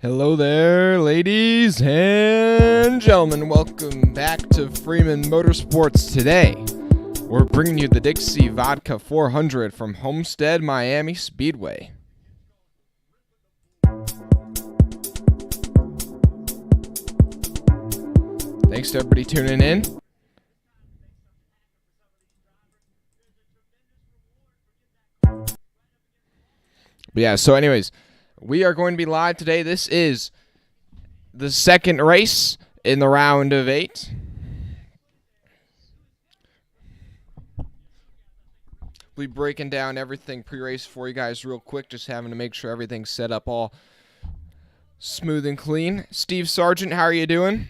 Hello there, ladies and gentlemen. Welcome back to Freeman Motorsports. Today, we're bringing you the Dixie Vodka 400 from Homestead-Miami Speedway. Thanks to everybody tuning in. But yeah, so anyways, we are going to be live today. This is the second race in the round of 8. We'll be breaking down everything pre-race for you guys real quick, just having to make sure everything's set up all smooth and clean. Steve Sargent, how are you doing?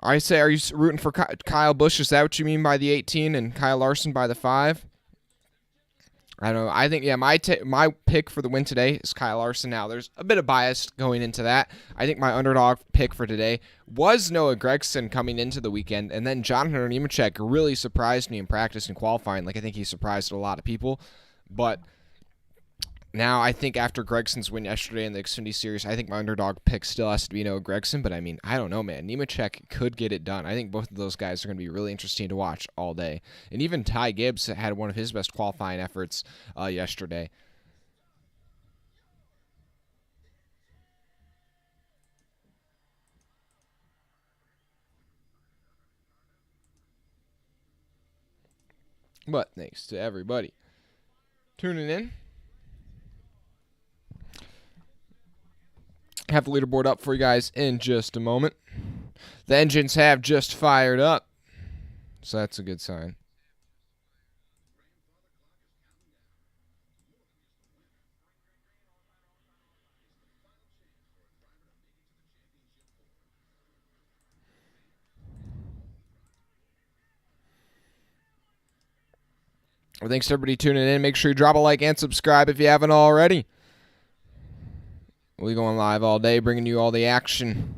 I say, are you rooting for Kyle Busch? Is that what you mean by the 18 and Kyle Larson by the 5? I don't know. I think, yeah, my pick for the win today is Kyle Larson. Now, there's a bit of bias going into that. I think my underdog pick for today was Noah Gragson coming into the weekend, and then Jonathan Nemechek really surprised me in practice and qualifying. Like, I think he surprised a lot of people. But now I think after Gregson's win yesterday in the Xfinity Series, I think my underdog pick still has to be Noah Gragson. But, I mean, I don't know, man. Nemechek could get it done. I think both of those guys are going to be really interesting to watch all day. And even Ty Gibbs had one of his best qualifying efforts yesterday. But thanks to everybody tuning in. Have the leaderboard up for you guys in just a moment. The engines have just fired up, so that's a good sign. Well, thanks to everybody tuning in. Make sure you drop a like and subscribe if you haven't already. We'll be going live all day, bringing you all the action.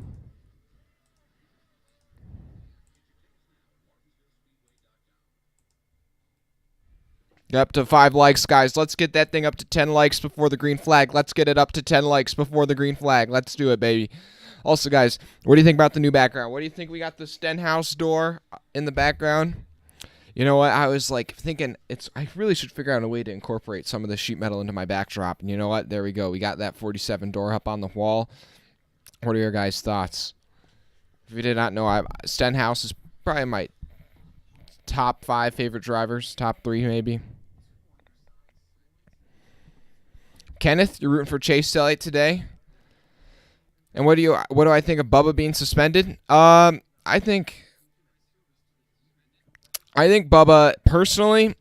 Up to 5 likes, guys. Let's get that thing up to 10 likes before the green flag. Let's get it up to 10 likes before the green flag. Let's do it, baby. Also, guys, what do you think about the new background? What do you think? We got the Stenhouse door in the background. You know what? I was like thinking I really should figure out a way to incorporate some of the sheet metal into my backdrop. And you know what? There we go. We got that 47 door up on the wall. What are your guys' thoughts? If you did not know, Stenhouse is probably my top 5 favorite drivers. Top 3 maybe. Kenneth, you're rooting for Chase Elliott today. And what do I think of Bubba being suspended? I think Bubba, personally,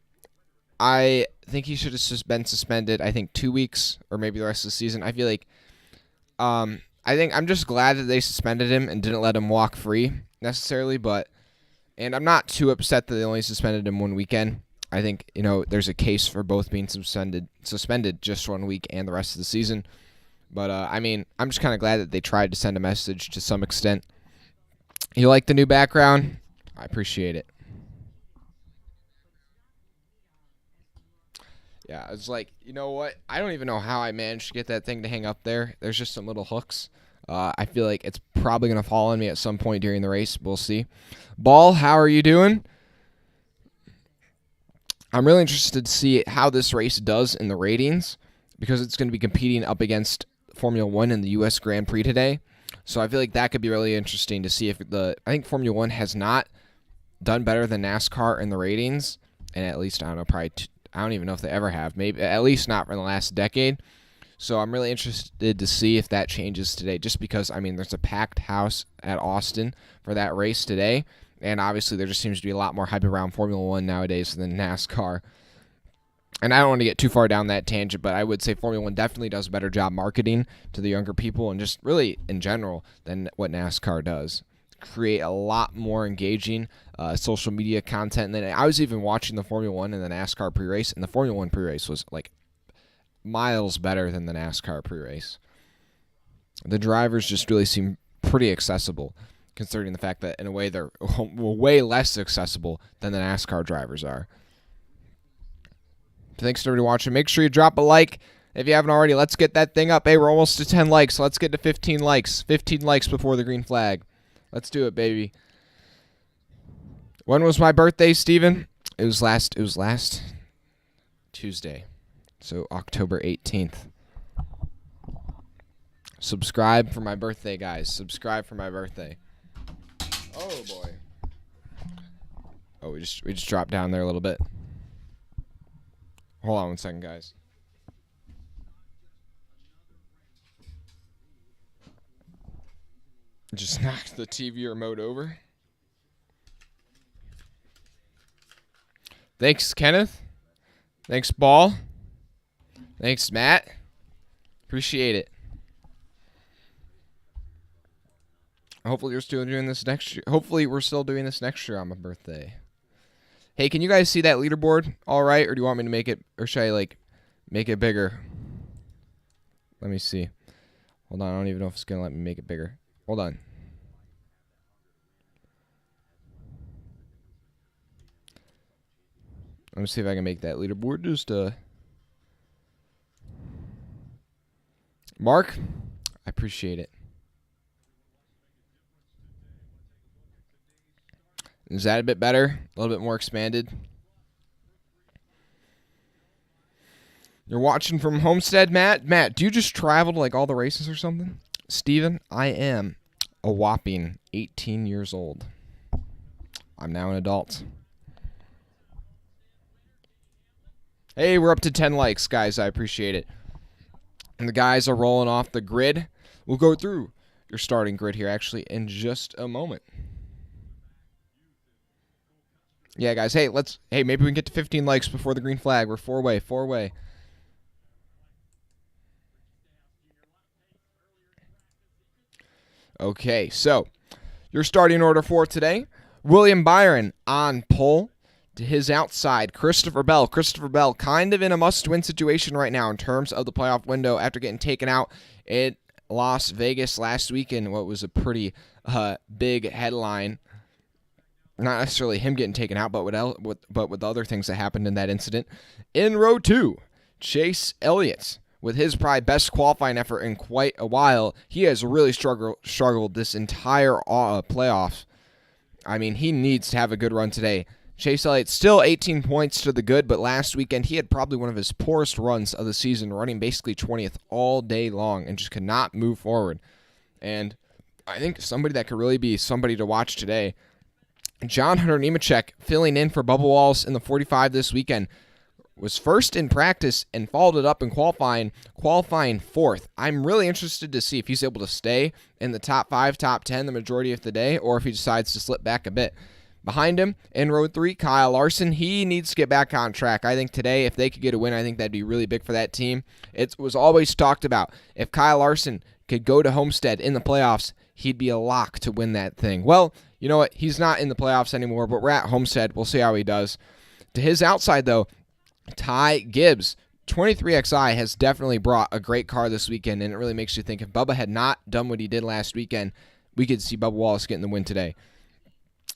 I think he should have been suspended, I think, 2 weeks or maybe the rest of the season. I feel like, I'm just glad that they suspended him and didn't let him walk free necessarily, and I'm not too upset that they only suspended him 1 weekend. I think, there's a case for both being suspended just 1 week and the rest of the season. But, I'm just kind of glad that they tried to send a message to some extent. You like the new background? I appreciate it. Yeah, it's like, you know what? I don't even know how I managed to get that thing to hang up there. There's just some little hooks. I feel like it's probably going to fall on me at some point during the race. We'll see. Ball, how are you doing? I'm really interested to see how this race does in the ratings because it's going to be competing up against Formula 1 in the U.S. Grand Prix today. So I feel like that could be really interesting to see if I think Formula 1 has not done better than NASCAR in the ratings, and at least, I don't know, probably I don't even know if they ever have. Maybe at least not in the last decade. So I'm really interested to see if that changes today, just because, there's a packed house at Austin for that race today. And obviously there just seems to be a lot more hype around Formula 1 nowadays than NASCAR. And I don't want to get too far down that tangent, but I would say Formula 1 definitely does a better job marketing to the younger people and just really in general than what NASCAR does. Create a lot more engaging social media content. And then I was even watching the Formula 1 and the NASCAR pre-race, and the Formula 1 pre-race was like miles better than the NASCAR pre-race. The drivers just really seem pretty accessible, considering the fact that in a way they're way less accessible than the NASCAR drivers are. Thanks to everybody watching. Make sure you drop a like If you haven't already, let's get that thing up. Hey, we're almost to 10 likes. Let's get to 15 likes. 15 likes before the green flag. Let's do it, baby. When was my birthday, Steven? It was last Tuesday. So October 18th. Subscribe for my birthday, guys. Subscribe for my birthday. Oh boy. Oh, we just dropped down there a little bit. Hold on 1 second, guys. Just knocked the TV remote over. Thanks, Kenneth. Thanks, Ball. Thanks, Matt. Appreciate it. Hopefully we're still doing this next year. Hopefully we're still doing this next year on my birthday. Hey, can you guys see that leaderboard all right? Or do you want me to make it, or should I, like, make it bigger? Let me see. Hold on, I don't even know if it's going to let me make it bigger. Hold on. Let me see if I can make that leaderboard just, Mark, I appreciate it. Is that a bit better? A little bit more expanded? You're watching from Homestead, Matt? Matt, do you just travel to, like, all the races or something? Steven, I am a whopping 18 years old. I'm now an adult. Hey, we're up to 10 likes, guys. I appreciate it. And the guys are rolling off the grid. We'll go through your starting grid here, actually, in just a moment. Yeah, guys. Hey, maybe we can get to 15 likes before the green flag. We're four-way. Okay, so your starting order for today: William Byron on pole. To his outside, Christopher Bell. Christopher Bell kind of in a must-win situation right now in terms of the playoff window after getting taken out at Las Vegas last weekend. What was a pretty big headline. Not necessarily him getting taken out, but with the other things that happened in that incident. In row 2, Chase Elliott. With his probably best qualifying effort in quite a while, he has really struggled this entire playoffs. I mean, he needs to have a good run today. Chase Elliott still 18 points to the good, but last weekend he had probably one of his poorest runs of the season, running basically 20th all day long and just could not move forward. And I think somebody that could really be somebody to watch today, John Hunter Nemechek, filling in for Bubba Wallace in the 45 this weekend, was first in practice and followed it up in qualifying fourth. I'm really interested to see if he's able to stay in the top 5, top 10 the majority of the day, or if he decides to slip back a bit. Behind him, in row 3, Kyle Larson. He needs to get back on track. I think today, if they could get a win, I think that'd be really big for that team. It was always talked about. If Kyle Larson could go to Homestead in the playoffs, he'd be a lock to win that thing. Well, you know what? He's not in the playoffs anymore, but we're at Homestead. We'll see how he does. To his outside, though, Ty Gibbs. 23XI has definitely brought a great car this weekend, and it really makes you think if Bubba had not done what he did last weekend, we could see Bubba Wallace getting the win today.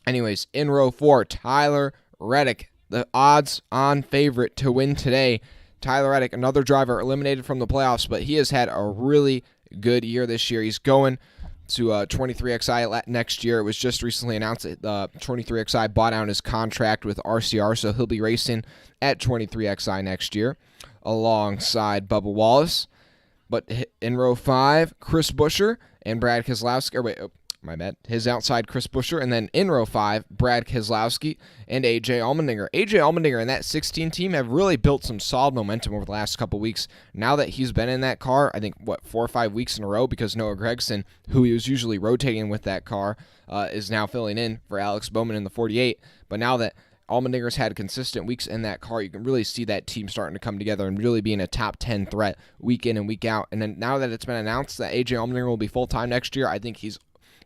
Anyways, in row 4, Tyler Reddick, the odds-on favorite to win today. Tyler Reddick, another driver eliminated from the playoffs, but he has had a really good year this year. He's going to 23XI next year. It was just recently announced that 23XI bought out his contract with RCR, so he'll be racing at 23XI next year alongside Bubba Wallace. But in row 5, Chris Buescher and Brad Keselowski. My bad. His outside, Chris Buescher, and then in row 5, Brad Keselowski and AJ Allmendinger. AJ Allmendinger and that 16 team have really built some solid momentum over the last couple weeks. Now that he's been in that car, I think, 4 or 5 weeks in a row, because Noah Gragson, who he was usually rotating with that car, is now filling in for Alex Bowman in the 48. But now that Allmendinger's had consistent weeks in that car, you can really see that team starting to come together and really being a top 10 threat week in and week out. And then now that it's been announced that AJ Allmendinger will be full-time next year, I think he's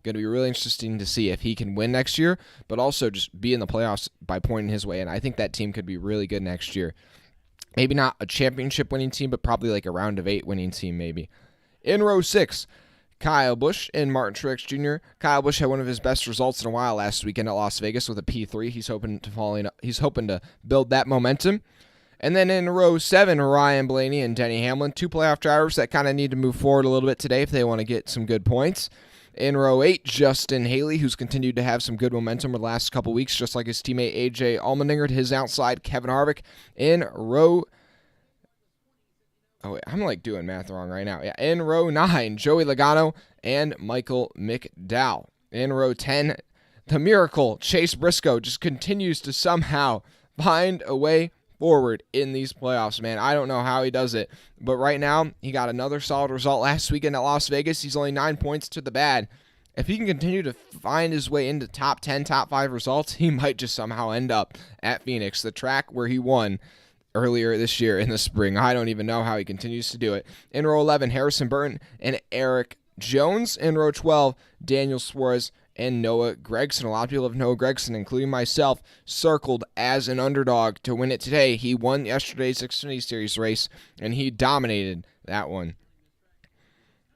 going to be really interesting to see if he can win next year, but also just be in the playoffs by pointing his way. And I think that team could be really good next year. Maybe not a championship winning team, but probably like a round of 8 winning team maybe. In row 6, Kyle Busch and Martin Truex Jr. Kyle Busch had one of his best results in a while last weekend at Las Vegas with a P3. He's hoping to build that momentum. And then in row 7, Ryan Blaney and Denny Hamlin, 2 playoff drivers that kind of need to move forward a little bit today if they want to get some good points. In row 8, Justin Haley, who's continued to have some good momentum over the last couple weeks, just like his teammate A.J. Allmendinger to his outside, Kevin Harvick. In row... Oh, wait, I'm like doing math wrong right now. Yeah, in row 9, Joey Logano and Michael McDowell. In row 10, the miracle, Chase Briscoe, just continues to somehow find a way forward in these playoffs, man. I don't know how he does it, but right now he got another solid result last weekend at Las Vegas. He's only 9 points to the bad. If he can continue to find his way into top 10, top 5 results, he might just somehow end up at Phoenix, the track where he won earlier this year in the spring. I don't even know how he continues to do it. In row 11, Harrison Burton and Eric Jones. In row 12, Daniel Suarez and Noah Gragson. A lot of people have Noah Gragson, including myself, circled as an underdog to win it today. He won yesterday's Xfinity Series race, and he dominated that one.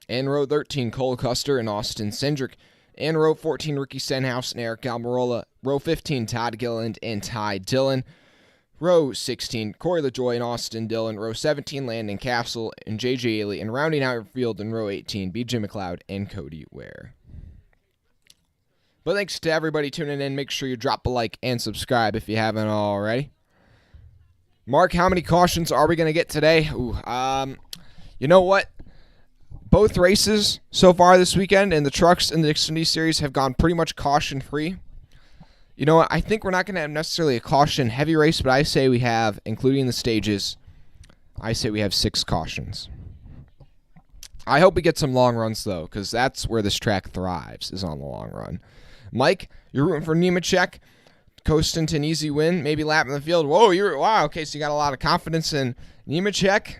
In row 13, Cole Custer and Austin Cindric. In row 14, Ricky Stenhouse and Eric Almirola. Row 15, Todd Gilliland and Ty Dillon. Row 16, Corey LaJoie and Austin Dillon. Row 17, Landon Castle and J.J. Ailey. And rounding out your field in row 18, B.J. McLeod and Cody Ware. But thanks to everybody tuning in. Make sure you drop a like and subscribe if you haven't already. Mark, how many cautions are we going to get today? You know what? Both races so far this weekend and the trucks in the Xfinity Series have gone pretty much caution-free. You know what? I think we're not going to have necessarily a caution-heavy race, but I say we have, including the stages, I say we have 6 cautions. I hope we get some long runs, though, because that's where this track thrives, is on the long run. Mike, you're rooting for Nemechek, coasting to an easy win, maybe lapping the field. Whoa, wow, okay, so you got a lot of confidence in Nemechek,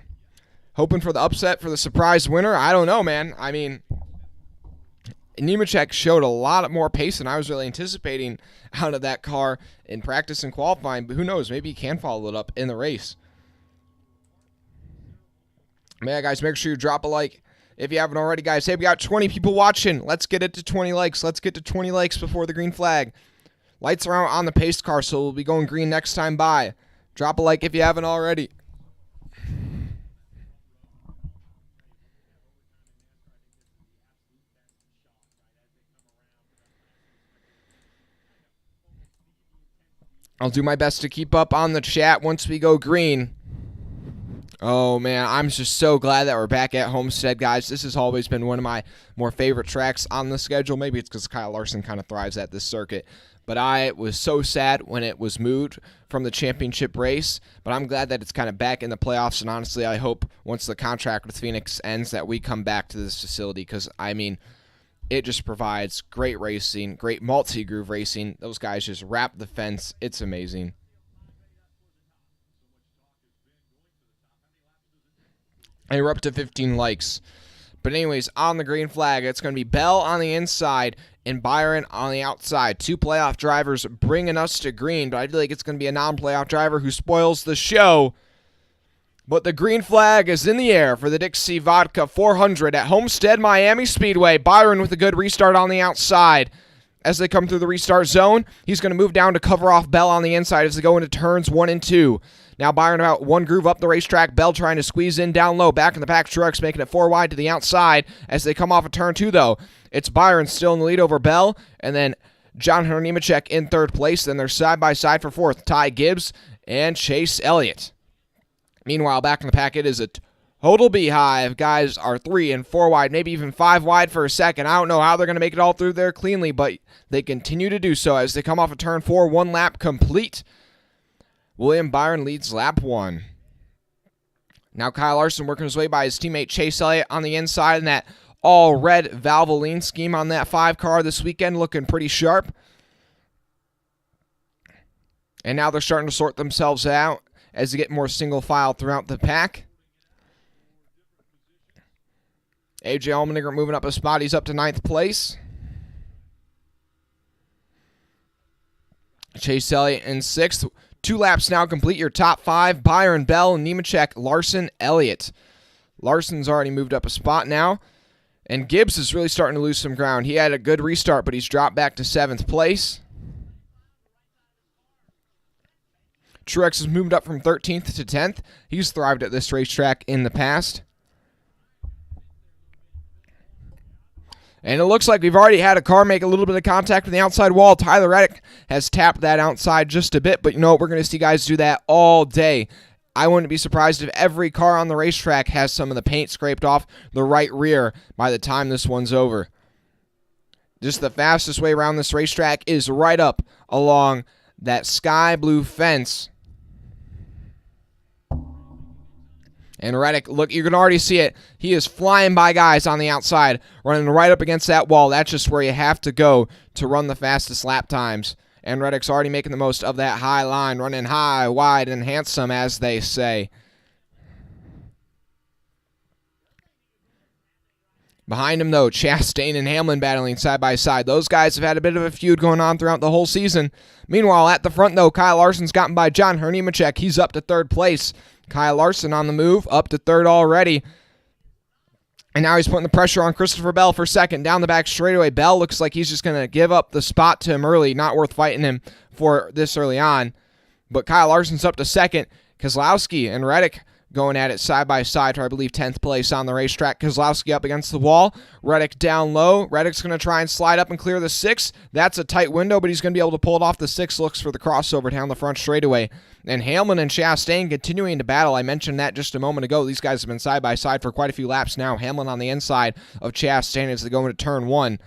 hoping for the upset for the surprise winner. I don't know, man. I mean, Nemechek showed a lot more pace than I was really anticipating out of that car in practice and qualifying, but who knows, maybe he can follow it up in the race. Man, guys, make sure you drop a like if you haven't already, guys. Hey, we got 20 people watching. Let's get it to 20 likes. Let's get to 20 likes before the green flag. Lights are out on the pace car, so we'll be going green next time by. Drop a like if you haven't already. I'll do my best to keep up on the chat once we go green. Oh, man, I'm just so glad that we're back at Homestead, guys. This has always been one of my more favorite tracks on the schedule. Maybe it's because Kyle Larson kind of thrives at this circuit. But I was so sad when it was moved from the championship race. But I'm glad that it's kind of back in the playoffs. And honestly, I hope once the contract with Phoenix ends that we come back to this facility. Because, I mean, it just provides great racing, great multi-groove racing. Those guys just wrap the fence. It's amazing. And we're up to 15 likes. But anyways, on the green flag, it's going to be Bell on the inside and Byron on the outside. 2 playoff drivers bringing us to green, but I feel like it's going to be a non-playoff driver who spoils the show. But the green flag is in the air for the Dixie Vodka 400 at Homestead-Miami Speedway. Byron with a good restart on the outside. As they come through the restart zone, he's going to move down to cover off Bell on the inside as they go into turns 1 and 2. Now Byron about 1 groove up the racetrack. Bell trying to squeeze in down low. Back in the pack trucks, making it 4 wide to the outside as they come off of turn 2, though. It's Byron still in the lead over Bell. And then John Hunter Nemechek in 3rd place. Then they're side by side for 4th. Ty Gibbs and Chase Elliott. Meanwhile, back in the pack, it is a total beehive. Guys are 3 and 4 wide, maybe even 5 wide for a second. I don't know how they're going to make it all through there cleanly, but they continue to do so as they come off of turn 4. 1 lap complete. William Byron leads lap 1. Now Kyle Larson working his way by his teammate Chase Elliott on the inside in that all-red Valvoline scheme on that 5 car this weekend, looking pretty sharp. And now they're starting to sort themselves out as they get more single file throughout the pack. A.J. Allmendinger moving up a spot. He's up to 9th place. Chase Elliott in 6th. 2 laps now complete your top 5. Byron, Bell, Nemechek, Larson, Elliott. Larson's already moved up a spot now. And Gibbs is really starting to lose some ground. He had a good restart, but he's dropped back to 7th place. Truex has moved up from 13th to 10th. He's thrived at this racetrack in the past. And it looks like we've already had a car make a little bit of contact with the outside wall. Tyler Reddick has tapped that outside just a bit, but you know what? We're going to see guys do that all day. I wouldn't be surprised if every car on the racetrack has some of the paint scraped off the right rear by the time this one's over. Just the fastest way around this racetrack is right up along that sky blue fence. And Reddick, look, you can already see it. He is flying by guys on the outside, running right up against that wall. That's just where you have to go to run the fastest lap times. And Reddick's already making the most of that high line, running high, wide, and handsome, as they say. Behind him, though, Chastain and Hamlin battling side by side. Those guys have had a bit of a feud going on throughout the whole season. Meanwhile, at the front, though, Kyle Larson's gotten by John Nemechek. He's up to third place. Kyle Larson on the move, up to third already. And now he's putting the pressure on Christopher Bell for second. Down the back straightaway, Bell looks like he's just going to give up the spot to him early. Not worth fighting him for this early on. But Kyle Larson's up to second. Keselowski and Reddick going at it side by side for, I believe, 10th place on the racetrack. Keselowski up against the wall. Reddick down low. Reddick's going to try and slide up and clear the 6. That's a tight window, but he's going to be able to pull it off the 6. Looks for the crossover down the front straightaway. And Hamlin and Chastain continuing to battle. I mentioned that just a moment ago. These guys have been side by side for quite a few laps now. Hamlin on the inside of Chastain as they go into turn 1.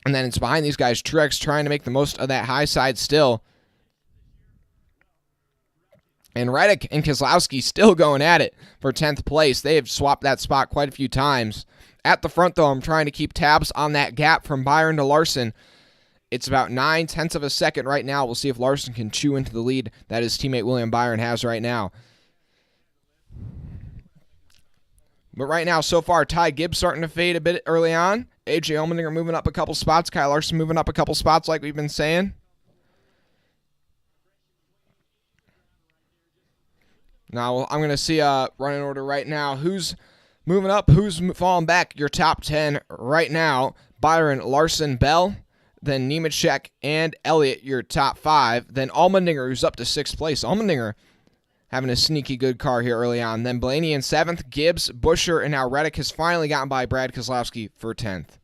And then it's behind these guys. Truex trying to make the most of that high side still. And Reddick and Keselowski still going at it for 10th place. They have swapped that spot quite a few times. At the front, though, I'm trying to keep tabs on that gap from Byron to Larson. It's about 9/10 of a second right now. We'll see if Larson can chew into the lead that his teammate William Byron has right now. But right now, so far, Ty Gibbs starting to fade a bit early on. AJ Allmendinger moving up a couple spots. Kyle Larson moving up a couple spots like we've been saying. Now, I'm going to see a running order right now. Who's moving up? Who's falling back? Your top 10 right now. Byron, Larson, Bell. Then Nemechek and Elliott, your top 5. Then Allmendinger, who's up to 6th place. Allmendinger having a sneaky good car here early on. Then Blaney in 7th. Gibbs, Buescher, and now Reddick has finally gotten by Brad Keselowski for 10th.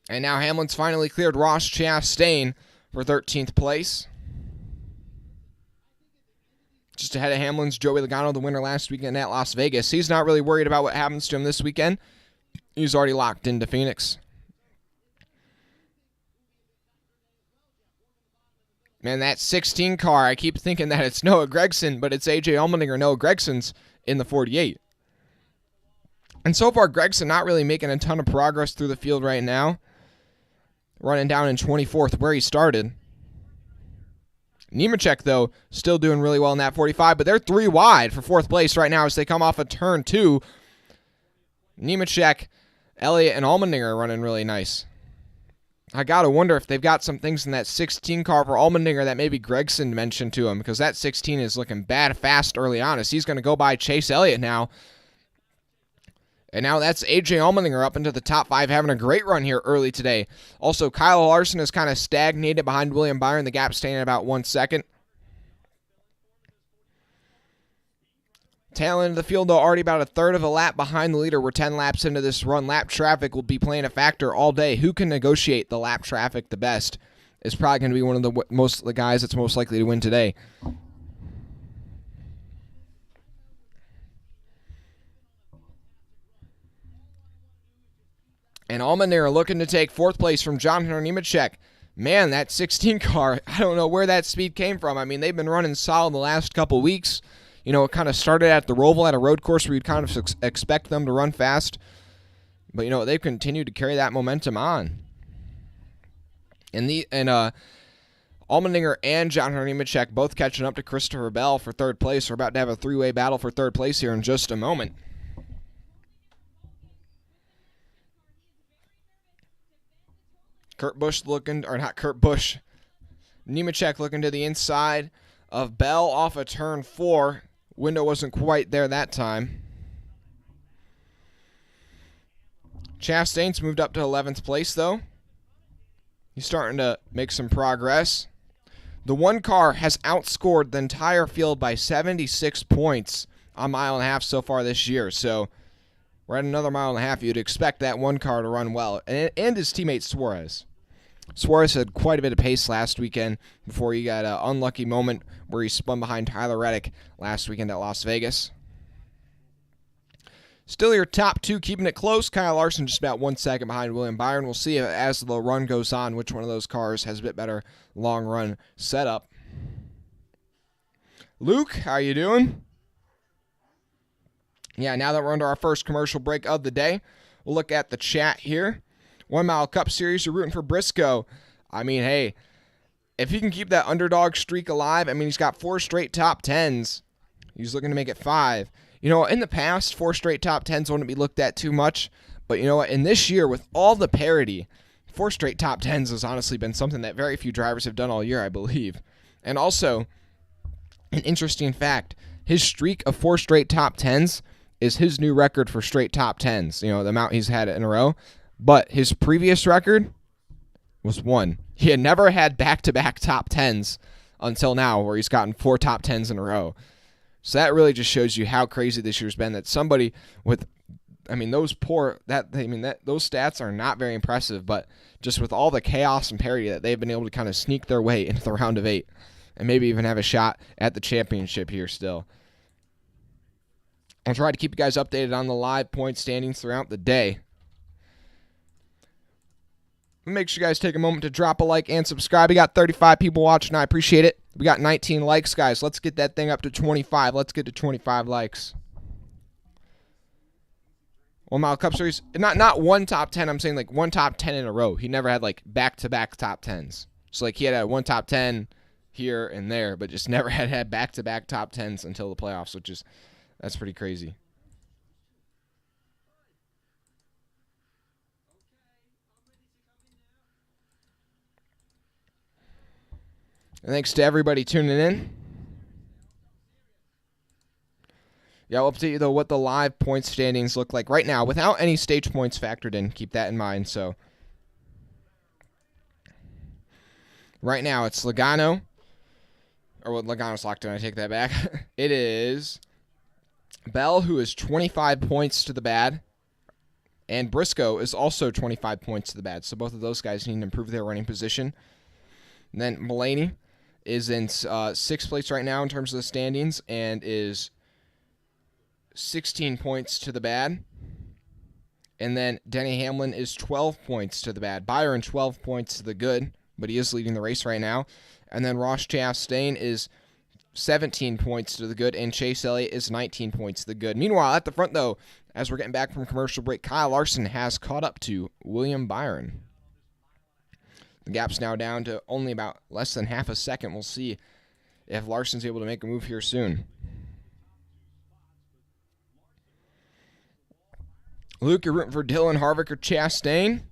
And now Hamlin's finally cleared Ross Chastain for 13th place. Just ahead of Hamlin's Joey Logano, the winner last weekend at Las Vegas. He's not really worried about what happens to him this weekend. He's already locked into Phoenix. Man, that 16 car, I keep thinking that it's Noah Gragson, but it's AJ Allmendinger. Noah Gregson's in the 48. And so far, Gragson not really making a ton of progress through the field right now. Running down in 24th where he started. Nemechek, though, still doing really well in that 45, but they're 3 wide for 4th place right now as they come off a turn 2. Nemechek, Elliott, and Allmendinger are running really nice. I got to wonder if they've got some things in that 16 car for Allmendinger that maybe Gregson mentioned to him, because that 16 is looking bad fast early on as he's going to go by Chase Elliott now. And now that's AJ Allmendinger up into the top 5, having a great run here early today. Also, Kyle Larson is kind of stagnated behind William Byron. The gap staying at about 1 second. Tail end of the field, though, already about a third of a lap behind the leader. We're 10 laps into this run. Lap traffic will be playing a factor all day. Who can negotiate the lap traffic the best is probably going to be one of the guys that's most likely to win today. And Allmendinger looking to take 4th place from John Nemechek. Man, that 16 car, I don't know where that speed came from. I mean, they've been running solid the last couple weeks. You know, it kind of started at the Roval at a road course where you'd kind of expect them to run fast. But, you know, they've continued to carry that momentum on. And Allmendinger and John Nemechek both catching up to Christopher Bell for 3rd place. We're about to have a 3-way battle for 3rd place here in just a moment. Nemechek looking to the inside of Bell off of turn 4. Window wasn't quite there that time. Chastain's moved up to 11th place, though. He's starting to make some progress. The one car has outscored the entire field by 76 points a mile and a half so far this year. So we're at another mile and a half. You'd expect that one car to run well. And his teammate Suarez. Suarez had quite a bit of pace last weekend before he got an unlucky moment where he spun behind Tyler Reddick last weekend at Las Vegas. Still your top two, keeping it close. Kyle Larson just about 1 second behind William Byron. We'll see as the run goes on which one of those cars has a bit better long run setup. Luke, how you doing? Yeah, now that we're under our first commercial break of the day, we'll look at the chat here. 1 Mile Cup Series, you're rooting for Briscoe. I mean, hey, if he can keep that underdog streak alive, I mean, he's got 4 straight top 10s. He's looking to make it 5. You know, in the past, 4 straight top 10s wouldn't be looked at too much. But you know what? In this year, with all the parity, 4 straight top 10s has honestly been something that very few drivers have done all year, I believe. And also, an interesting fact, his streak of 4 straight top 10s is his new record for straight top 10s. You know, the amount he's had in a row. But his previous record was 1. He had never had back-to-back top 10s until now, where he's gotten 4 top 10s in a row. So that really just shows you how crazy this year's been. That somebody with, I mean, those stats are not very impressive. But just with all the chaos and parity that they've been able to kind of sneak their way into the round of 8, and maybe even have a shot at the championship here still. I'll try to keep you guys updated on the live point standings throughout the day. Make sure you guys take a moment to drop a like and subscribe. We got 35 people watching. I appreciate it. We got 19 likes, guys. Let's get that thing up to 25. Let's get to 25 likes. 1 Mile Cup Series. Not 1 top 10. I'm saying like 1 top 10 in a row. He never had like back-to-back top 10s. So like he had 1 top 10 here and there, but just never had back-to-back top 10s until the playoffs, which is, that's pretty crazy. And thanks to everybody tuning in. Yeah, I'll update you, though, what the live point standings look like right now without any stage points factored in. Keep that in mind. So right now it's Logano. Or well, Logano's locked in. I take that back. It is Bell, who is 25 points to the bad. And Briscoe is also 25 points to the bad. So both of those guys need to improve their running position. And then Mulaney is in 6th place right now in terms of the standings and is 16 points to the bad. And then Denny Hamlin is 12 points to the bad. Byron 12 points to the good, but he is leading the race right now. And then Ross Chastain is 17 points to the good, and Chase Elliott is 19 points to the good. Meanwhile, at the front, though, as we're getting back from commercial break, Kyle Larson has caught up to William Byron. The gap's now down to only about less than half a second. We'll see if Larson's able to make a move here soon. Luke, you're rooting for Dylan Harvick or Chastain?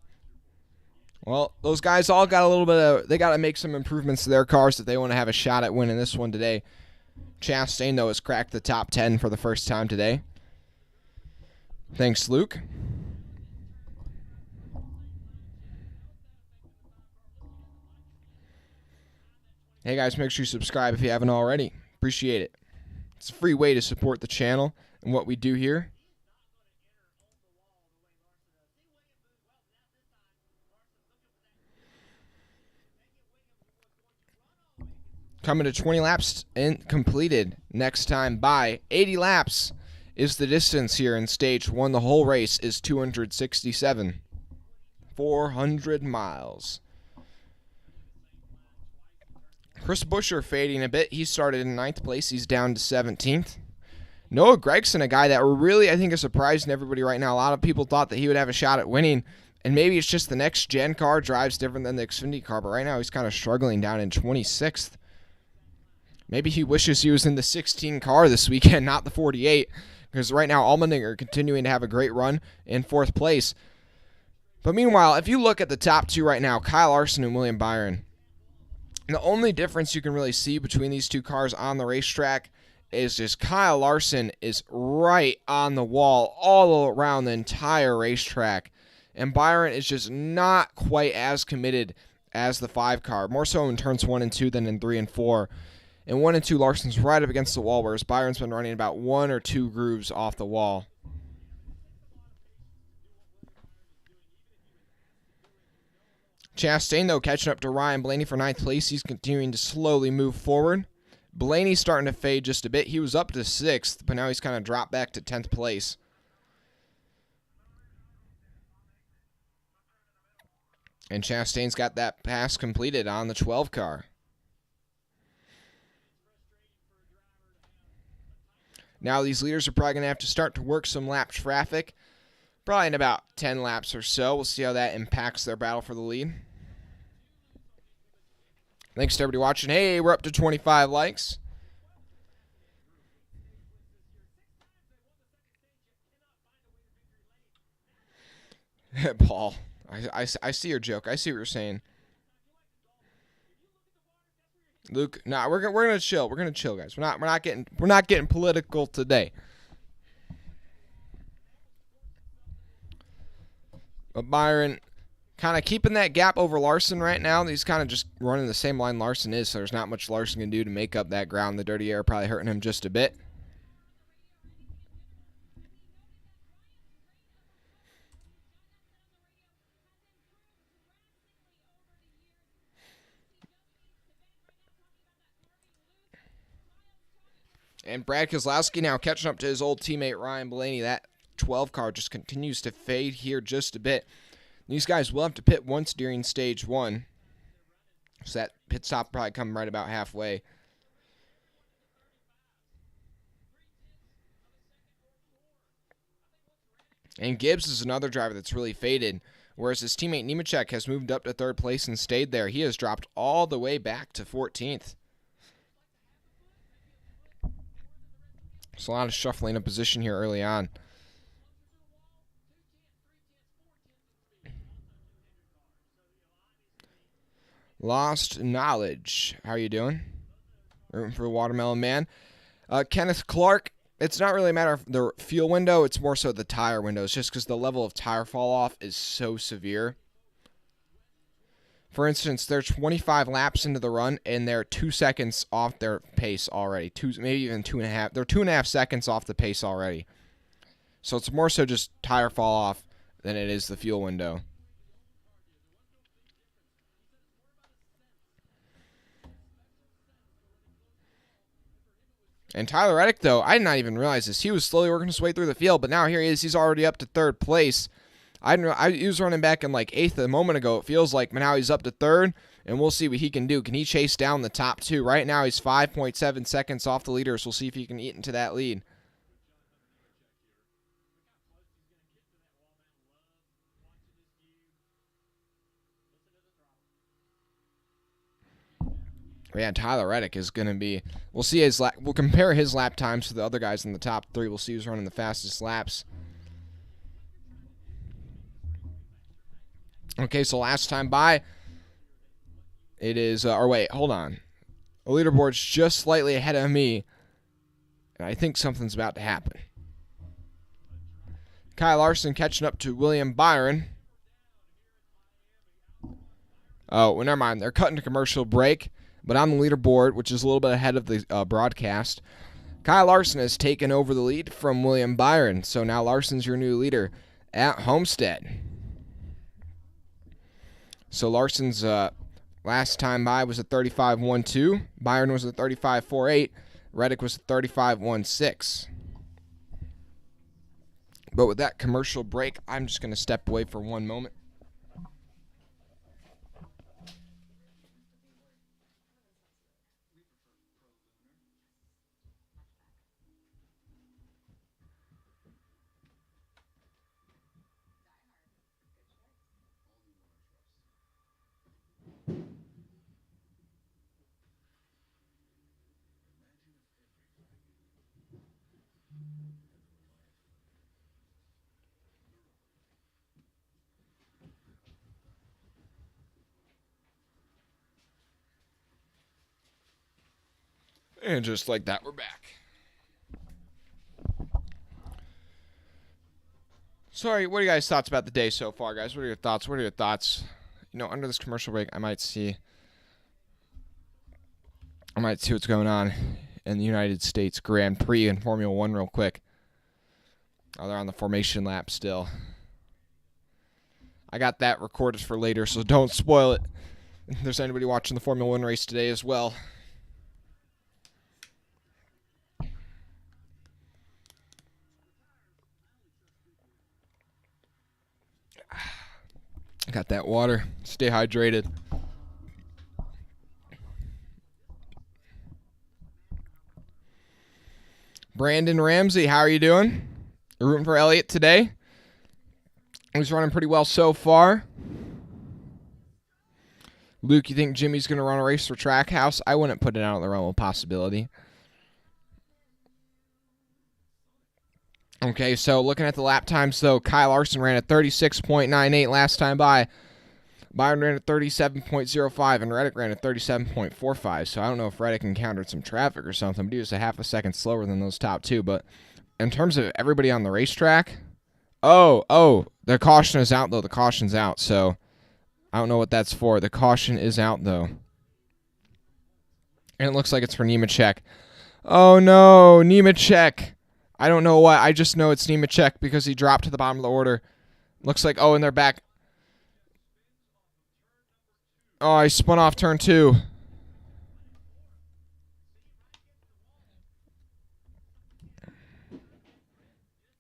Well, those guys all got a little bit of, they got to make some improvements to their cars if they want to have a shot at winning this one today. Chastain, though, has cracked the top 10 for the first time today. Thanks, Luke. Hey, guys, make sure you subscribe if you haven't already. Appreciate it. It's a free way to support the channel and what we do here. Coming to 20 laps and completed next time by 80 laps is the distance here in stage 1. The whole race is 267. 400 miles. Chris Buescher fading a bit. He started in 9th place. He's down to 17th. Noah Gragson, a guy that really, I think, is surprising everybody right now. A lot of people thought that he would have a shot at winning, and maybe it's just the next-gen car drives different than the Xfinity car, but right now he's kind of struggling down in 26th. Maybe he wishes he was in the 16 car this weekend, not the 48, because right now Allmendinger continuing to have a great run in 4th place. But meanwhile, if you look at the top 2 right now, Kyle Larson and William Byron, the only difference you can really see between these 2 cars on the racetrack is just Kyle Larson is right on the wall all around the entire racetrack. And Byron is just not quite as committed as the 5 car, more so in turns 1 and 2 than in 3 and 4. In 1 and 2, Larson's right up against the wall, whereas Byron's been running about 1 or 2 grooves off the wall. Chastain, though, catching up to Ryan Blaney for 9th place. He's continuing to slowly move forward. Blaney's starting to fade just a bit. He was up to 6th, but now he's kind of dropped back to 10th place. And Chastain's got that pass completed on the 12 car. Now these leaders are probably going to have to start to work some lap traffic. Probably in about 10 laps or so. We'll see how that impacts their battle for the lead. Thanks to everybody watching. Hey, we're up to 25 likes. Paul, I see your joke. I see what you're saying. Luke, nah, we're gonna chill. We're gonna chill, guys. We're not getting political today. But Byron kind of keeping that gap over Larson right now. He's kind of just running the same line Larson is, so there's not much Larson can do to make up that ground. The dirty air probably hurting him just a bit. And Brad Keselowski now catching up to his old teammate Ryan Blaney. That 12 car just continues to fade here just a bit. These guys will have to pit once during stage 1. So that pit stop probably come right about halfway. And Gibbs is another driver that's really faded. Whereas his teammate Nemechek has moved up to 3rd place and stayed there. He has dropped all the way back to 14th. There's a lot of shuffling of position here early on. Lost Knowledge. How are you doing? Rooting for the Watermelon Man. Kenneth Clark. It's not really a matter of the fuel window. It's more so the tire window. It's just because the level of tire fall off is so severe. For instance, they're 25 laps into the run, and they're 2 seconds off their pace already. Maybe even 2.5. They're 2.5 seconds off the pace already. So it's more so just tire fall off than it is the fuel window. And Tyler Reddick, though, I did not even realize this. He was slowly working his way through the field, but now here he is. He's already up to 3rd place. He was running back in like 8th a moment ago. It feels like, but now he's up to 3rd, and we'll see what he can do. Can he chase down the top 2? Right now he's 5.7 seconds off the leaders. We'll see if he can eat into that lead. Yeah, Tyler Reddick is going to be. We'll see his lap. We'll compare his lap times to the other guys in the top 3. We'll see who's running the fastest laps. Okay, so last time by, it is. Or wait, hold on. The leaderboard's just slightly ahead of me, and I think something's about to happen. Kyle Larson catching up to William Byron. Oh, well, never mind. They're cutting to commercial break. But on the leaderboard, which is a little bit ahead of the broadcast, Kyle Larson has taken over the lead from William Byron. So now Larson's your new leader at Homestead. So Larson's last time by was a 35.12. Byron was a 35.48. Reddick was a 35.16. But with that commercial break, I'm just going to step away for one moment. And just like that, we're back. Sorry, what are you guys' thoughts about the day so far, guys? What are your thoughts? What are your thoughts? You know, under this commercial break, I might see what's going on in the United States Grand Prix and Formula One real quick. Oh, they're on the formation lap still. I got that recorded for later, so don't spoil it. If there's anybody watching the Formula One race today as well. Got that water. Stay hydrated. Brandon Ramsey, how are you doing? You're rooting for Elliott today? He's running pretty well so far. Luke, you think Jimmy's going to run a race for Trackhouse? I wouldn't put it out of the realm of possibility. Okay, so looking at the lap times, though, Kyle Larson ran at 36.98 last time by. Byron ran at 37.05, and Reddick ran at 37.45. So I don't know if Reddick encountered some traffic or something, but he was a half a second slower than those top two. But in terms of everybody on the racetrack, the caution is out, though. The caution's out, so I don't know what that's for. The caution is out, though. And it looks like it's for Nemechek. Oh, no, Nemechek. I don't know why. I just know it's Nemechek because he dropped to the bottom of the order. Looks like, and they're back. Oh, he spun off turn 2.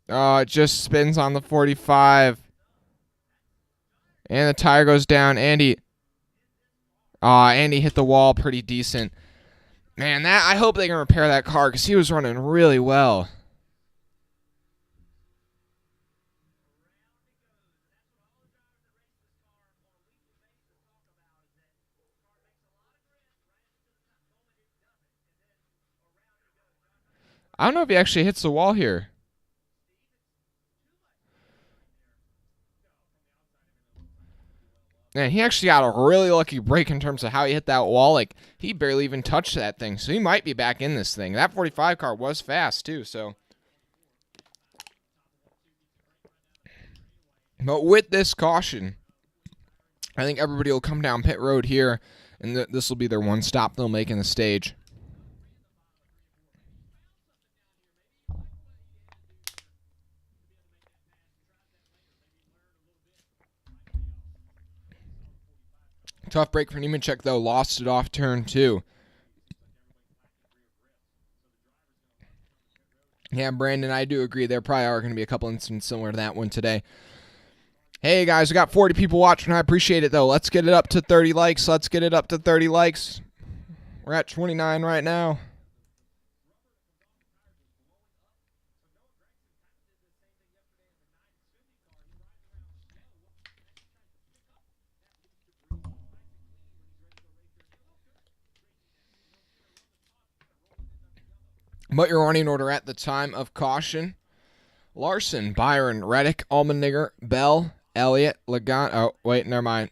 Oh, it just spins on the 45. And the tire goes down. Andy hit the wall pretty decent. Man, I hope they can repair that car because he was running really well. I don't know if he actually hits the wall here. Man, he actually got a really lucky break in terms of how he hit that wall. Like, he barely even touched that thing, so he might be back in this thing. That 45 car was fast, too, so. But with this caution, I think everybody will come down pit road here, and this will be their one stop they'll make in the stage. Tough break for Nemechek, though. Lost it off turn 2. Yeah, Brandon, I do agree. There probably are going to be a couple incidents similar to that one today. Hey, guys, we got 40 people watching. I appreciate it, though. Let's get it up to 30 likes. Let's get it up to 30 likes. We're at 29 right now. But your running order at the time of caution: Larson, Byron, Reddick, Allmendinger, Bell, Elliott, Lagan. Oh, wait, never mind.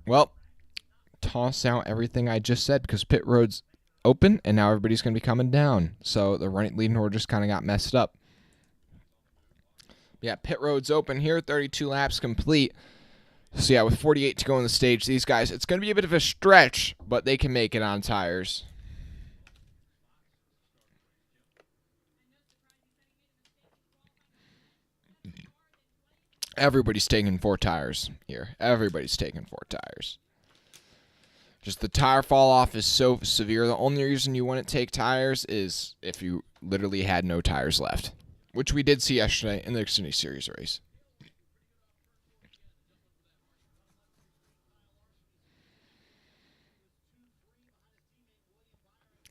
Well, toss out everything I just said because pit road's open, and now everybody's going to be coming down. So the leading order just kind of got messed up. Yeah, pit road's open here, 32 laps complete. So yeah, with 48 to go on the stage, these guys, it's going to be a bit of a stretch, but they can make it on tires. Everybody's taking 4 tires here. Everybody's taking 4 tires. Just the tire fall off is so severe. The only reason you wouldn't take tires is if you literally had no tires left, which we did see yesterday in the Xfinity Series race.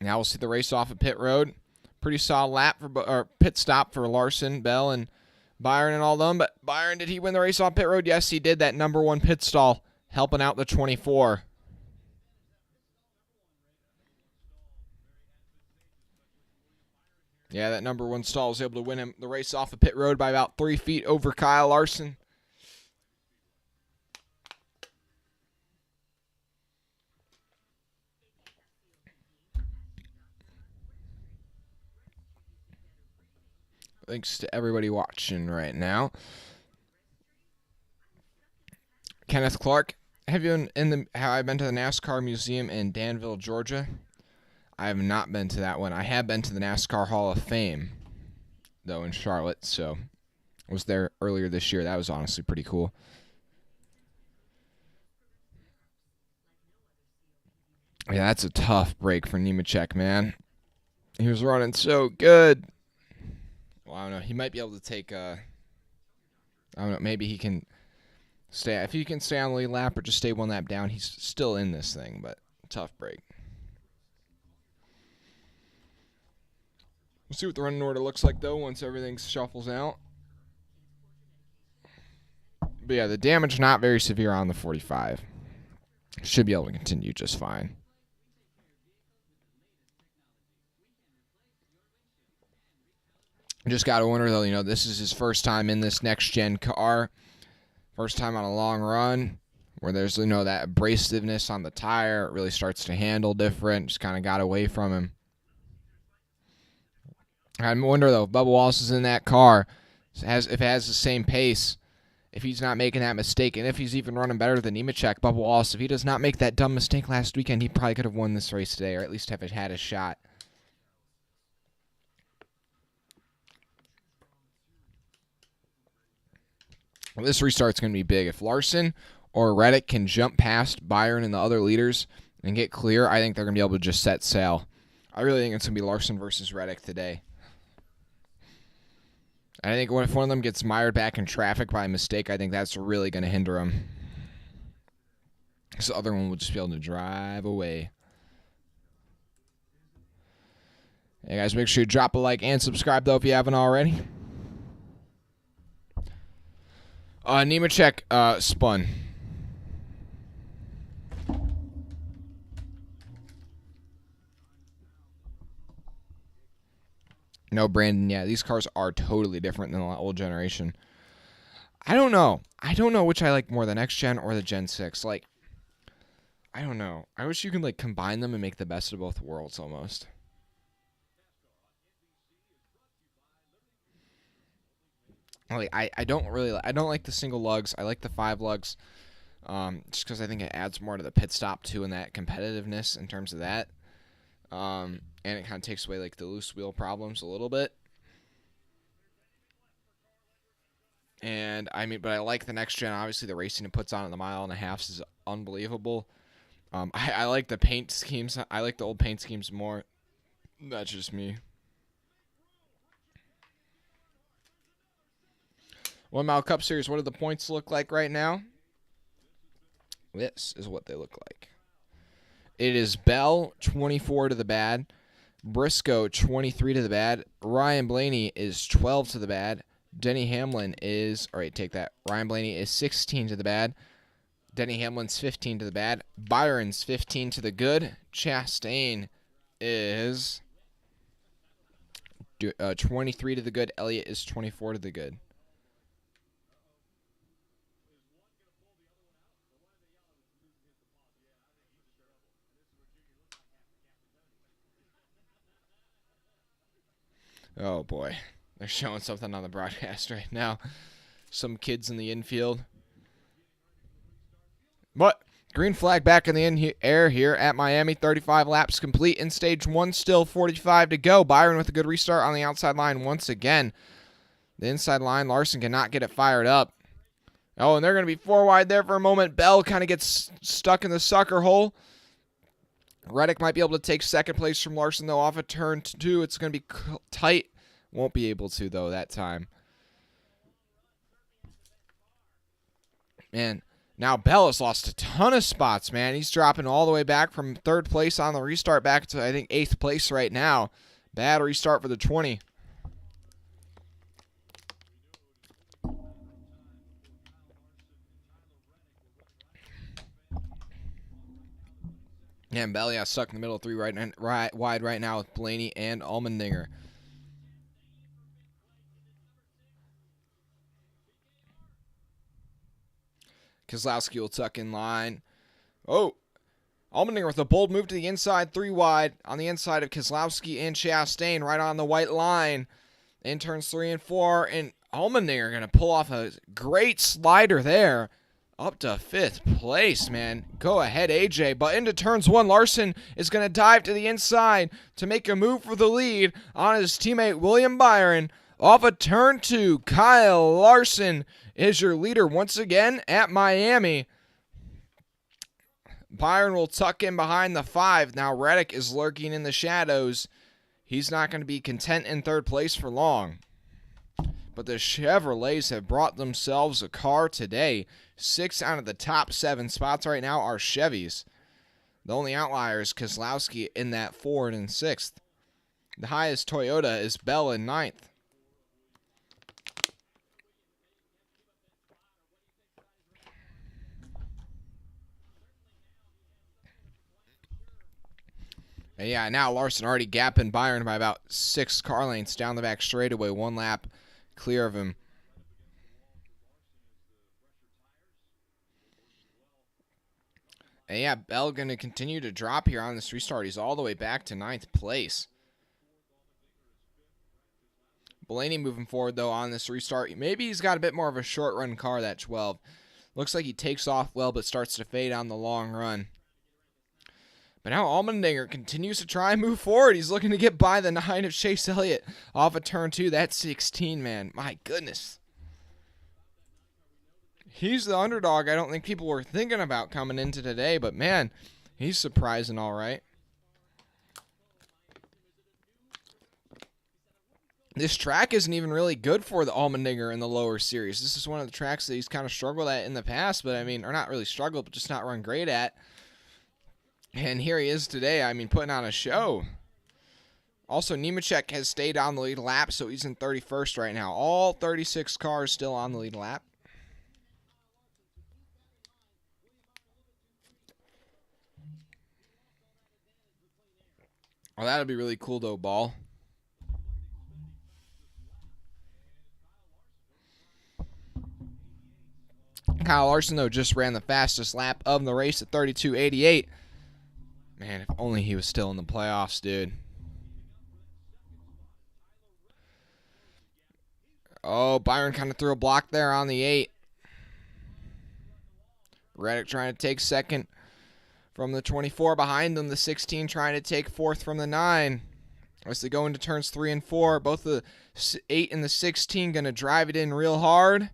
Now we'll see the race off of pit road. Pretty solid lap or pit stop for Larson, Bell, and Byron and all them. But Byron, did he win the race off pit road? Yes, he did. That number 1 pit stall helping out the 24. Yeah, that number 1 stall was able to win him the race off of pit road by about 3 feet over Kyle Larson. Thanks to everybody watching right now. Kenneth Clark. Have you have I been to the NASCAR museum in Danville, Georgia? I have not been to that one. I have been to the NASCAR Hall of Fame, though, in Charlotte. So I was there earlier this year. That was honestly pretty cool. Yeah, that's a tough break for Nemechek, man. He was running so good. Well, I don't know. He might be able to take I don't know. Maybe he can stay. If he can stay on the lead lap or just stay one lap down, he's still in this thing, but tough break. We'll see what the running order looks like, though, once everything shuffles out. But yeah, the damage not very severe on the 45. Should be able to continue just fine. Just got to wonder, though, this is his first time in this next-gen car. First time on a long run where there's, that abrasiveness on the tire. It really starts to handle different. Just kind of got away from him. I wonder, though, if Bubba Wallace is in that car, if it has the same pace, if he's not making that mistake, and if he's even running better than Nemechek, Bubba Wallace, if he does not make that dumb mistake last weekend, he probably could have won this race today, or at least have had a shot. Well, this restart's going to be big. If Larson or Reddick can jump past Byron and the other leaders and get clear, I think they're going to be able to just set sail. I really think it's going to be Larson versus Reddick today. I think if one of them gets mired back in traffic by mistake, I think that's really going to hinder him. This the other one will just be able to drive away. Hey, guys, make sure you drop a like and subscribe, though, if you haven't already. Nemechek spun. No, Brandon, yeah, these cars are totally different than the old generation. I don't know. I don't know which I like more, the next gen or the Gen 6. Like, I don't know. I wish you could, combine them and make the best of both worlds almost. I don't like the single lugs. I like the 5 lugs, just because I think it adds more to the pit stop too, and that competitiveness in terms of that. And it kind of takes away the loose wheel problems a little bit. And but I like the next gen. Obviously, the racing it puts on in the 1.5 miles is unbelievable. I like the paint schemes. I like the old paint schemes more. That's just me. 1 Mile Cup Series, what do the points look like right now? This is what they look like. It is Bell, 24 to the bad. Briscoe, 23 to the bad. Ryan Blaney is 12 to the bad. Denny Hamlin is, take that. Ryan Blaney is 16 to the bad. Denny Hamlin's 15 to the bad. Byron's 15 to the good. Chastain is 23 to the good. Elliott is 24 to the good. Oh, boy. They're showing something on the broadcast right now. Some kids in the infield. But green flag back in the air here at Miami. 35 laps complete in stage 1. Still 45 to go. Byron with a good restart on the outside line once again. The inside line, Larson cannot get it fired up. Oh, and they're going to be 4 wide there for a moment. Bell kind of gets stuck in the sucker hole. Reddick might be able to take second place from Larson, though, off of turn 2. It's going to be tight. Won't be able to, though, that time. Man, now Bell has lost a ton of spots, man. He's dropping all the way back from 3rd place on the restart back to, I think, 8th place right now. Bad restart for the 20. Yeah, and Bell, stuck in the middle of 3 right wide right now with Blaney and Allmendinger. Keselowski will tuck in line. Oh, Allmendinger with a bold move to the inside, 3 wide on the inside of Keselowski and Chastain, right on the white line in turns 3 and 4. And Allmendinger going to pull off a great slider there up to 5th place, man. Go ahead, AJ. But into turns 1, Larson is going to dive to the inside to make a move for the lead on his teammate William Byron. Off of turn 2, Kyle Larson is your leader once again at Miami. Byron will tuck in behind the 5. Now Reddick is lurking in the shadows. He's not going to be content in 3rd place for long. But the Chevrolets have brought themselves a car today. 6 out of the top 7 spots right now are Chevys. The only outlier is Keselowski in that Ford in 6th. The highest Toyota is Bell in 9th. And yeah, now Larson already gapping Byron by about 6 car lengths down the back straightaway, 1 lap clear of him. And yeah, Bell going to continue to drop here on this restart. He's all the way back to 9th place. Blaney moving forward, though, on this restart. Maybe he's got a bit more of a short-run car, that 12. Looks like he takes off well, but starts to fade on the long run. But now Allmendinger continues to try and move forward. He's looking to get by the 9 of Chase Elliott off of turn 2. That's 16, man. My goodness. He's the underdog I don't think people were thinking about coming into today, but man, he's surprising all right. This track isn't even really good for the Allmendinger in the lower series. This is one of the tracks that he's kind of struggled at in the past, but I mean, or not really struggled, but just not run great at. And here he is today, I mean, putting on a show. Also, Nemechek has stayed on the lead lap, so he's in 31st right now. All 36 cars still on the lead lap. Oh, that'll be really cool, though, Ball. Kyle Larson, though, just ran the fastest lap of the race at 32.88. Man, if only he was still in the playoffs, dude. Oh, Byron kind of threw a block there on the 8. Reddick trying to take 2nd from the 24 behind them. The 16 trying to take 4th from the 9. As they go into turns 3 and 4, both the 8 and the 16 going to drive it in real hard.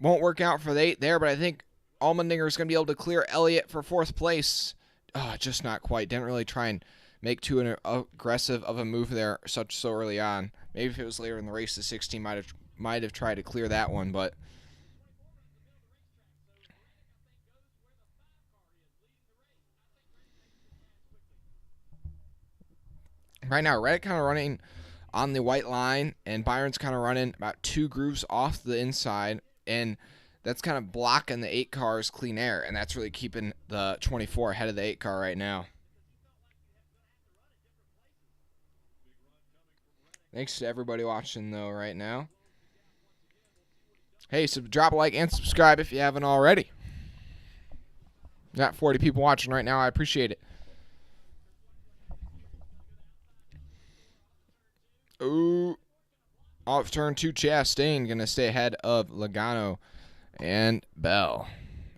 Won't work out for the 8 there, but I think Allmendinger is going to be able to clear Elliott for 4th place. Oh, just not quite. Didn't really try and make too aggressive of a move there so early on. Maybe if it was later in the race, the 16 might have tried to clear that one, but right now, Reddick kind of running on the white line, and Byron's kind of running about 2 grooves off the inside, and that's kind of blocking the 8 car's clean air, and that's really keeping the 24 ahead of the 8 car right now. Thanks to everybody watching, though, right now. Hey, so drop a like and subscribe if you haven't already. Got 40 people watching right now. I appreciate it. Ooh. Off turn 2, Chastain going to stay ahead of Logano and Bell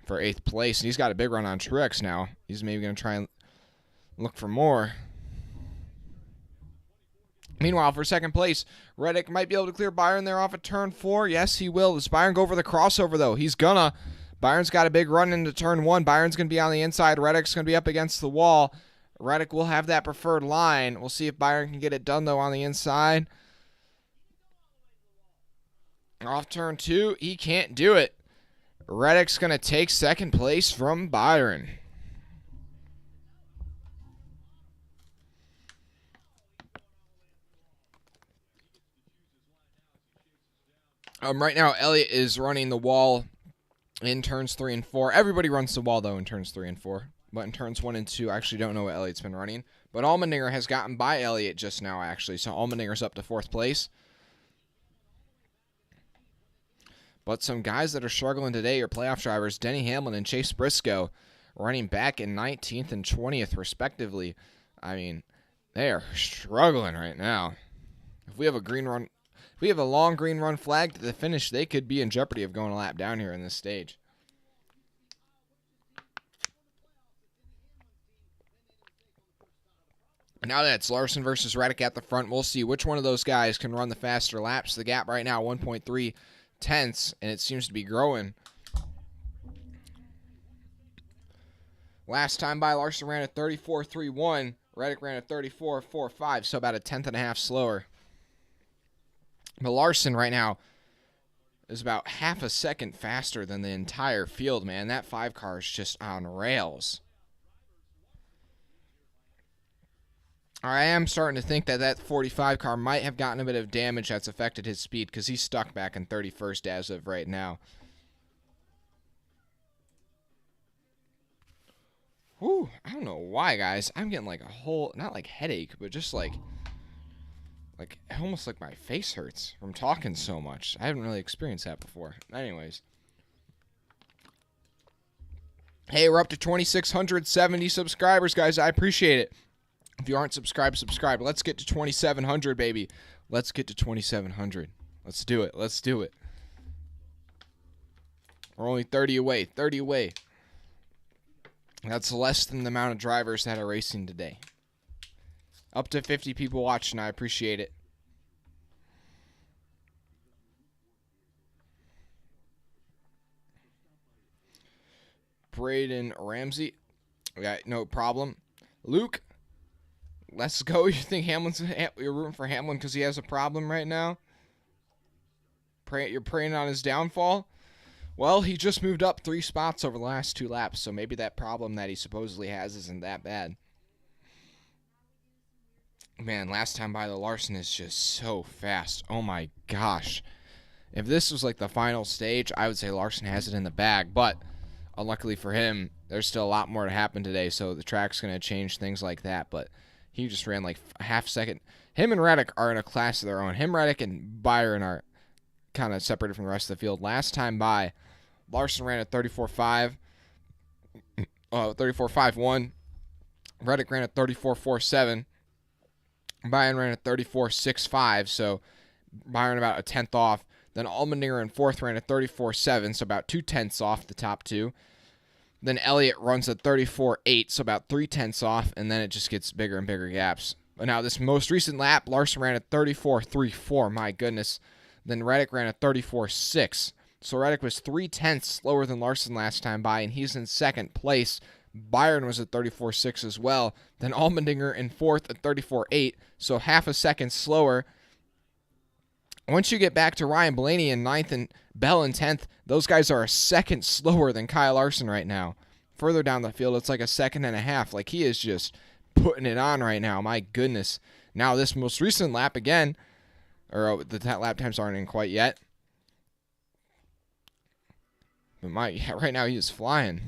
for 8th place. And he's got a big run on Truex now. He's maybe going to try and look for more. Meanwhile, for 2nd place, Reddick might be able to clear Byron there off of turn 4. Yes, he will. Does Byron go over the crossover, though? He's gonna. Byron's got a big run into turn 1. Byron's going to be on the inside. Reddick's going to be up against the wall. Reddick will have that preferred line. We'll see if Byron can get it done, though, on the inside. Off turn 2, he can't do it. Reddick's going to take 2nd place from Byron. Right now, Elliott is running the wall in turns 3 and 4. Everybody runs the wall, though, in turns 3 and 4. But in turns 1 and 2, I actually don't know what Elliott's been running. But Allmendinger has gotten by Elliott just now, actually. So Allmendinger's up to 4th place. But some guys that are struggling today are playoff drivers, Denny Hamlin and Chase Briscoe, running back in 19th and 20th, respectively. I mean, they are struggling right now. If we have a green run... If we have a long green run flag to the finish, they could be in jeopardy of going a lap down here in this stage. Now that's Larson versus Reddick at the front. We'll see which one of those guys can run the faster laps. The gap right now, 1.3 tenths, and it seems to be growing. Last time by, Larson ran at 34.31. Reddick ran at 34.45, so about a tenth and a half slower. But Larson right now is about half a second faster than the entire field, man. That 5 car is just on rails. I am starting to think that 45 car might have gotten a bit of damage that's affected his speed because he's stuck back in 31st as of right now. Whew, I don't know why, guys. I'm getting like a whole, not like headache, but just like almost like my face hurts from talking so much. I haven't really experienced that before. Anyways. Hey, we're up to 2,670 subscribers, guys. I appreciate it. If you aren't subscribed, subscribe. Let's get to 2,700, baby. Let's get to 2,700. Let's do it. Let's do it. We're only 30 away. 30 away. That's less than the amount of drivers that are racing today. Up to 50 people watching. I appreciate it. Braden Ramsey. Okay, no problem. Luke. Let's go. You think you're rooting for Hamlin because he has a problem right now? You're preying on his downfall? Well, he just moved up 3 spots over the last 2 laps, so maybe that problem that he supposedly has isn't that bad. Man, last time by, the Larson is just so fast. Oh my gosh. If this was like the final stage, I would say Larson has it in the bag, but unluckily for him, there's still a lot more to happen today, so the track's going to change things like that, but he just ran like a half second. Him and Reddick are in a class of their own. Him, Reddick, and Byron are kind of separated from the rest of the field. Last time by, Larson ran at 34.5, 34.51. Reddick ran at 34.47. Byron ran at 34.65, so Byron about a tenth off. Then Allmendinger in 4th ran at 34.7, so about 2 tenths off the top 2. Then Elliott runs at 34.8, so about 3 tenths off, and then it just gets bigger and bigger gaps. But now this most recent lap, Larson ran at 34.34, my goodness. Then Reddick ran at 34.6. So Reddick was 3 tenths slower than Larson last time by, and he's in 2nd place. Byron was at 34.6 as well. Then Allmendinger in 4th at 34.8, so half a second slower. Once you get back to Ryan Blaney in 9th and Bell in 10th, those guys are a second slower than Kyle Larson right now. Further down the field, it's like a second and a half. Like, he is just putting it on right now. My goodness. Now, this most recent lap again, or the lap times aren't in quite yet. But right now he is flying.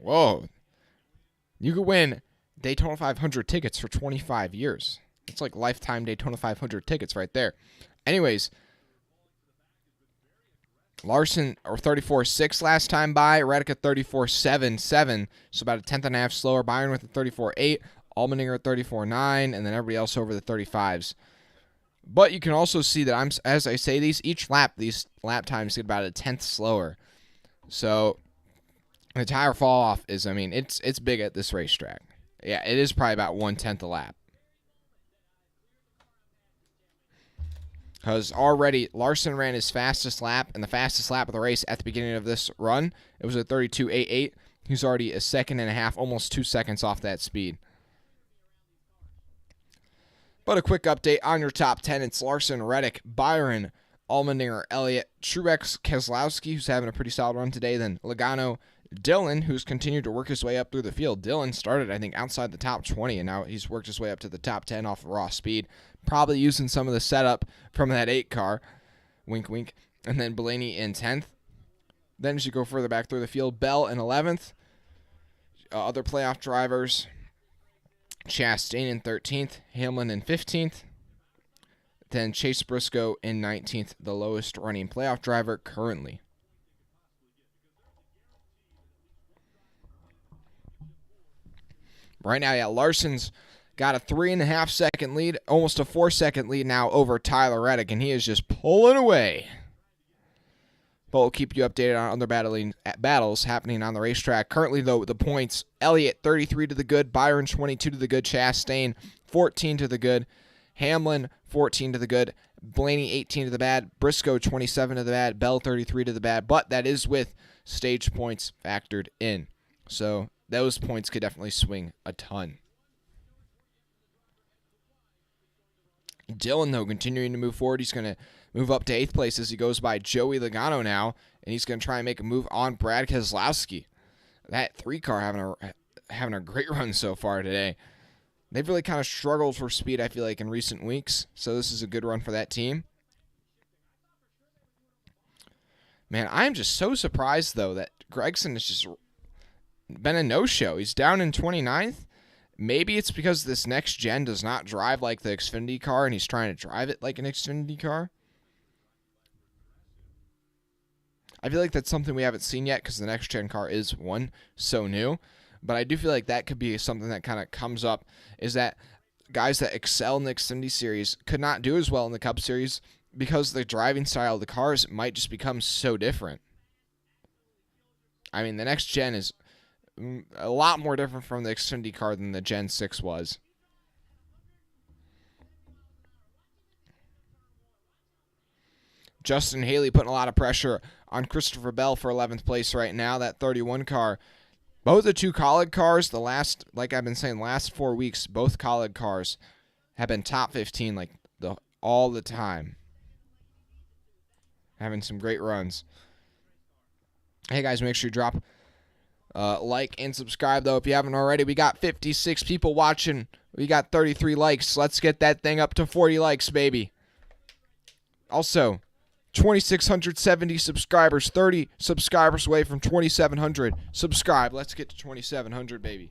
Whoa. You could win Daytona 500 tickets for 25 years. It's like lifetime Daytona 500 tickets right there. Anyways, Larson or 34.6 last time by. Reddick at 34.77, so about a tenth and a half slower. Byron with a 34.8. Allmendinger at 34.9, and then everybody else over the 35s. But you can also see that as I say these, each lap, these lap times get about a tenth slower. So the tire fall off is, I mean, it's big at this racetrack. Yeah, it is probably about 1/10 a lap. Because already Larson ran his fastest lap, and the fastest lap of the race at the beginning of this run, it was a 32.88. He's already a second and a half, almost 2 seconds off that speed. But a quick update on your top 10. It's Larson, Reddick, Byron, Allmendinger, Elliott, Truex, Keselowski, who's having a pretty solid run today, then Logano, Dillon, who's continued to work his way up through the field. Dillon started, I think, outside the top 20, and now he's worked his way up to the top 10 off of raw speed, probably using some of the setup from that 8 car. Wink, wink. And then Blaney in 10th. Then as you go further back through the field, Bell in 11th. Other playoff drivers, Chastain in 13th, Hamlin in 15th. Then Chase Briscoe in 19th, the lowest running playoff driver currently. Right now, yeah, Larson's got a 3.5 second lead, almost a 4 second lead now over Tyler Reddick, and he is just pulling away. But we'll keep you updated on other battles happening on the racetrack. Currently, though, the points, Elliott 33 to the good, Byron 22 to the good, Chastain 14 to the good, Hamlin 14 to the good, Blaney 18 to the bad, Briscoe 27 to the bad, Bell 33 to the bad, but that is with stage points factored in. So those points could definitely swing a ton. Dillon, though, continuing to move forward. He's going to move up to 8th place as he goes by Joey Logano now, and he's going to try and make a move on Brad Keselowski. That 3-car having a great run so far today. They've really kind of struggled for speed, I feel like, in recent weeks, so this is a good run for that team. Man, I'm just so surprised, though, that Gragson has just been a no-show. He's down in 29th. Maybe it's because this next gen does not drive like the Xfinity car, and he's trying to drive it like an Xfinity car. I feel like that's something we haven't seen yet because the next gen car is so new. But I do feel like that could be something that kind of comes up, is that guys that excel in the Xfinity Series could not do as well in the Cup Series because the driving style of the cars might just become so different. I mean, the next gen is a lot more different from the Xfinity car than the Gen 6 was. Justin Haley putting a lot of pressure on Christopher Bell for 11th place right now, that 31 car. Both the two College cars, like I've been saying, last 4 weeks, both College cars have been top 15 all the time. Having some great runs. Hey guys, make sure you drop like and subscribe, though, if you haven't already. We got 56 people watching. We got 33 likes. Let's get that thing up to 40 likes, baby. Also, 2,670 subscribers, 30 subscribers away from 2,700. Subscribe. Let's get to 2,700, baby.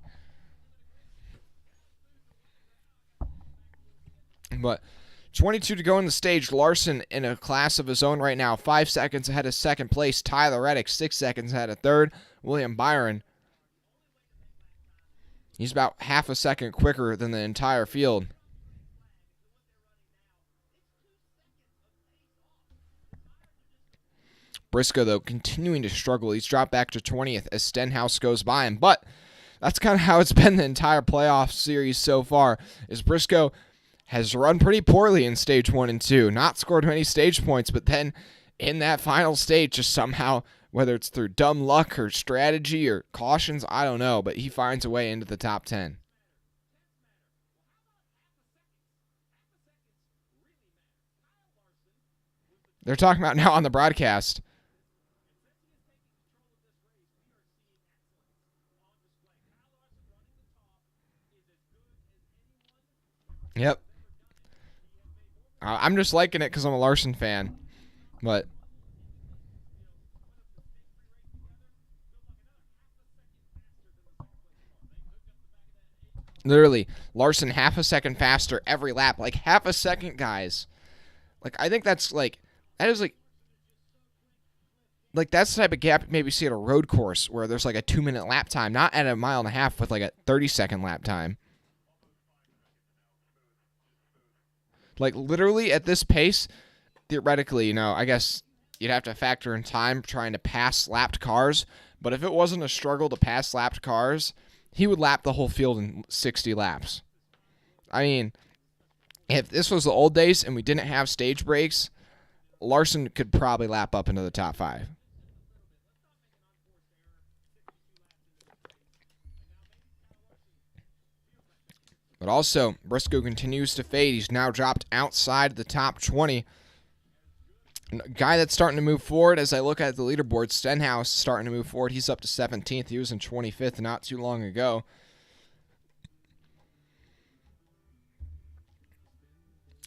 But 22 to go in the stage. Larson in a class of his own right now. 5 seconds ahead of second place. Tyler Reddick, 6 seconds ahead of third. William Byron, he's about half a second quicker than the entire field. Briscoe, though, continuing to struggle. He's dropped back to 20th as Stenhouse goes by him. But that's kind of how it's been the entire playoff series so far, is Briscoe has run pretty poorly in stage 1 and 2. Not scored many stage points, but then in that final stage, just somehow, whether it's through dumb luck or strategy or cautions, I don't know, but he finds a way into the top 10. They're talking about now on the broadcast. Yep. I'm just liking it because I'm a Larson fan. But literally, Larson half a second faster every lap. Like, half a second, guys. Like, I think that's like, that is like that's the type of gap you maybe see at a road course where there's like a 2-minute lap time, not at a 1.5 miles with like a 30-second lap time. Like, literally, at this pace, theoretically, I guess you'd have to factor in time trying to pass lapped cars. But if it wasn't a struggle to pass lapped cars, he would lap the whole field in 60 laps. I mean, if this was the old days and we didn't have stage breaks, Larson could probably lap up into the top 5. But also, Briscoe continues to fade. He's now dropped outside the top 20. A guy that's starting to move forward, as I look at the leaderboard, Stenhouse starting to move forward. He's up to 17th. He was in 25th not too long ago.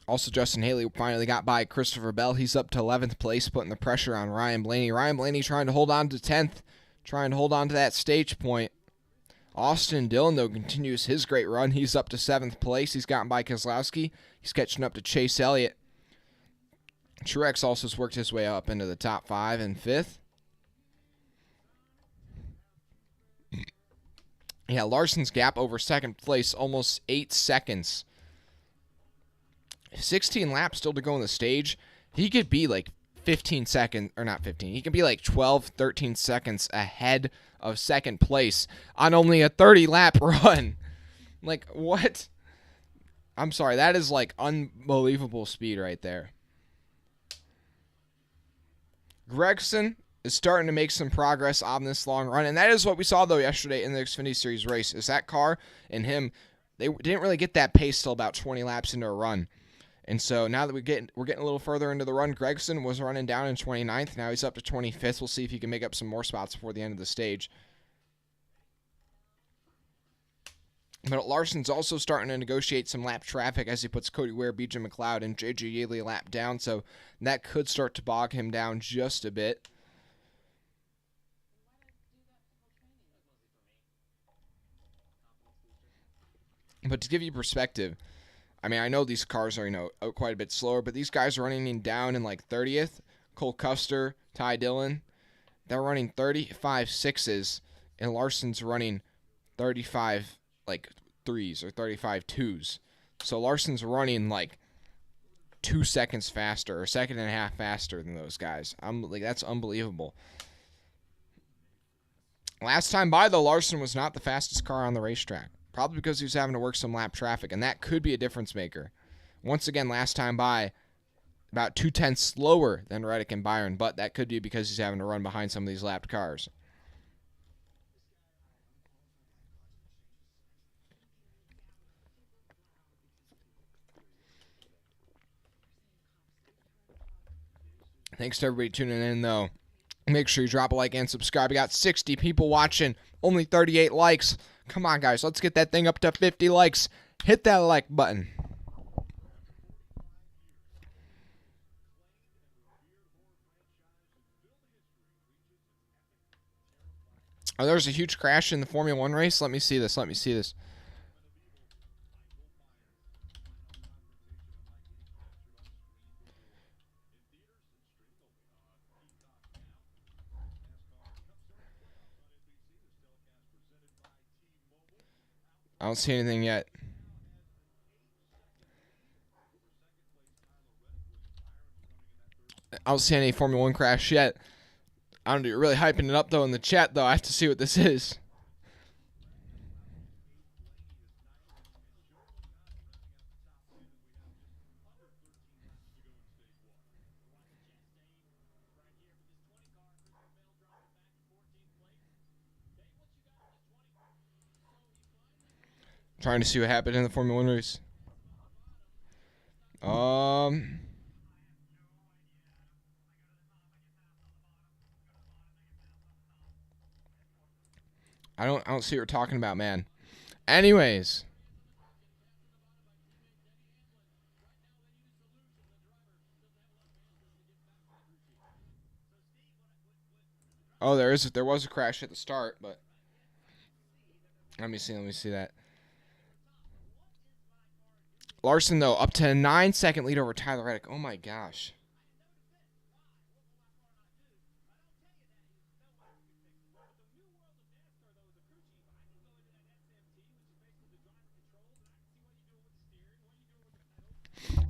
Also, Justin Haley finally got by Christopher Bell. He's up to 11th place, putting the pressure on Ryan Blaney. Ryan Blaney trying to hold on to 10th, trying to hold on to that stage point. Austin Dillon, though, continues his great run. He's up to 7th place. He's gotten by Keselowski. He's catching up to Chase Elliott. Truex also has worked his way up into the top 5 and 5th. Yeah, Larson's gap over second place, almost 8 seconds. 16 laps still to go on the stage. He could be like 15 seconds, or not 15. He could be like 12, 13 seconds ahead of second place on only a 30-lap run. Like, what? I'm sorry, that is like unbelievable speed right there. Gragson is starting to make some progress on this long run, and that is what we saw, though, yesterday in the Xfinity Series race, is that car and him, they didn't really get that pace till about 20 laps into a run. And so now that we're getting a little further into the run, Gragson was running down in 29th. Now he's up to 25th. We'll see if he can make up some more spots before the end of the stage. But Larson's also starting to negotiate some lap traffic as he puts Cody Ware, BJ McLeod, and JJ Yeley a lap down. So that could start to bog him down just a bit. But to give you perspective, I mean, I know these cars are, out quite a bit slower, but these guys are running down in like 30th. Cole Custer, Ty Dillon, they're running 35 sixes, and Larson's running 35 like 3s or 35 2s. So Larson's running like 2 seconds faster or second and a half faster than those guys. That's unbelievable. Last time by, though, Larson was not the fastest car on the racetrack. Probably because he was having to work some lap traffic, and that could be a difference maker. Once again, last time by, about 2/10 slower than Reddick and Byron, but that could be because he's having to run behind some of these lapped cars. Thanks to everybody tuning in, though. Make sure you drop a like and subscribe. We got 60 people watching, only 38 likes. Come on, guys. Let's get that thing up to 50 likes. Hit that like button. Oh, there's a huge crash in the Formula 1 race. Let me see this. I don't see anything yet. I don't see any Formula 1 crash yet. I don't know, you're really hyping it up, though, in the chat, though. I have to see what this is. Trying to see what happened in the Formula 1 race. I don't see what you're talking about, man. Anyways. Oh, there was a crash at the start, but let me see that. Larson, though, up to a 9-second lead over Tyler Reddick. Oh my gosh.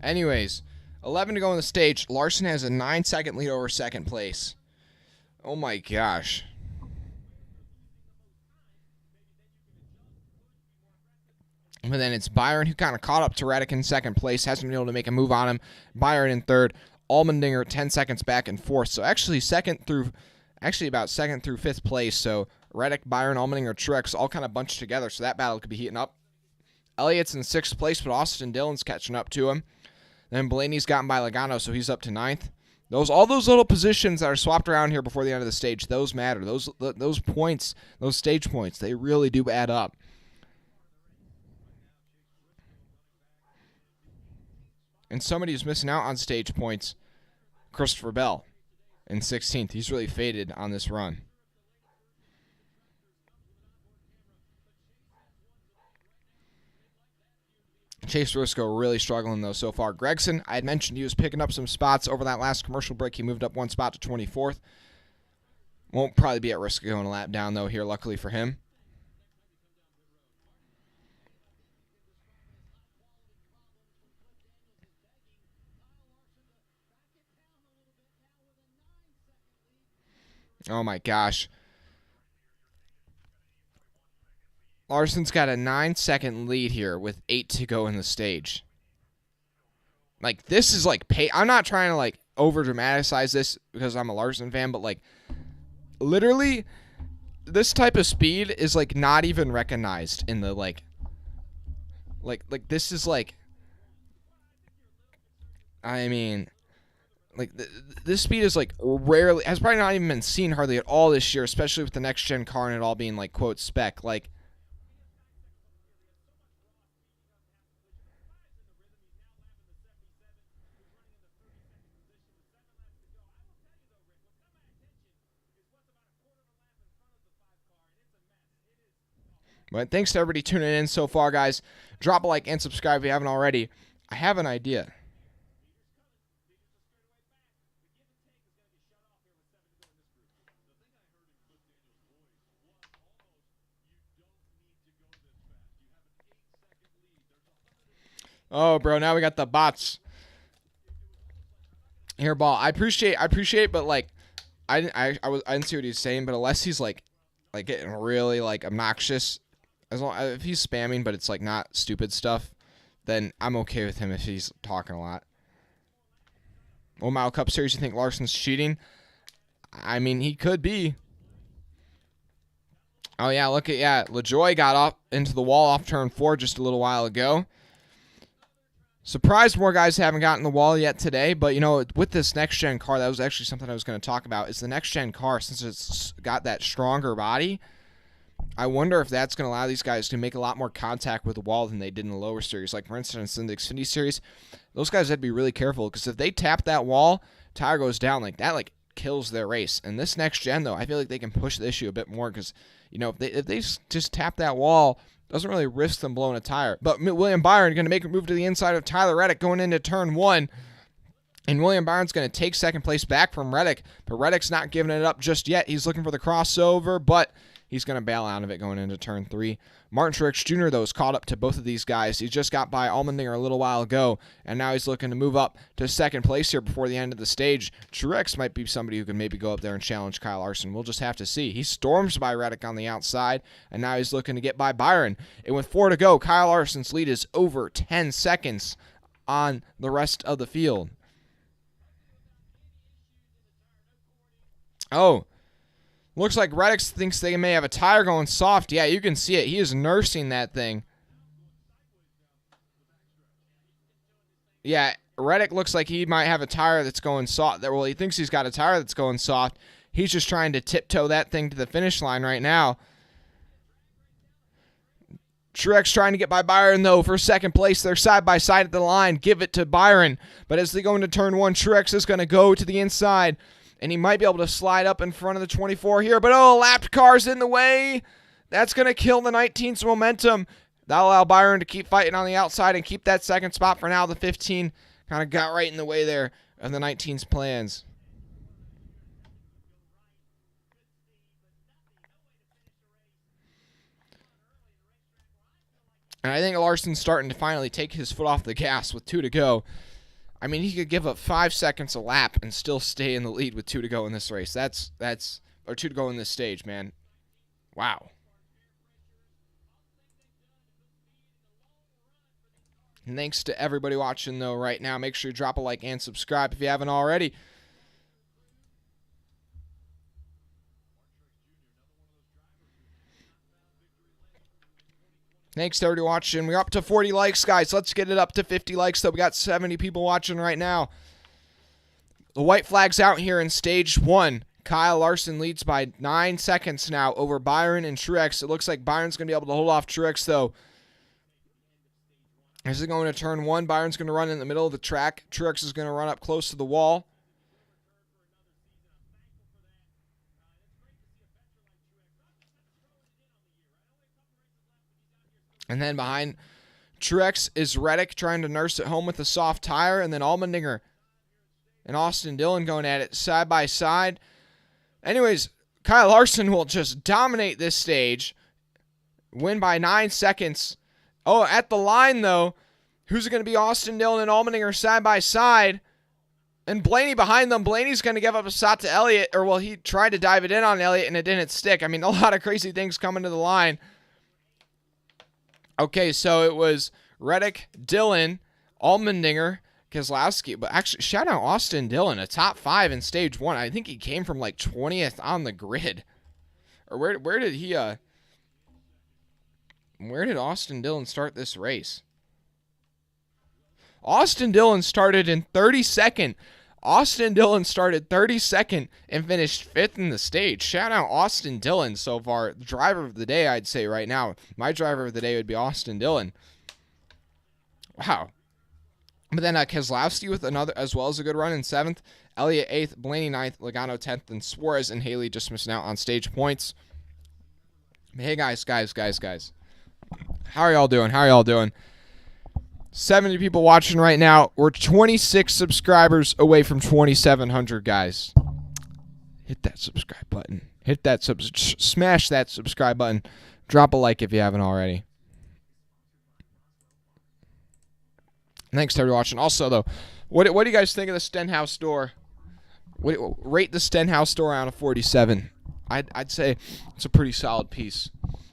Anyways, 11 to go on the stage. Larson has a 9-second lead over second place. Oh my gosh. But then it's Byron who kind of caught up to Reddick in second place. Hasn't been able to make a move on him. Byron in third. Allmendinger 10 seconds back in fourth. So actually about second through fifth place. So Reddick, Byron, Allmendinger, Truex all kind of bunched together. So that battle could be heating up. Elliott's in sixth place, but Austin Dillon's catching up to him. Then Blaney's gotten by Logano, so he's up to ninth. All those little positions that are swapped around here before the end of the stage, those matter. Those points, those stage points, they really do add up. And somebody who's missing out on stage points, Christopher Bell in 16th. He's really faded on this run. Chase Briscoe really struggling, though, so far. Gragson, I had mentioned he was picking up some spots over that last commercial break. He moved up one spot to 24th. Won't probably be at risk of going a lap down, though, here, luckily for him. Oh my gosh. Larson's got a 9-second lead here with 8 to go in the stage. Like, this is like I'm not trying to like over dramatize this because I'm a Larson fan, but like literally this type of speed is like not even recognized in the like this is like, I mean, like this speed is like rarely, has probably not even been seen hardly at all this year, especially with the next gen car and it all being like quote spec. Like, but thanks to everybody tuning in so far, guys. Drop a like and subscribe if you haven't already. I have an idea. Oh, bro, now we got the bots. Here, ball. I appreciate, but like, I didn't see what he was saying. But unless he's like getting really like obnoxious, as long if he's spamming, but it's like not stupid stuff, then I'm okay with him if he's talking a lot. One Mile Cup Series, you think Larson's cheating? I mean, he could be. Oh yeah, look at LaJoy got off into the wall off turn 4 just a little while ago. Surprised more guys haven't gotten the wall yet today, but you know, with this next gen car, that was actually something I was going to talk about. Is the next gen car, since it's got that stronger body, I wonder if that's going to allow these guys to make a lot more contact with the wall than they did in the lower series. Like for instance, in the Xfinity series, those guys had to be really careful because if they tap that wall, tire goes down like that, like kills their race. And this next gen, though, I feel like they can push the issue a bit more because you know if they just tap that wall. Doesn't really risk them blowing a tire. But William Byron going to make a move to the inside of Tyler Reddick going into turn 1. And William Byron's going to take second place back from Reddick. But Reddick's not giving it up just yet. He's looking for the crossover, but he's going to bail out of it going into turn 3. Martin Truex Jr., though, is caught up to both of these guys. He just got by Allmendinger a little while ago, and now he's looking to move up to second place here before the end of the stage. Truex might be somebody who can maybe go up there and challenge Kyle Larson. We'll just have to see. He storms by Reddick on the outside, and now he's looking to get by Byron. And with 4 to go, Kyle Larson's lead is over 10 seconds on the rest of the field. Oh, looks like Reddick thinks they may have a tire going soft. Yeah, you can see it. He is nursing that thing. Yeah, Reddick looks like he might have a tire that's going soft. Well, he thinks he's got a tire that's going soft. He's just trying to tiptoe that thing to the finish line right now. Truex trying to get by Byron, though, for second place. They're side by side at the line. Give it to Byron. But as they go into turn 1, Truex is going to go to the inside. And he might be able to slide up in front of the 24 here. But, oh, lapped car's in the way. That's going to kill the 19's momentum. That'll allow Byron to keep fighting on the outside and keep that second spot for now. The 15 kind of got right in the way there of the 19's plans. And I think Larson's starting to finally take his foot off the gas with 2 to go. I mean, he could give up 5 seconds a lap and still stay in the lead with 2 to go in this race. Or 2 to go in this stage, man. Wow. And thanks to everybody watching, though, right now. Make sure you drop a like and subscribe if you haven't already. Thanks to everybody watching. We're up to 40 likes, guys. Let's get it up to 50 likes, though. We got 70 people watching right now. The white flag's out here in stage 1. Kyle Larson leads by 9 seconds now over Byron and Truex. It looks like Byron's going to be able to hold off Truex, though. As they go into turn 1, Byron's going to run in the middle of the track. Truex is going to run up close to the wall. And then behind Truex is Reddick trying to nurse it home with a soft tire. And then Allmendinger and Austin Dillon going at it side by side. Anyways, Kyle Larson will just dominate this stage. Win by 9 seconds. Oh, at the line, though, who's it going to be? Austin Dillon and Allmendinger side by side. And Blaney behind them. Blaney's going to give up a shot to Elliott. Or, well, he tried to dive it in on Elliott, and it didn't stick. I mean, a lot of crazy things coming to the line. Okay, so it was Reddick, Dillon, Allmendinger, Keselowski. But actually, shout out Austin Dillon, a top 5 in stage 1. I think he came from like 20th on the grid. Or where did he where did Austin Dillon start this race? Austin Dillon started in 32nd. Austin Dillon started 32nd and finished 5th in the stage. Shout out Austin Dillon so far. The driver of the day, I'd say right now. My driver of the day would be Austin Dillon. Wow. But then Keselowski with another, as well as a good run in 7th. Elliott 8th, Blaney 9th, Logano 10th, and Suarez and Haley just missing out on stage points. Hey, guys. How are y'all doing? 70 people watching right now. We're 26 subscribers away from 2,700, guys. Hit that subscribe button. Smash that subscribe button. Drop a like if you haven't already. Thanks to everyone watching. Also, though, what do you guys think of the Stenhouse door? Rate the Stenhouse door out of 47. I'd say it's a pretty solid piece.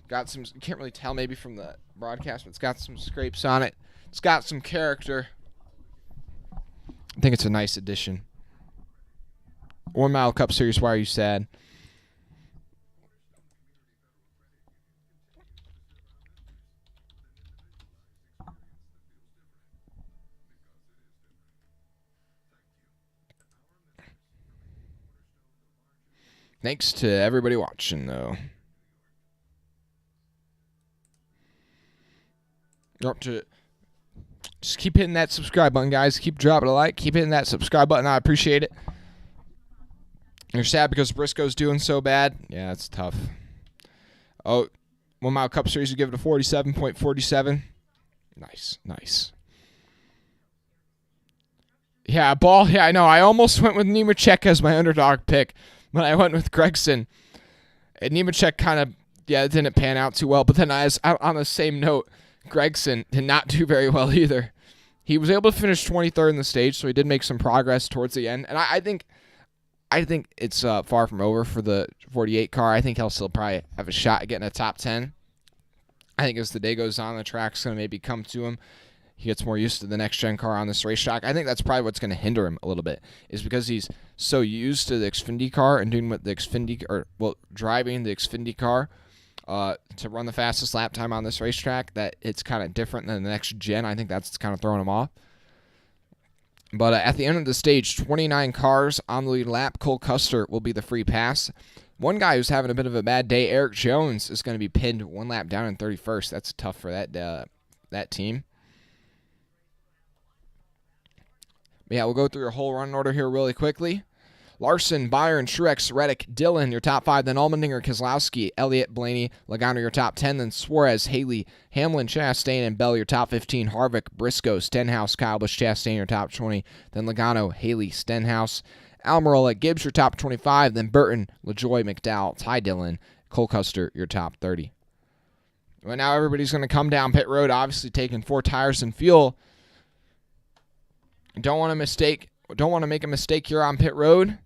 Got some, you can't really tell maybe from the broadcast, but it's got some scrapes on it. It's got some character. I think it's a nice addition. 1 Mile Cup Series, why are you sad? Thanks to everybody watching, though. Just keep hitting that subscribe button, guys. Keep dropping a like. Keep hitting that subscribe button. I appreciate it. You're sad because Briscoe's doing so bad? Yeah, it's tough. Oh, 1 Mile Cup Series, you give it a 47.47. Nice. Yeah, ball. Yeah, I know. I almost went with Nemechek as my underdog pick, but I went with Gregson. And Nemechek kind of, it didn't pan out too well. But then on the same note, Gregson did not do very well either. He was able to finish 23rd in the stage, so he did make some progress towards the end. And I think it's far from over for the 48 car. I think he'll still probably have a shot at getting a top 10. I think as the day goes on, the track's going to maybe come to him. He gets more used to the next-gen car on this racetrack. I think that's probably what's going to hinder him a little bit, is because he's so used to the Xfinity car and doing what the driving the Xfinity car to run the fastest lap time on this racetrack, that it's kind of different than the next gen. I think that's kind of throwing him off. But at the end of the stage, 29 cars on the lead lap. Cole Custer will be the free pass. One guy who's having a bit of a bad day, Eric Jones, is going to be pinned 1 lap down in 31st. That's tough for that team. But yeah, we'll go through your whole run order here really quickly. Larson, Byron, Truex, Reddick, Dillon, your top 5. Then Allmendinger, Keselowski, Elliott, Blaney, Logano, your top 10. Then Suarez, Haley, Hamlin, Chastain, and Bell, your top 15. Harvick, Briscoe, Stenhouse, Kyle Busch, Chastain, your top 20. Then Logano, Haley, Stenhouse, Almirola, Gibbs, your top 25. Then Burton, LaJoie, McDowell, Ty Dillon, Cole Custer, your top 30. Well, now everybody's going to come down pit road, obviously taking 4 tires and fuel. Don't want to make a mistake here on pit road.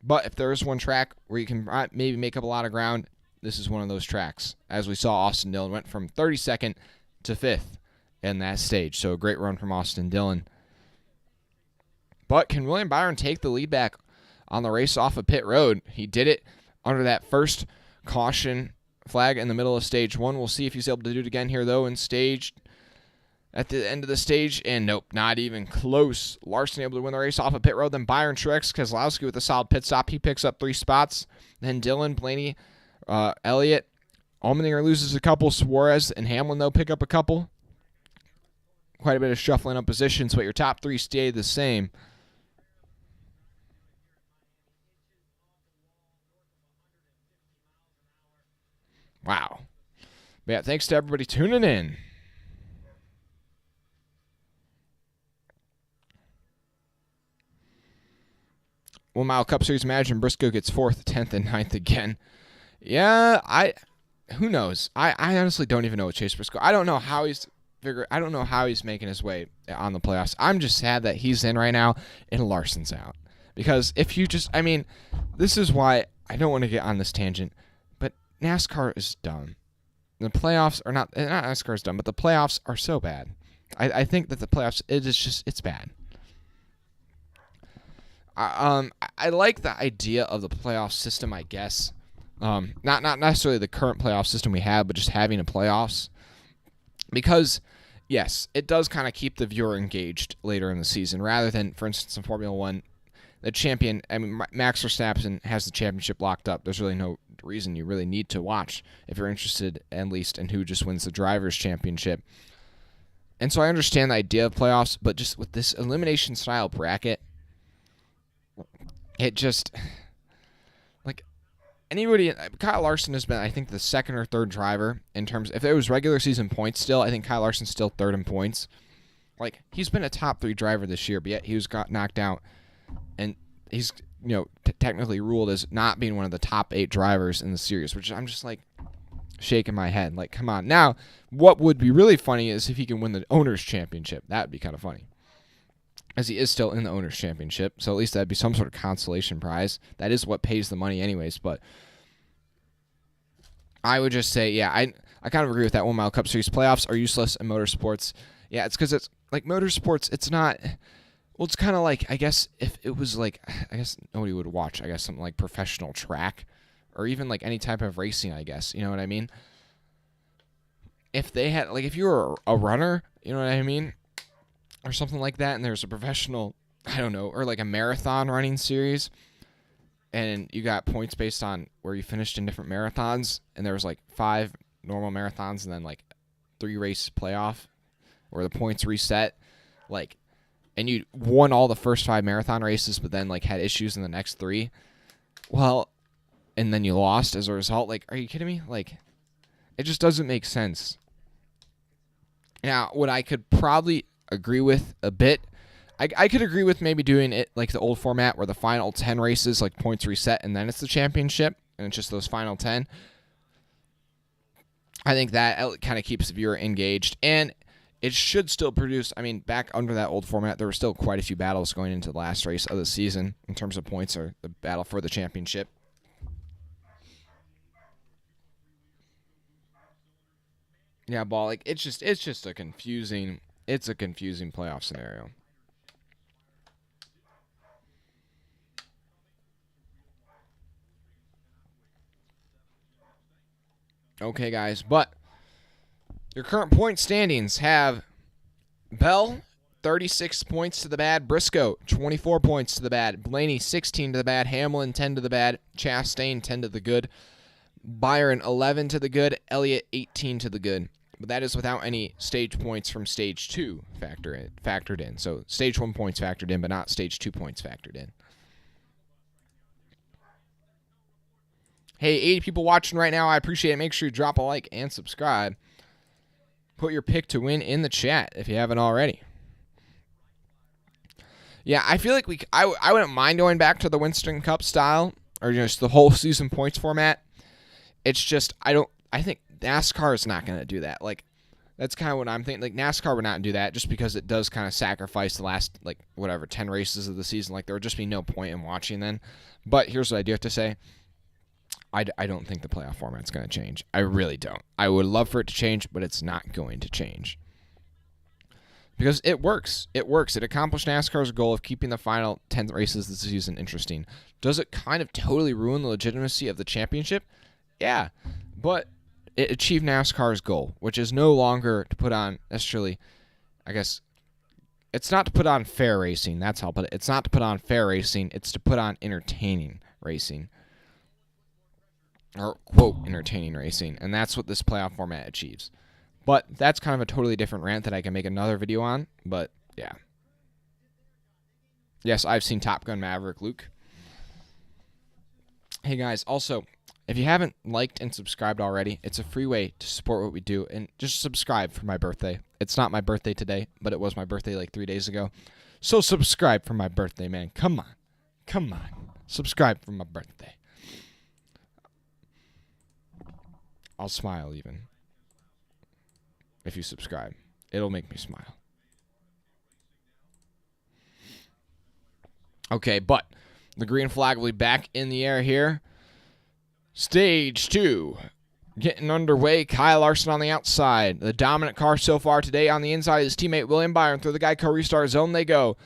But if there is one track where you can maybe make up a lot of ground, this is one of those tracks. As we saw, Austin Dillon went from 32nd to 5th in that stage. So a great run from Austin Dillon. But can William Byron take the lead back on the race off of pit road? He did it under that first caution flag in the middle of stage 1. We'll see if he's able to do it again here, though, at the end of the stage, and nope, not even close. Larson able to win the race off of pit road. Then Byron, Truex, Keselowski with a solid pit stop. He picks up 3 spots. Then Dillon, Blaney, Elliott. Allmendinger loses a couple. Suarez and Hamlin, though, pick up a couple. Quite a bit of shuffling up positions, but your top 3 stay the same. Wow. But yeah, thanks to everybody tuning in. 1 Mile Cup Series, imagine Briscoe gets 4th, 10th, and 9th again. Yeah, who knows? I honestly don't even know what Chase Briscoe. I don't know how he's figure. I don't know how he's making his way on the playoffs. I'm just sad that he's in right now and Larson's out. Because if you just, I mean, this is why I don't want to get on this tangent, but NASCAR is dumb. The playoffs are not NASCAR is dumb, but the playoffs are so bad. I think that the playoffs, it's bad. I like the idea of the playoff system, I guess. Not necessarily the current playoff system we have, but just having a playoffs. Because, yes, it does kind of keep the viewer engaged later in the season, rather than, for instance, in Formula One, the champion, I mean, Max Verstappen has the championship locked up. There's really no reason you really need to watch if you're interested, at least, in who just wins the Drivers' Championship. And so I understand the idea of playoffs, but just with this elimination-style bracket, it just, like, anybody, Kyle Larson has been, I think, the second or third driver in terms, if it was regular season points still, I think Kyle Larson's still third in points. Like, he's been a top 3 driver this year, but yet he got knocked out, and he's, technically ruled as not being one of the top 8 drivers in the series, which I'm just, like, shaking my head. Like, come on. Now, what would be really funny is if he can win the Owners' Championship. That would be kind of funny, as he is still in the Owners' Championship, so at least that'd be some sort of consolation prize. That is what pays the money anyways, but I would just say, yeah, I kind of agree with that 1 Mile Cup Series. Playoffs are useless in motorsports. Yeah, it's because it's, like, motorsports, it's not, well, it's kind of like, I guess, if it was, like, I guess nobody would watch, I guess, something like professional track, or even, like, any type of racing, I guess, you know what I mean? If they had, like, if you were a runner, you know what I mean? Or something like that, and there's a professional, I don't know, or like a marathon running series, and you got points based on where you finished in different marathons, and there was like 5 normal marathons and then like 3 race playoff where the points reset, like, and you won all the first 5 marathon races, but then like had issues in the next 3. Well, and then you lost as a result. Like, are you kidding me? Like, it just doesn't make sense. Now, what I could probably agree with a bit, I could agree with maybe doing it like the old format where the final 10 races, like, points reset and then it's the championship and it's just those final 10. I think that kind of keeps the viewer engaged, and it should still produce, I mean, back under that old format, there were still quite a few battles going into the last race of the season in terms of points or the battle for the championship. Yeah, ball, like, it's just a confusing playoff scenario. Okay, guys, but your current point standings have Bell 36 points to the bad, Briscoe 24 points to the bad, Blaney 16 to the bad, Hamlin 10 to the bad, Chastain 10 to the good, Byron 11 to the good, Elliott 18 to the good. But that is without any stage points from Stage 2 factored in. So Stage 1 points factored in, but not Stage 2 points factored in. Hey, 80 people watching right now. I appreciate it. Make sure you drop a like and subscribe. Put your pick to win in the chat if you haven't already. Yeah, I feel like I wouldn't mind going back to the Winston Cup style or just the whole season points format. It's just I think NASCAR is not going to do that. Like, that's kind of what I'm thinking. Like, NASCAR would not do that just because it does kind of sacrifice the last, like, 10 races of the season. Like, there would just be no point in watching then. But here's what I do have to say. I don't think the playoff format's going to change. I really don't. I would love for it to change, but it's not going to change. Because it works. It works. It accomplished NASCAR's goal of keeping the final 10 races of the season interesting. Does it kind of totally ruin the legitimacy of the championship? Yeah. But it achieved NASCAR's goal, which is no longer to put on necessarily, I guess, it's not to put on fair racing. That's how I'll put it. It's not to put on fair racing. It's to put on entertaining racing. Or, quote, entertaining racing. And that's what this playoff format achieves. But that's kind of a totally different rant that I can make another video on. But, yeah. Yes, I've seen Top Gun Maverick, Luke. Hey, guys, also, if you haven't liked and subscribed already, it's a free way to support what we do. And just subscribe for my birthday. It's not my birthday today, but it was my birthday like 3 days ago. So subscribe for my birthday, man. Come on. Come on. Subscribe for my birthday. I'll smile even if you subscribe. It'll make me smile. Okay, but the green flag will be back in the air here. Stage 2. Getting underway. Kyle Larson on the outside. The dominant car so far today on the inside. His teammate William Byron. Through the Geico restart zone they go.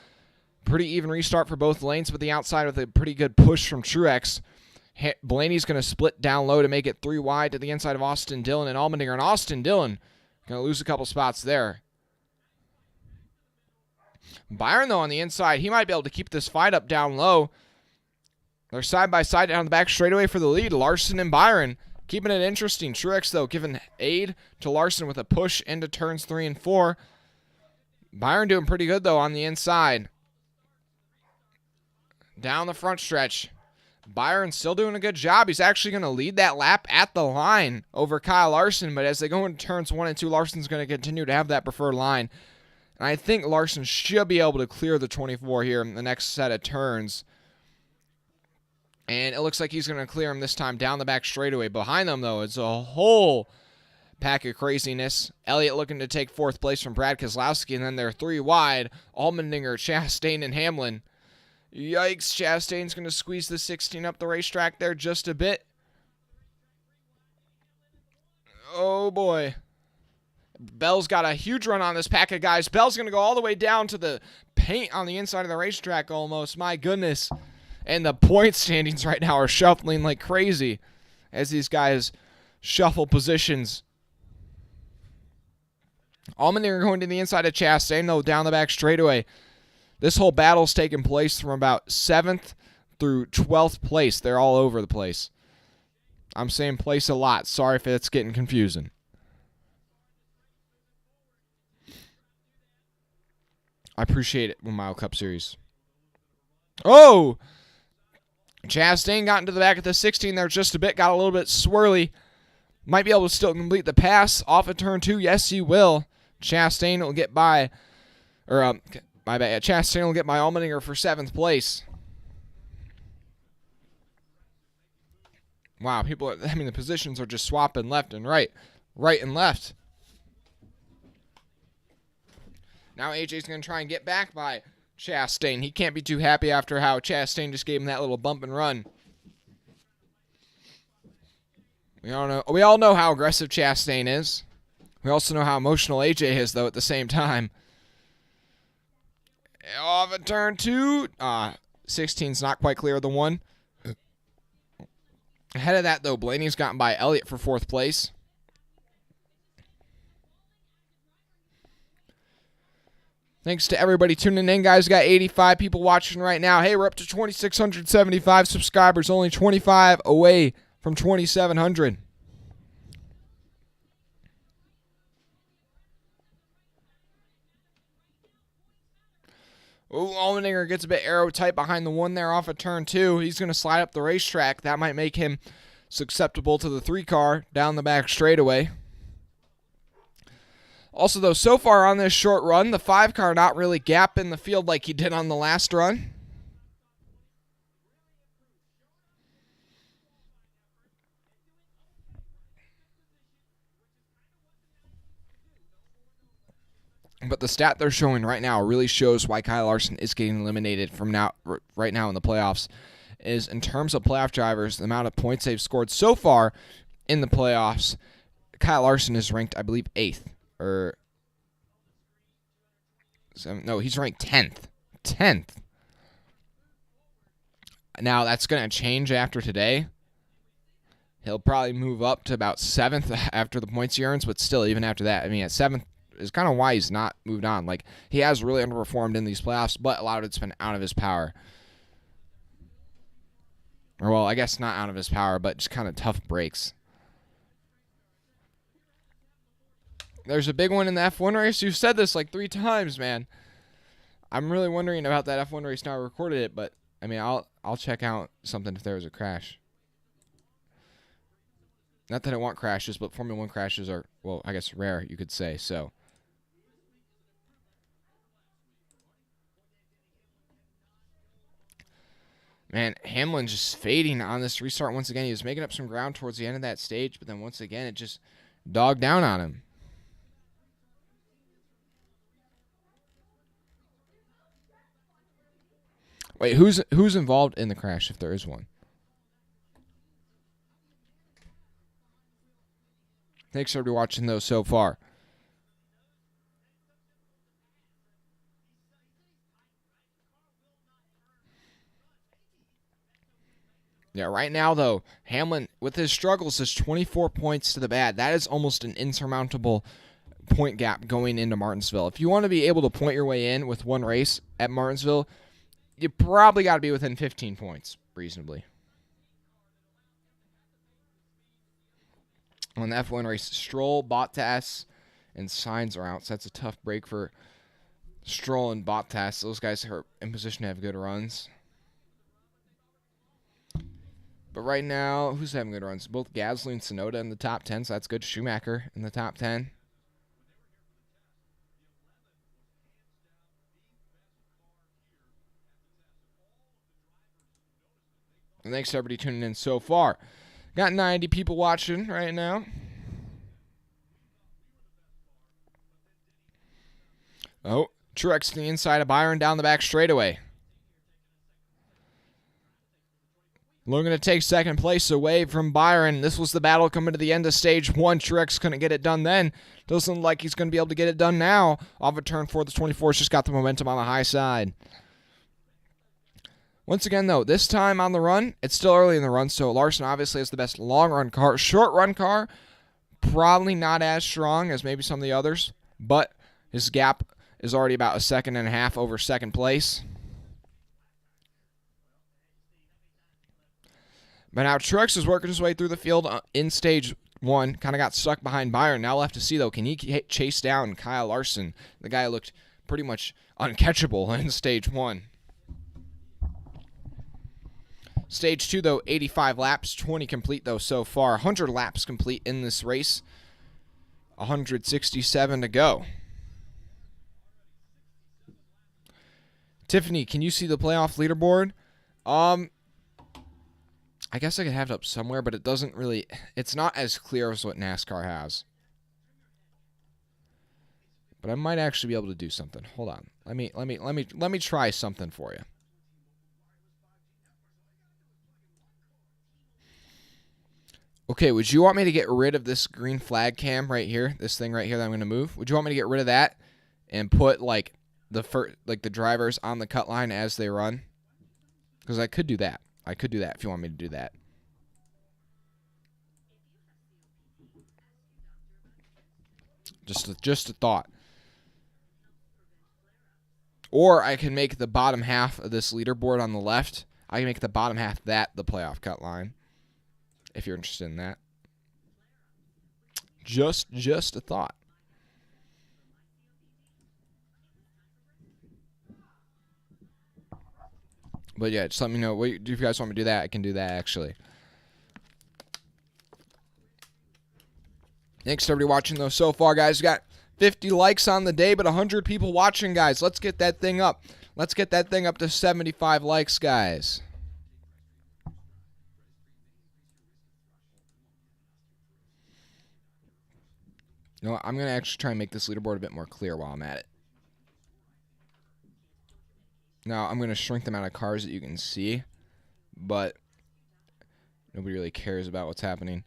Pretty even restart for both lanes, but the outside with a pretty good push from Truex. Blaney's going to split down low to make it 3 wide to the inside of Austin Dillon and Allmendinger. And Austin Dillon going to lose a couple spots there. Byron, though, on the inside, he might be able to keep this fight up down low. They're side by side down the back straightaway for the lead. Larson and Byron keeping it interesting. Truex, though, giving aid to Larson with a push into turns 3 and 4. Byron doing pretty good, though, on the inside. Down the front stretch. Byron still doing a good job. He's actually going to lead that lap at the line over Kyle Larson, but as they go into turns 1 and 2, Larson's going to continue to have that preferred line. And I think Larson should be able to clear the 24 here in the next set of turns. And it looks like he's going to clear him this time down the back straightaway. Behind them, though, it's a whole pack of craziness. Elliott looking to take 4th place from Brad Keselowski, and then they're 3 wide. Allmendinger, Chastain, and Hamlin. Yikes, Chastain's going to squeeze the 16 up the racetrack there just a bit. Oh, boy. Bell's got a huge run on this pack of guys. Bell's going to go all the way down to the paint on the inside of the racetrack almost. My goodness. And the point standings right now are shuffling like crazy as these guys shuffle positions. Allmendinger going to the inside of Chastain, though, down the back straightaway. This whole battle's taking place from about 7th through 12th place. They're all over the place. I'm saying place a lot. Sorry if it's getting confusing. I appreciate it with Mile Cup Series. Oh! Chastain got into the back of the 16 there just a bit. Got a little bit swirly. Might be able to still complete the pass off of turn 2. Yes, he will. Chastain will get by... My bad. Chastain will get by Allmendinger for 7th place. Wow, the positions are just swapping left and right. Right and left. Now AJ's going to try and get back by Chastain. He can't be too happy after how Chastain just gave him that little bump and run. We all know how aggressive Chastain is. We also know how emotional AJ is, though, at the same time. Off of turn 2. 16's not quite clear of the 1. Ahead of that, though, Blaney's gotten by Elliott for 4th place. Thanks to everybody tuning in, guys. We got 85 people watching right now. Hey, we're up to 2,675 subscribers. Only 25 away from 2,700. Oh, Allmendinger gets a bit arrow tight behind the 1 there off of turn 2. He's going to slide up the racetrack. That might make him susceptible to the 3 car down the back straightaway. Also, though, so far on this short run, the 5 car not really gapping the field like he did on the last run. But the stat they're showing right now really shows why Kyle Larson is getting eliminated from right now in the playoffs. Is in terms of playoff drivers, the amount of points they've scored so far in the playoffs, Kyle Larson is ranked, I believe, 8th. He's ranked 10th. 10th. Now, that's going to change after today. He'll probably move up to about 7th after the points he earns, but still, even after that, I mean, at 7th is kind of why he's not moved on. Like, he has really underperformed in these playoffs, but a lot of it's been out of his power. Or, well, I guess not out of his power, but just kind of tough breaks. There's a big one in the F1 race. You've said this like 3 times, man. I'm really wondering about that F1 race now. I recorded it, but, I mean, I'll check out something if there was a crash. Not that I want crashes, but Formula 1 crashes are, well, I guess rare, you could say, so. Man, Hamlin just fading on this restart once again. He was making up some ground towards the end of that stage, but then once again, it just dogged down on him. Wait, who's involved in the crash if there is one? Thanks everybody watching those so far. Yeah, right now, though, Hamlin, with his struggles, is 24 points to the bad. That is almost an insurmountable point gap going into Martinsville. If you want to be able to point your way in with one race at Martinsville, you probably got to be within 15 points, reasonably. On the F1 race, Stroll, Bottas, and Sainz are out, so that's a tough break for Stroll and Bottas. Those guys are in position to have good runs. But right now, who's having good runs? Both Gasly and Tsunoda in the top 10, so that's good. Schumacher in the top 10. And thanks to everybody tuning in so far. Got 90 people watching right now. Oh, Truex to the inside of Byron down the back straightaway. Looking to take second place away from Byron. This was the battle coming to the end of stage 1. Truex couldn't get it done then. Doesn't look like he's going to be able to get it done now. Off of turn 4, the 24's just got the momentum on the high side. Once again, though, this time on the run, it's still early in the run, so Larson obviously has the best long-run car. Short-run car, probably not as strong as maybe some of the others, but his gap is already about a second and a half over second place. But now Truex is working his way through the field in stage 1. Kind of got stuck behind Byron. Now left to see, though, can he chase down Kyle Larson? The guy looked pretty much uncatchable in stage 1. Stage 2, though, 85 laps, 20 complete, though, so far. 100 laps complete in this race. 167 to go. Tiffany, can you see the playoff leaderboard? I guess I could have it up somewhere, but it doesn't really. It's not as clear as what NASCAR has. But I might actually be able to do something. Hold on. Let me try something for you. Okay, would you want me to get rid of this green flag cam right here? This thing right here that I'm going to move? Would you want me to get rid of that and put like the drivers on the cut line as they run? Because I could do that. I could do that if you want me to do that. Just a thought. Or I can make the bottom half of this leaderboard on the left. I can make the bottom half that the playoff cut line. If you're interested in that. Just a thought. But yeah, just let me know. If you guys want me to do that, I can do that actually. Thanks to everybody watching though so far, guys. We got 50 likes on the day, but 100 people watching, guys. Let's get that thing up. Let's get that thing up to 75 likes, guys. You know what? I'm going to actually try and make this leaderboard a bit more clear while I'm at it. Now, I'm going to shrink the amount of cars that you can see, but nobody really cares about what's happening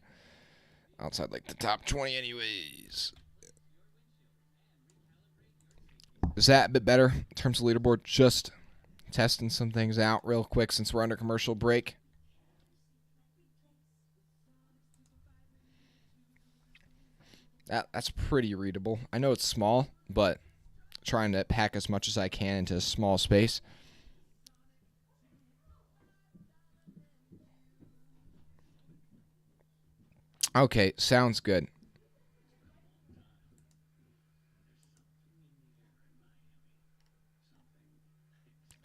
outside, like, the top 20 anyways. Is that a bit better in terms of leaderboard? Just testing some things out real quick since we're under commercial break. That's pretty readable. I know it's small, but trying to pack as much as I can into a small space. Okay, sounds good.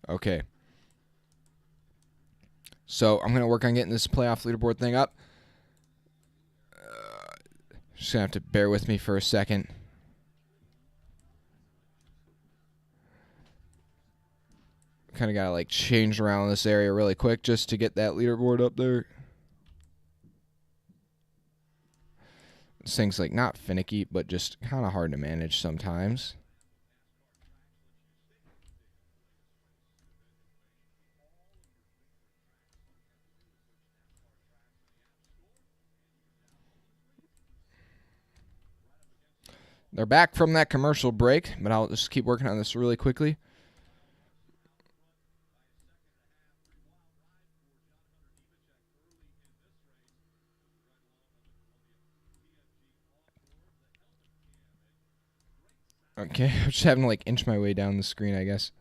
Okay. So I'm going to work on getting this playoff leaderboard thing up. Just going to have to bear with me for a second. Kind of got to like change around this area really quick just to get that leaderboard up there. This thing's like not finicky, but just kind of hard to manage sometimes. They're back from that commercial break, but I'll just keep working on this really quickly. Okay, I'm just having to like inch my way down the screen, I guess.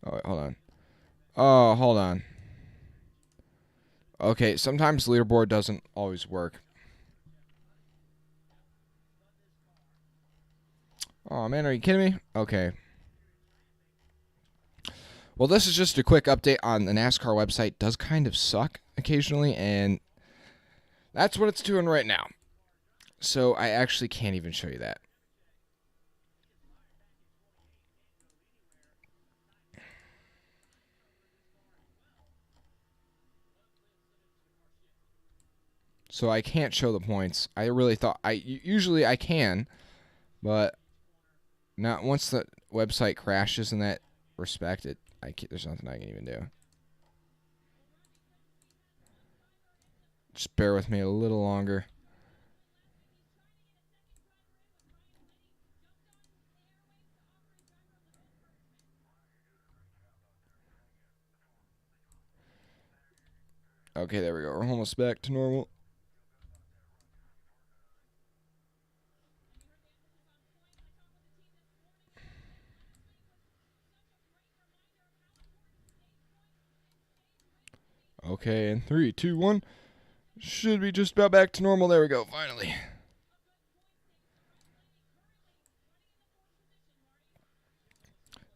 Oh, wait, hold on. Oh, hold on. Okay, sometimes the leaderboard doesn't always work. Oh, man, are you kidding me? Okay. Well, this is just a quick update on the NASCAR website. It does kind of suck occasionally, and that's what it's doing right now. So I actually can't even show you that. So I can't show the points. I really thought usually I can, but not once the website crashes in that respect. There's nothing I can even do. Just bear with me a little longer. Okay, there we go. We're almost back to normal. Okay, in 3, 2, 1. Should be just about back to normal. There we go, finally.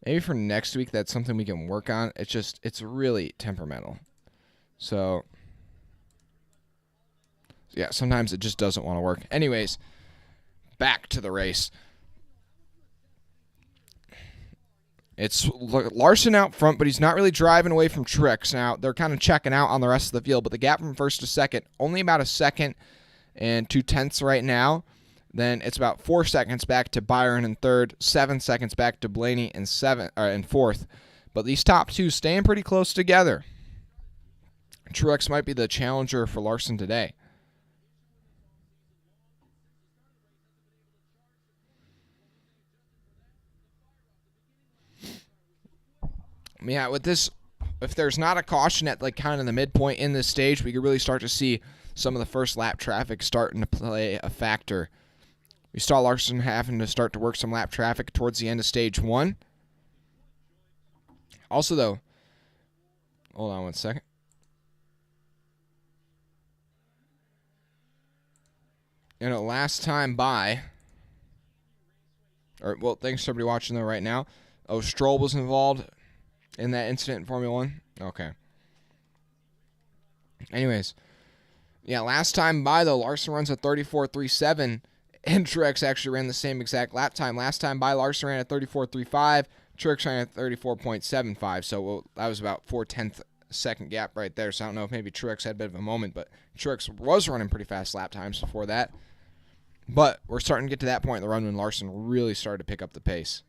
Maybe for next week, that's something we can work on. It's really temperamental. So, yeah, sometimes it just doesn't want to work. Anyways, back to the race. It's Larson out front, but he's not really driving away from Truex. Now, they're kind of checking out on the rest of the field, but the gap from first to second, only about a second and 2/10 right now. Then it's about 4 seconds back to Byron in third, 7 seconds back to Blaney in fourth. But these top two staying pretty close together. Truex might be the challenger for Larson today. Yeah, with this, if there's not a caution at like kind of the midpoint in this stage, we could really start to see some of the first lap traffic starting to play a factor. We saw Larson having to start to work some lap traffic towards the end of stage 1. Also, though, hold on one second. Last time by, thanks to everybody watching though right now. Oh, Stroll was involved in that incident in Formula 1? Okay. Anyways, yeah, last time by, though, Larson runs a 34.37, and Truex actually ran the same exact lap time. Last time by, Larson ran a 34.35, Truex ran a 34.75, so that was about 4/10 second gap right there, so I don't know if maybe Truex had a bit of a moment, but Truex was running pretty fast lap times before that. But we're starting to get to that point in the run when Larson really started to pick up the pace.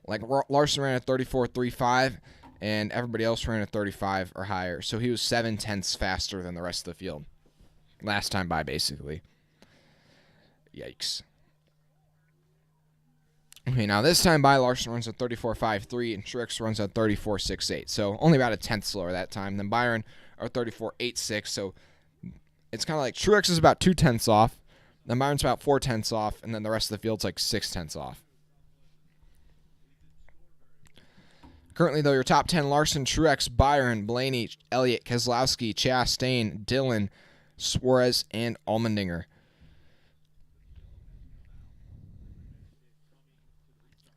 Like, Larson ran a 34.35, and everybody else ran a 35 or higher. So he was 7/10 faster than the rest of the field. Last time by, basically. Yikes. Okay, now this time by, Larson runs a 34.53, and Truex runs a 34.68. So only about a tenth slower that time than Byron, or 34.86. So it's kind of like Truex is about 2/10 off, then Byron's about 4/10 off, and then the rest of the field's like 6/10 off. Currently, though, your top 10, Larson, Truex, Byron, Blaney, Elliott, Keselowski, Chastain, Dillon, Suarez, and Allmendinger.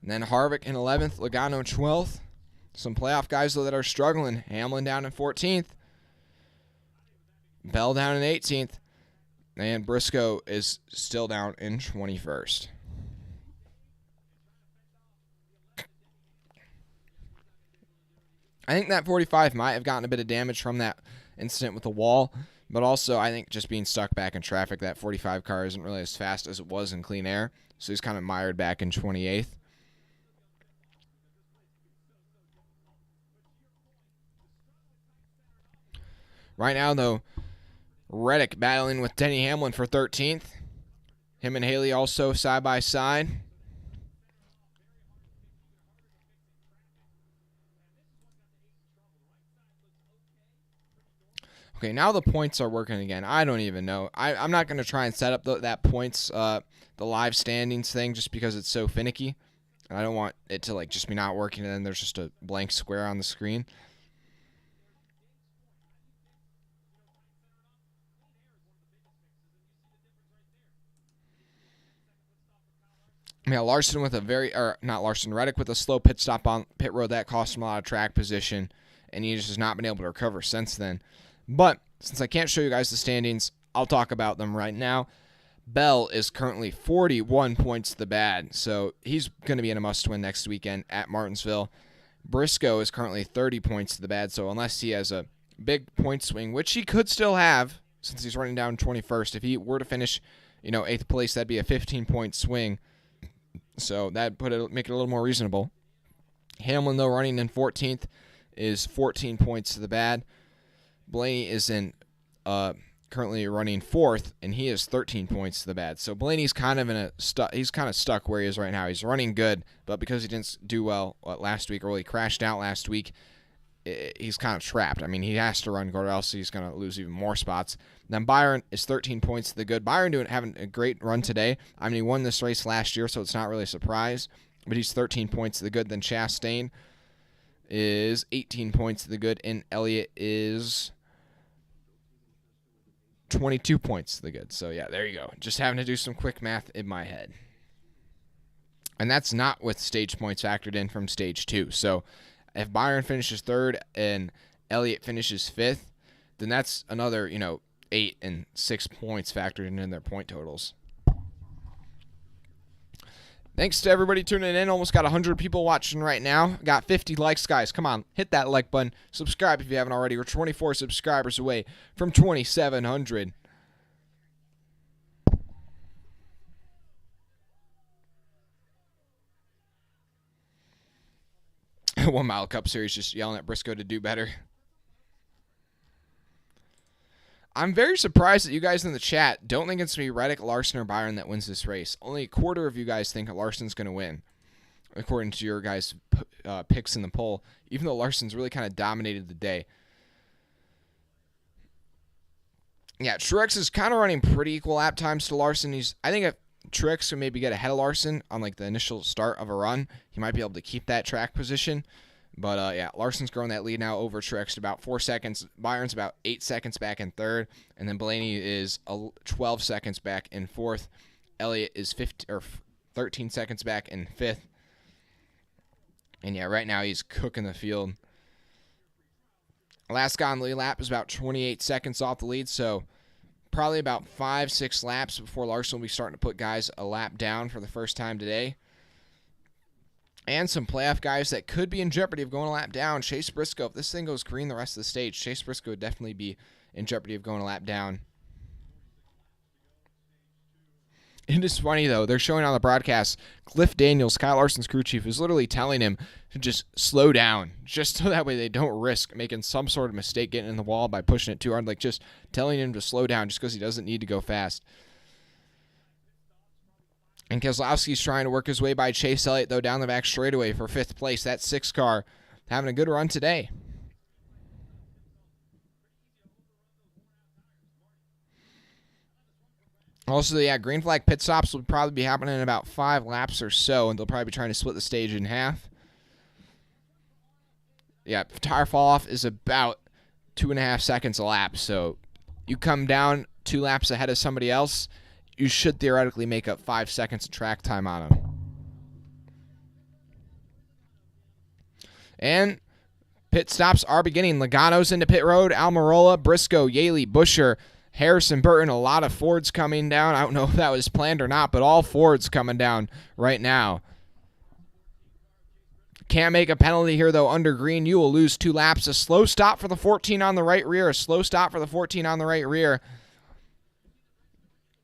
And then Harvick in 11th, Logano 12th. Some playoff guys, though, that are struggling. Hamlin down in 14th. Bell down in 18th. And Briscoe is still down in 21st. I think that 45 might have gotten a bit of damage from that incident with the wall, but also I think just being stuck back in traffic, that 45 car isn't really as fast as it was in clean air, so he's kind of mired back in 28th. Right now, though, Reddick battling with Denny Hamlin for 13th. Him and Haley also side by side. Okay, now the points are working again. I don't even know. I'm not going to try and set up that points, the live standings thing, just because it's so finicky. And I don't want it to just be not working and then there's just a blank square on the screen. Yeah, Larson with Reddick with a slow pit stop on pit road. That cost him a lot of track position, and he just has not been able to recover since then. But since I can't show you guys the standings, I'll talk about them right now. Bell is currently 41 points to the bad, so he's going to be in a must-win next weekend at Martinsville. Briscoe is currently 30 points to the bad, so unless he has a big point swing, which he could still have since he's running down 21st, if he were to finish 8th place, that'd be a 15-point swing. So that make it a little more reasonable. Hamlin, though, running in 14th, is 14 points to the bad. Blaney is currently running 4th, and he is 13 points to the bad. So Blaney's kind of stuck where he is right now. He's running good, but because he didn't do well last week, or he crashed out last week, he's kind of trapped. I mean, he has to run good, or else he's going to lose even more spots. Then Byron is 13 points to the good. Byron having a great run today. I mean, he won this race last year, so it's not really a surprise. But he's 13 points to the good. Then Chastain is 18 points to the good, and Elliott is 22 points to the good. So, yeah, there you go. Just having to do some quick math in my head. And that's not with stage points factored in from stage 2. So, if Byron finishes 3rd and Elliott finishes 5th, then that's another, 8 and 6 points factored in their point totals. Thanks to everybody tuning in. Almost got 100 people watching right now. Got 50 likes, guys. Come on, hit that like button. Subscribe if you haven't already. We're 24 subscribers away from 2,700. One Mile Cup Series just yelling at Briscoe to do better. I'm very surprised that you guys in the chat don't think it's going to be Reddick, Larson, or Byron that wins this race. Only a quarter of you guys think Larson's going to win, according to your guys' picks in the poll, even though Larson's really kind of dominated the day. Yeah, Truex is kind of running pretty equal lap times to Larson. I think if Truex can maybe get ahead of Larson on the initial start of a run, he might be able to keep that track position. But, yeah, Larson's growing that lead now over Truex to about 4 seconds. Byron's about 8 seconds back in 3rd. And then Blaney is 12 seconds back in 4th. Elliott is 13 seconds back in 5th. And, yeah, right now he's cooking the field. Last guy on the lead lap is about 28 seconds off the lead. So, probably about 5-6 laps before Larson will be starting to put guys a lap down for the first time today. And some playoff guys that could be in jeopardy of going a lap down. Chase Briscoe, if this thing goes green the rest of the stage, Chase Briscoe would definitely be in jeopardy of going a lap down. It is funny, though. They're showing on the broadcast, Cliff Daniels, Kyle Larson's crew chief, is literally telling him to just slow down, just so that way they don't risk making some sort of mistake getting in the wall by pushing it too hard. Just telling him to slow down just because he doesn't need to go fast. And Keselowski's trying to work his way by Chase Elliott, though, down the back straightaway for 5th place. That 6 car having a good run today. Also, yeah, green flag pit stops will probably be happening in about 5 laps or so, and they'll probably be trying to split the stage in half. Yeah, tire fall off is about 2.5 seconds a lap, so you come down 2 laps ahead of somebody else, you should theoretically make up 5 seconds of track time on them. And pit stops are beginning. Logano's into pit road. Almirola, Briscoe, Yaley, Busher, Harrison, Burton. A lot of Fords coming down. I don't know if that was planned or not, but all Fords coming down right now. Can't make a penalty here, though, under green. You will lose 2 laps. A slow stop for the 14 on the right rear. A slow stop for the 14 on the right rear.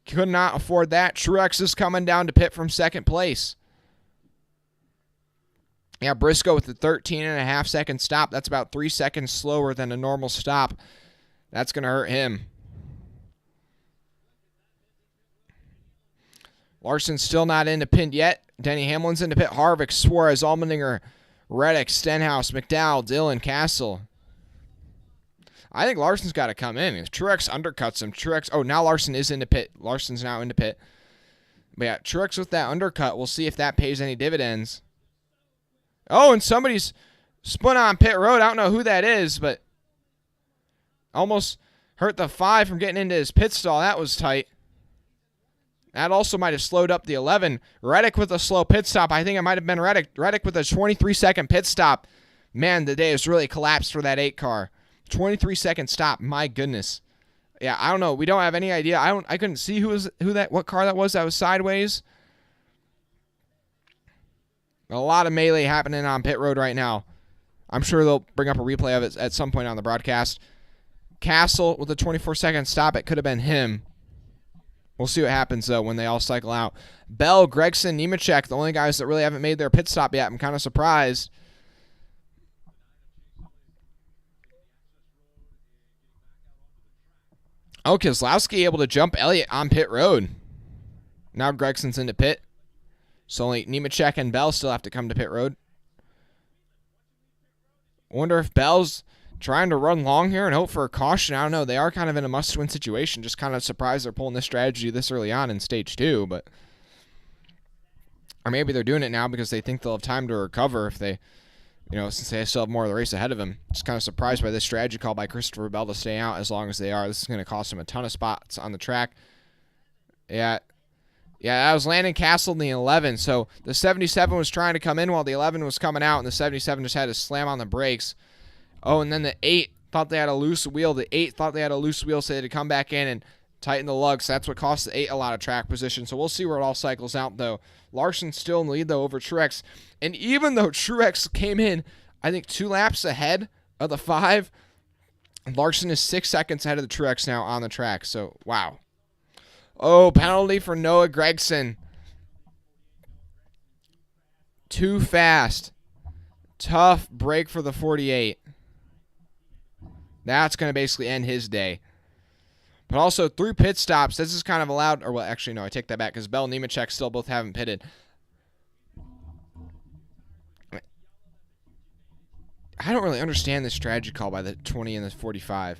Could not afford that. Truex is coming down to pit from 2nd place. Yeah, Briscoe with the 13.5 second stop. That's about 3 seconds slower than a normal stop. That's going to hurt him. Larson's still not into pit yet. Denny Hamlin's into pit. Harvick, Suarez, Allmendinger, Reddick, Stenhouse, McDowell, Dillon, Castle. I think Larson's got to come in. If Truex undercuts him, now Larson is into pit. Larson's now into pit. But yeah, Truex with that undercut. We'll see if that pays any dividends. Oh, and somebody's spun on pit road. I don't know who that is, but almost hurt the 5 from getting into his pit stall. That was tight. That also might have slowed up the 11. Reddick with a slow pit stop. I think it might have been Reddick. Reddick with a 23-second pit stop. Man, the day has really collapsed for that 8 car. 23-second stop. My goodness. Yeah, I don't know. We don't have any idea. I couldn't see what car that was sideways. A lot of melee happening on pit road right now. I'm sure they'll bring up a replay of it at some point on the broadcast. Castle with a 24-second stop. It could have been him. We'll see what happens, though, when they all cycle out. Bell, Gregson, Nemechek, the only guys that really haven't made their pit stop yet. I'm kind of surprised. Oh, Keselowski able to jump Elliott on pit road. Now Gregson's into pit. So only Nemechek and Bell still have to come to pit road. Wonder if Bell's trying to run long here and hope for a caution. I don't know. They are kind of in a must-win situation. Just kind of surprised they're pulling this strategy this early on in stage 2. Or maybe they're doing it now because they think they'll have time to recover if they, since they still have more of the race ahead of them. Just kind of surprised by this strategy call by Christopher Bell to stay out as long as they are. This is going to cost them a ton of spots on the track. Yeah, that was Landon Castle in the 11. So the 77 was trying to come in while the 11 was coming out, and the 77 just had to slam on the brakes. Oh, and then the 8 thought they had a loose wheel. The 8 thought they had a loose wheel, so they had to come back in and tighten the lugs. That's what cost the 8 a lot of track position. So we'll see where it all cycles out, though. Larson's still in the lead, though, over Truex. And even though Truex came in, I think 2 laps ahead of the 5, Larson is 6 seconds ahead of the Truex now on the track. So, wow. Oh, penalty for Noah Gragson. Too fast. Tough break for the 48. That's going to basically end his day. But also, through pit stops, this is kind of allowed. Or, well, actually, no, I take that back because Bell and Nemechek still both haven't pitted. I don't really understand this strategy call by the 20 and the 45.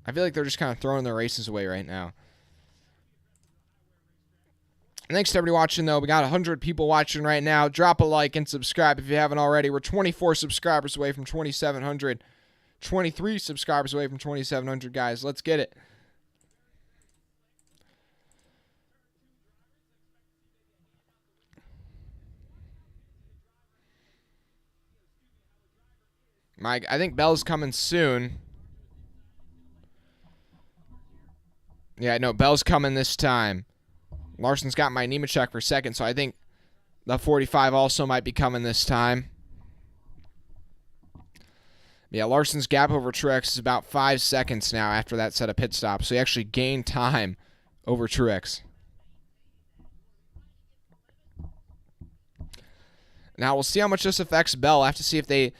I feel like they're just kind of throwing their races away right now. Thanks to everybody watching, though. We got 100 people watching right now. Drop a like and subscribe if you haven't already. We're 24 subscribers away from 2,700. 23 subscribers away from 2,700, guys. Let's get it. I think Bell's coming soon. Yeah, no, Bell's coming this time. Larson's got my Nemechek for second, so I think the 45 also might be coming this time. Yeah, Larson's gap over Truex is about 5 seconds now after that set of pit stops, so he actually gained time over Truex. Now, we'll see how much this affects Bell. I have to see if they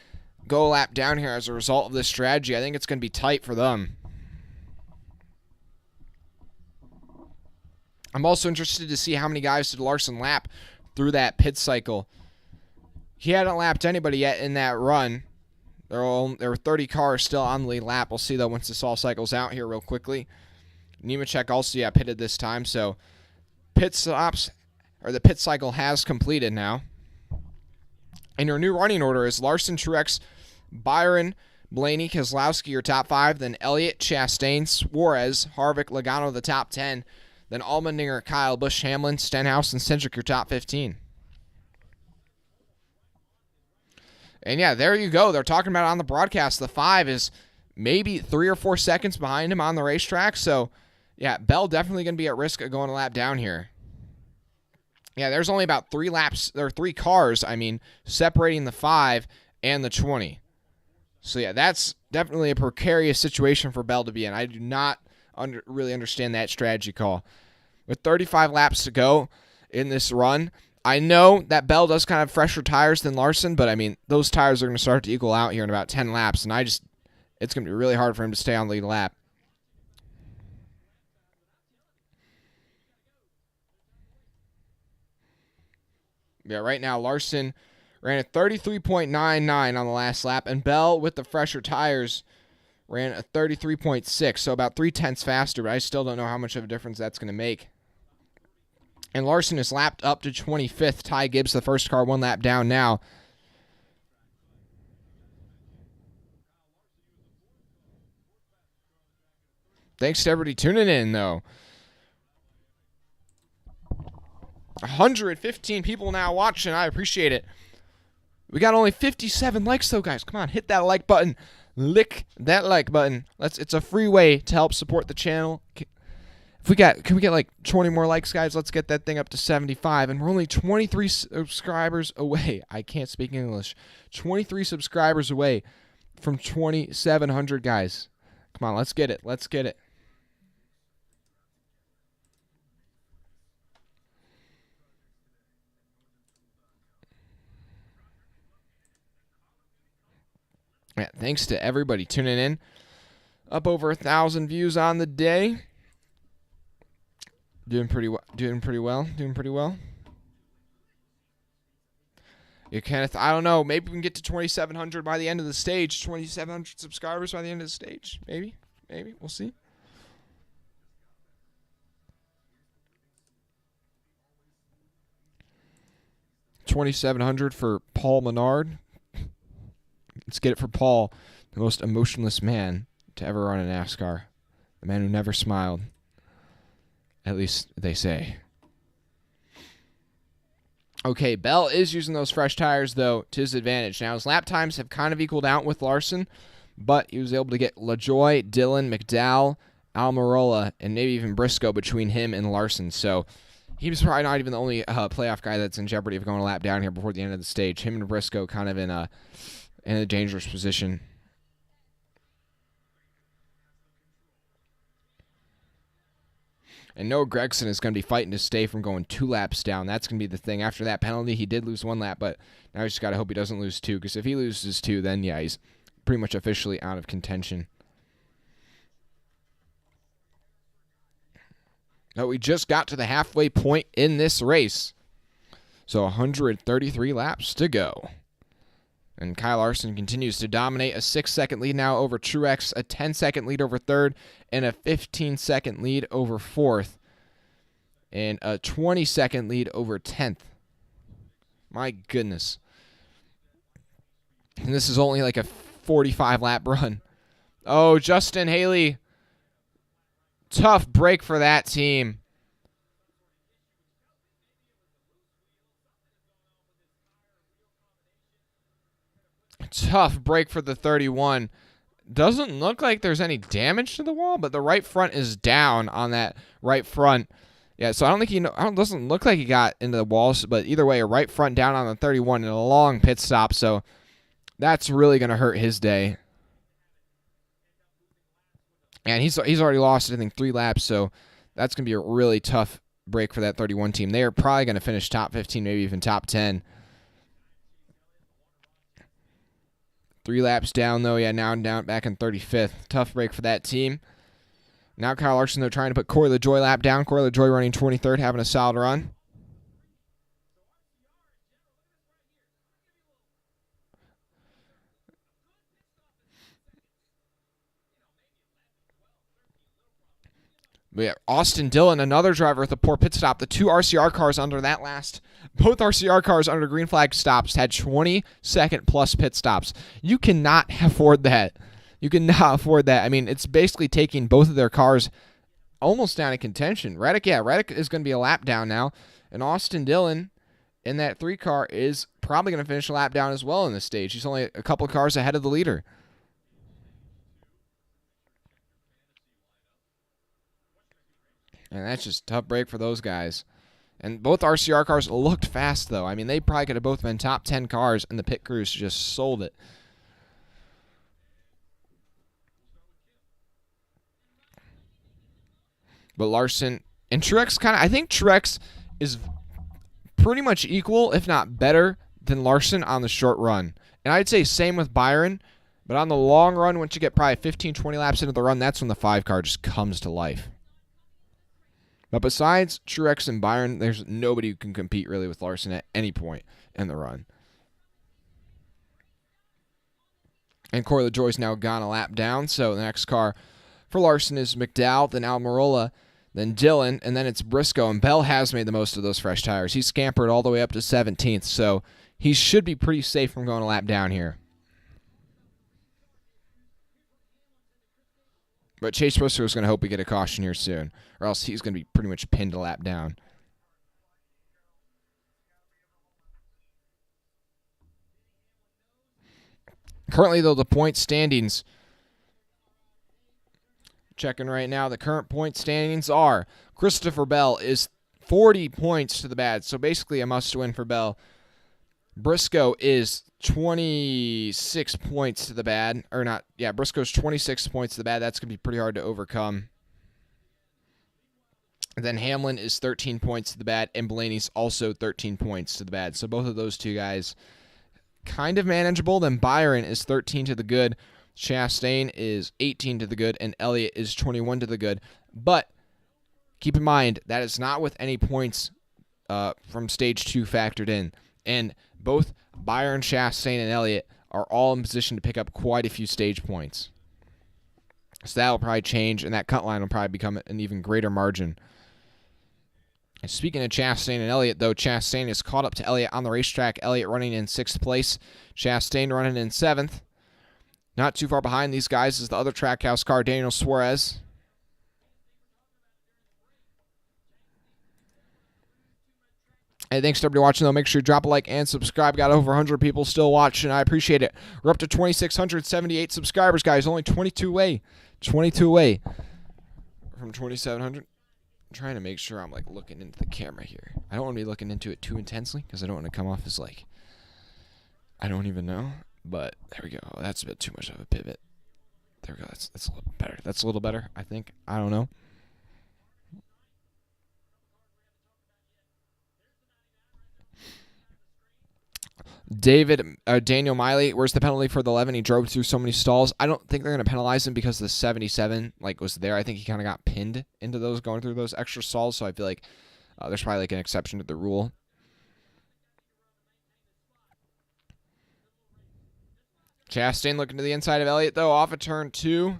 go a lap down here as a result of this strategy. I think it's going to be tight for them. I'm also interested to see how many guys did Larson lap through that pit cycle. He hadn't lapped anybody yet in that run. There were 30 cars still on the lead lap. We'll see, though, once this all cycles out here real quickly. Nemechek also, pitted this time. So pit stops, or the pit cycle has completed now. And your new running order is Larson, Truex, Byron, Blaney, Keselowski, your top 5. Then Elliott, Chastain, Suarez, Harvick, Logano, the top 10. Then Allmendinger, Kyle Busch, Hamlin, Stenhouse, and Cindric, your top 15. And yeah, there you go. They're talking about it on the broadcast. The 5 is maybe 3 or 4 seconds behind him on the racetrack. So, yeah, Bell definitely going to be at risk of going a lap down here. Yeah, there's only about 3 laps, or 3 cars, separating the 5 and the 20. So, yeah, that's definitely a precarious situation for Bell to be in. I do not really understand that strategy call. With 35 laps to go in this run, I know that Bell does kind of fresher tires than Larson, but, those tires are going to start to equal out here in about 10 laps, and it's going to be really hard for him to stay on the lead lap. Yeah, right now Larson ran a 33.99 on the last lap, and Bell with the fresher tires ran a 33.6, so about 0.3 faster, but I still don't know how much of a difference that's going to make. And Larson is lapped up to 25th. Ty Gibbs, the first car, 1 lap down now. Thanks to everybody tuning in, though. 115 people now watching. I appreciate it. We got only 57 likes, though, guys. Come on, hit that like button. Lick that like button. It's a free way to help support the channel. Can we get like 20 more likes, guys? Let's get that thing up to 75. And we're only 23 subscribers away. I can't speak English. 23 subscribers away from 2,700, guys. Come on, let's get it. Let's get it. Yeah, thanks to everybody tuning in. Up over 1,000 views on the day. Doing pretty well. Yeah, Kenneth, I don't know. Maybe we can get to 2,700 by the end of the stage. 2,700 subscribers by the end of the stage. Maybe. We'll see. $2,700 for Paul Menard. Let's get it for Paul, the most emotionless man to ever run a NASCAR. The man who never smiled. At least they say. Okay, Bell is using those fresh tires, though, to his advantage. Now, his lap times have kind of equaled out with Larson, but he was able to get LaJoy, Dillon, McDowell, Almirola, and maybe even Briscoe between him and Larson. So he was probably not even the only playoff guy that's in jeopardy of going a lap down here before the end of the stage. Him and Briscoe kind of in a dangerous position. And Noah Gragson is going to be fighting to stay from going 2 laps down. That's going to be the thing. After that penalty, he did lose 1 lap, but now he's just got to hope he doesn't lose 2, because if he loses 2, then, yeah, he's pretty much officially out of contention. Now, we just got to the halfway point in this race. So 133 laps to go. And Kyle Larson continues to dominate. A 6-second lead now over Truex, a 10-second lead over 3rd, and a 15-second lead over 4th, and a 20-second lead over 10th. My goodness. And this is only like a 45-lap run. Oh, Justin Haley. Tough break for that team. Tough break for the 31. Doesn't look like there's any damage to the wall, but the right front is down on that right front. Yeah, so I don't think it doesn't look like he got into the walls, but either way, a right front down on the 31 and a long pit stop, so that's really going to hurt his day. And he's already lost, I think, 3 laps, so that's going to be a really tough break for that 31 team. They are probably going to finish top 15, maybe even top 10. 3 laps down, though. Yeah, now down back in 35th. Tough break for that team. Now Kyle Larson, they're trying to put Corey LaJoy lap down. Corey LaJoy running 23rd, having a solid run. But yeah, Austin Dillon, another driver with a poor pit stop. The 2 RCR cars under that last, both RCR cars under green flag stops had 20-second plus pit stops. You cannot afford that. You cannot afford that. I mean, it's basically taking both of their cars almost down in contention. Reddick is going to be a lap down now. And Austin Dillon in that 3 car is probably going to finish a lap down as well in this stage. He's only a couple cars ahead of the leader. And that's just a tough break for those guys. And both RCR cars looked fast, though. I mean, they probably could have both been top 10 cars, and the pit crews just sold it. But Larson and Truex I think Truex is pretty much equal, if not better, than Larson on the short run. And I'd say same with Byron. But on the long run, once you get probably 15, 20 laps into the run, that's when the 5 car just comes to life. But besides Truex and Byron, there's nobody who can compete really with Larson at any point in the run. And Corey LaJoie's now gone a lap down, so the next car for Larson is McDowell, then Almirola, then Dillon, and then it's Briscoe. And Bell has made the most of those fresh tires. He's scampered all the way up to 17th, so he should be pretty safe from going a lap down here. But Chase Briscoe is going to hope we get a caution here soon, or else he's going to be pretty much pinned a lap down. Currently, though, the point standings, checking right now, the current point standings are Christopher Bell is 40 points to the bad, so basically a must-win for Bell. Briscoe is 26 points to the bad, or not, yeah, Briscoe's 26 points to the bad. That's going to be pretty hard to overcome. And then Hamlin is 13 points to the bad, and Blaney's also 13 points to the bad. So both of those two guys kind of manageable. Then Byron is 13 to the good, Chastain is 18 to the good, and Elliott is 21 to the good. But keep in mind, that is not with any points from Stage 2 factored in. And both Byron, Chastain, and Elliott are all in position to pick up quite a few stage points. So that will probably change, and that cut line will probably become an even greater margin. And speaking of Chastain and Elliott, though, Chastain is caught up to Elliott on the racetrack. Elliott running in 6th place. Chastain running in 7th. Not too far behind these guys is the other Trackhouse car, Daniel Suarez. Hey, thanks to everybody watching, though. Make sure you drop a like and subscribe. Got over 100 people still watching. I appreciate it. We're up to 2,678 subscribers, guys. Only 22 away. 22 away from 2,700. I'm trying to make sure I'm like looking into the camera here. I don't want to be looking into it too intensely because I don't want to come off as like I don't even know. But there we go. Oh, that's a bit too much of a pivot. There we go. That's a little better. That's a little better, I think. I don't know. Daniel Miley, where's the penalty for the 11? He drove through so many stalls. I don't think they're going to penalize him because the 77 was there. I think he kind of got pinned into those going through those extra stalls, so I feel like there's probably like an exception to the rule. Chastain looking to the inside of Elliott, though, off of turn 2.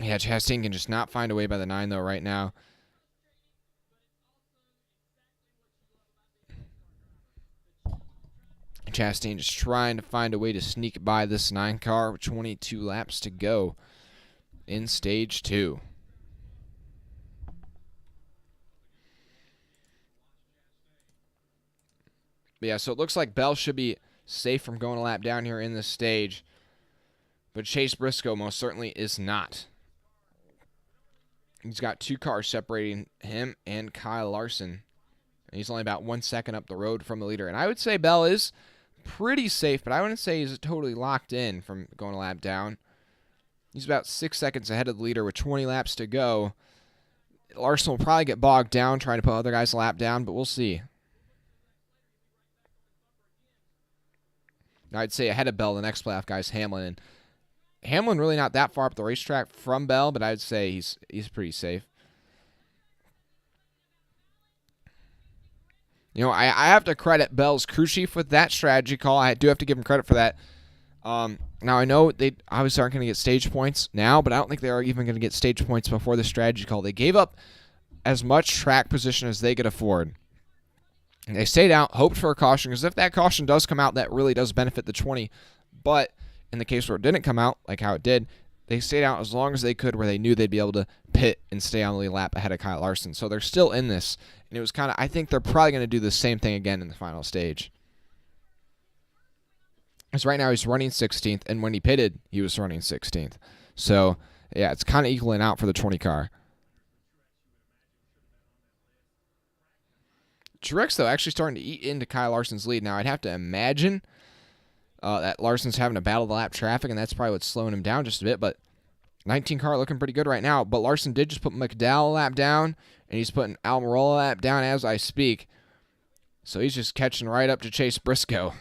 Yeah, Chastain can just not find a way by the 9, though, right now. Chastain just trying to find a way to sneak by this 9 car with 22 laps to go in Stage 2. But yeah, so it looks like Bell should be safe from going a lap down here in this stage. But Chase Briscoe most certainly is not. He's got 2 cars separating him and Kyle Larson. And he's only about 1 second up the road from the leader. And I would say Bell is pretty safe, but I wouldn't say he's totally locked in from going a lap down. He's about 6 seconds ahead of the leader with 20 laps to go. Larson will probably get bogged down trying to put other guys a lap down, but we'll see. I'd say ahead of Bell, the next playoff guy is Hamlin. And Hamlin really not that far up the racetrack from Bell, but I'd say he's pretty safe. You know, I have to credit Bell's crew chief with that strategy call. I do have to give him credit for that. Now, I know they obviously aren't going to get stage points now, but I don't think they are even going to get stage points before the strategy call. They gave up as much track position as they could afford. And they stayed out, hoped for a caution, because if that caution does come out, that really does benefit the 20. But in the case where it didn't come out, like how it did, they stayed out as long as they could where they knew they'd be able to pit and stay on the lead lap ahead of Kyle Larson. So they're still in this. And it was kind of, I think they're probably going to do the same thing again in the final stage. Because right now he's running 16th, and when he pitted, he was running 16th. So, yeah, it's kind of equaling out for the 20 car. Truex, though, actually starting to eat into Kyle Larson's lead. Now, I'd have to imagine that Larson's having to battle the lap traffic, and that's probably what's slowing him down just a bit. But 19 car looking pretty good right now. But Larson did just put McDowell a lap down, and he's putting Almirola a lap down as I speak. So he's just catching right up to Chase Briscoe.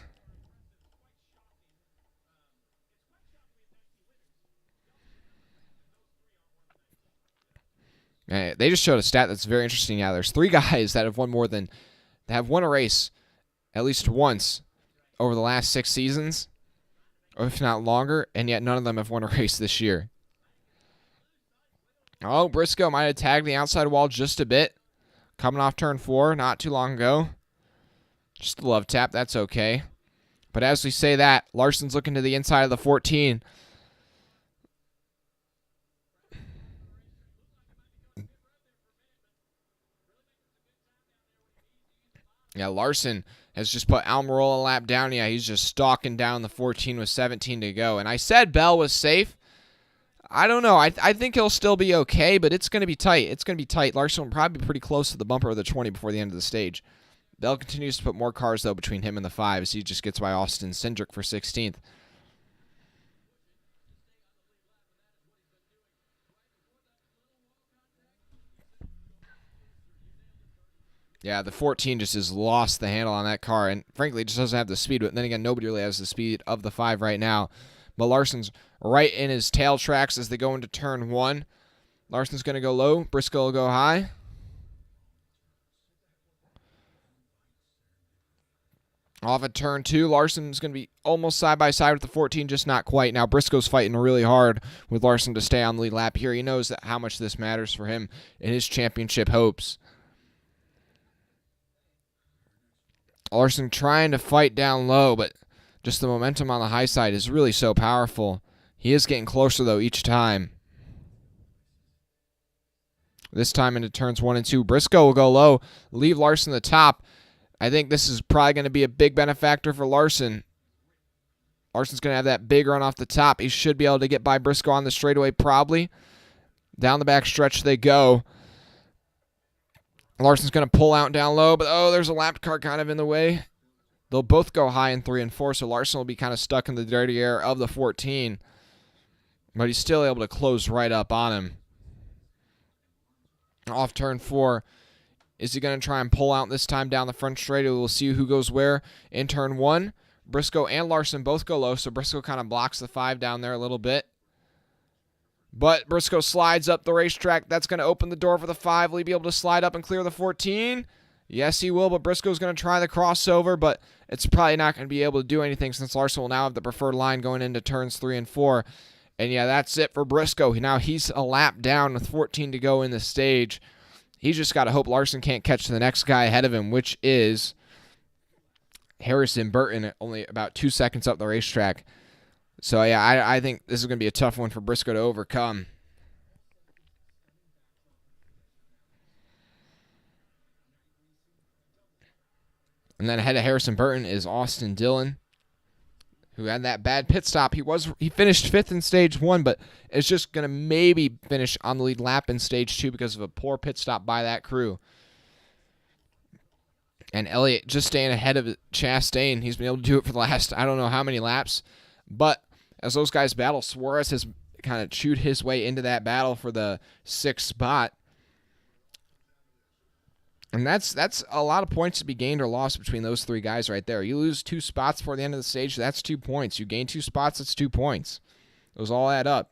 They just showed a stat that's very interesting now. There's 3 guys that have won a race at least once over the last 6 seasons, or if not longer, and yet none of them have won a race this year. Oh, Briscoe might have tagged the outside wall just a bit. Coming off turn 4 not too long ago. Just a love tap, that's okay. But as we say that, Larson's looking to the inside of the 14. Yeah, Larson has just put Almirola a lap down. Yeah, he's just stalking down the 14 with 17 to go. And I said Bell was safe. I don't know. I think he'll still be okay, but it's going to be tight. It's going to be tight. Larson will probably be pretty close to the bumper of the 20 before the end of the stage. Bell continues to put more cars, though, between him and the 5 as he just gets by Austin Cindric for 16th. Yeah, the 14 just has lost the handle on that car, and frankly, just doesn't have the speed. But then again, nobody really has the speed of the 5 right now. But Larson's right in his tail tracks as they go into turn 1. Larson's going to go low. Briscoe will go high. Off at turn 2, Larson's going to be almost side by side with the 14, just not quite. Now, Briscoe's fighting really hard with Larson to stay on the lead lap here. He knows that how much this matters for him in his championship hopes. Larson trying to fight down low, but just the momentum on the high side is really so powerful. He is getting closer, though, each time. This time into turns 1 and 2. Briscoe will go low, leave Larson the top. I think this is probably going to be a big benefactor for Larson. Larson's going to have that big run off the top. He should be able to get by Briscoe on the straightaway probably. Down the back stretch they go. Larson's going to pull out down low, but there's a lapped car kind of in the way. They'll both go high in 3 and 4, so Larson will be kind of stuck in the dirty air of the 14. But he's still able to close right up on him. Off turn 4. Is he going to try and pull out this time down the front straight? We'll see who goes where. In turn 1, Briscoe and Larson both go low, so Briscoe kind of blocks the 5 down there a little bit. But Briscoe slides up the racetrack. That's going to open the door for the 5. Will he be able to slide up and clear the 14? Yes, he will, but Briscoe's going to try the crossover, but it's probably not going to be able to do anything since Larson will now have the preferred line going into turns 3 and 4. And yeah, that's it for Briscoe. Now he's a lap down with 14 to go in the stage. He's just got to hope Larson can't catch the next guy ahead of him, which is Harrison Burton at only about 2 seconds up the racetrack. So, yeah, I think this is going to be a tough one for Briscoe to overcome. And then ahead of Harrison Burton is Austin Dillon, who had that bad pit stop. He finished 5th in stage 1, but is just going to maybe finish on the lead lap in stage 2 because of a poor pit stop by that crew. And Elliott just staying ahead of Chastain. He's been able to do it for the last, I don't know how many laps. But as those guys battle, Suarez has kind of chewed his way into that battle for the 6th spot. And that's a lot of points to be gained or lost between those 3 guys right there. You lose 2 spots before the end of the stage, that's 2 points. You gain 2 spots, that's 2 points. Those all add up.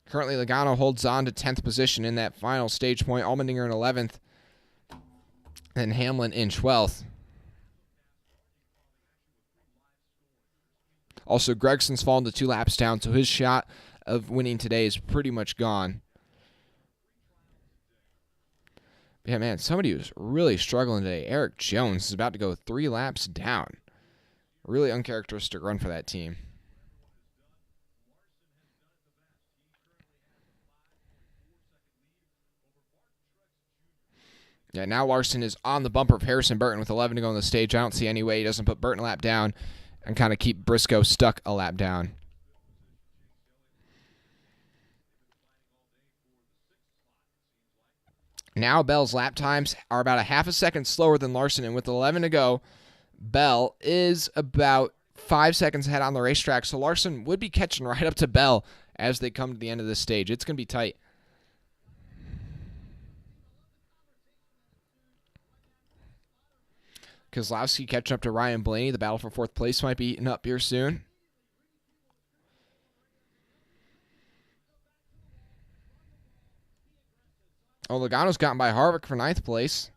Currently, Logano holds on to 10th position in that final stage point. Allmendinger in 11th. And Hamlin in 12th. Also, Gregson's fallen to 2 laps down, so his shot of winning today is pretty much gone. Yeah, man, somebody who's really struggling today. Eric Jones is about to go 3 laps down. Really uncharacteristic run for that team. Yeah, now Larson is on the bumper of Harrison Burton with 11 to go on the stage. I don't see any way he doesn't put Burton a lap down and kind of keep Briscoe stuck a lap down. Now Bell's lap times are about a half a second slower than Larson, and with 11 to go, Bell is about 5 seconds ahead on the racetrack, so Larson would be catching right up to Bell as they come to the end of this stage. It's going to be tight. Keselowski catching up to Ryan Blaney. The battle for 4th place might be eaten up here soon. Oh, Logano's gotten by Harvick for 9th place.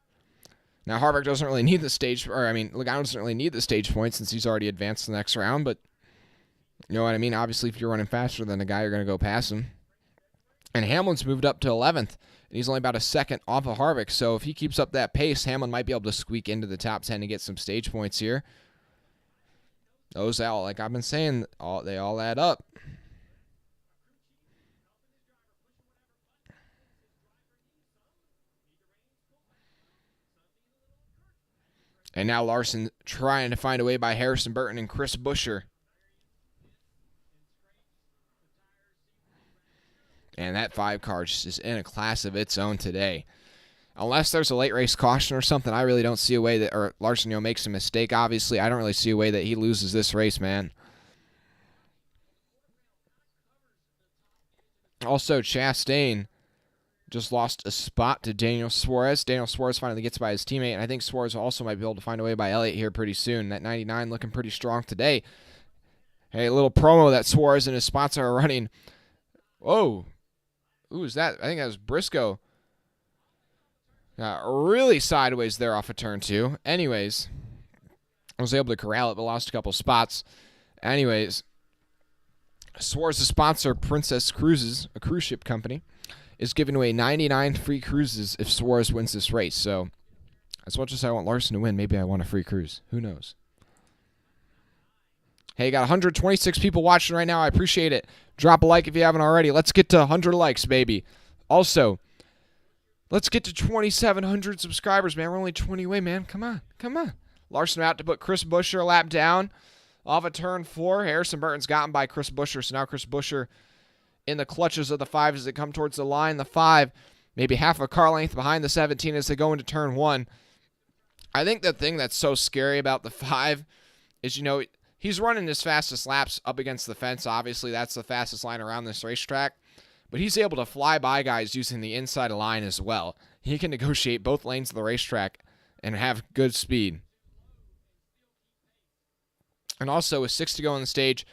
Now, Harvick doesn't really need the stage, Logano doesn't really need the stage point since he's already advanced to the next round, but you know what I mean? Obviously, if you're running faster than the guy, you're going to go past him. And Hamlin's moved up to 11th, and he's only about a second off of Harvick, so if he keeps up that pace, Hamlin might be able to squeak into the top 10 and get some stage points here. Those all, like I've been saying, they all add up. And now Larson trying to find a way by Harrison Burton and Chris Buescher. And that 5 car just is in a class of its own today. Unless there's a late race caution or something, I really don't see a way that, or Larson, makes a mistake, obviously. I don't really see a way that he loses this race, man. Also, Chastain just lost a spot to Daniel Suarez. Daniel Suarez finally gets by his teammate, and I think Suarez also might be able to find a way by Elliott here pretty soon. That 99 looking pretty strong today. Hey, a little promo that Suarez and his sponsor are running. Whoa. Who is that? I think that was Briscoe. Really sideways there off of turn 2. Anyways, I was able to corral it, but lost a couple spots. Anyways, Suarez's sponsor, Princess Cruises, a cruise ship company, is giving away 99 free cruises if Suarez wins this race. So, as much as I want Larson to win, maybe I want a free cruise. Who knows? Hey, got 126 people watching right now. I appreciate it. Drop a like if you haven't already. Let's get to 100 likes, baby. Also, let's get to 2,700 subscribers, man. We're only 20 away, man. Come on. Come on. Larson out to put Chris Buescher a lap down off of turn 4. Harrison Burton's gotten by Chris Buescher, so now Chris Buescher in the clutches of the 5 as they come towards the line. The 5, maybe half a car length behind the 17 as they go into turn 1. I think the thing that's so scary about the 5 is, he's running his fastest laps up against the fence. Obviously, that's the fastest line around this racetrack. But he's able to fly by guys using the inside line as well. He can negotiate both lanes of the racetrack and have good speed. And also, with 6 to go on the stage,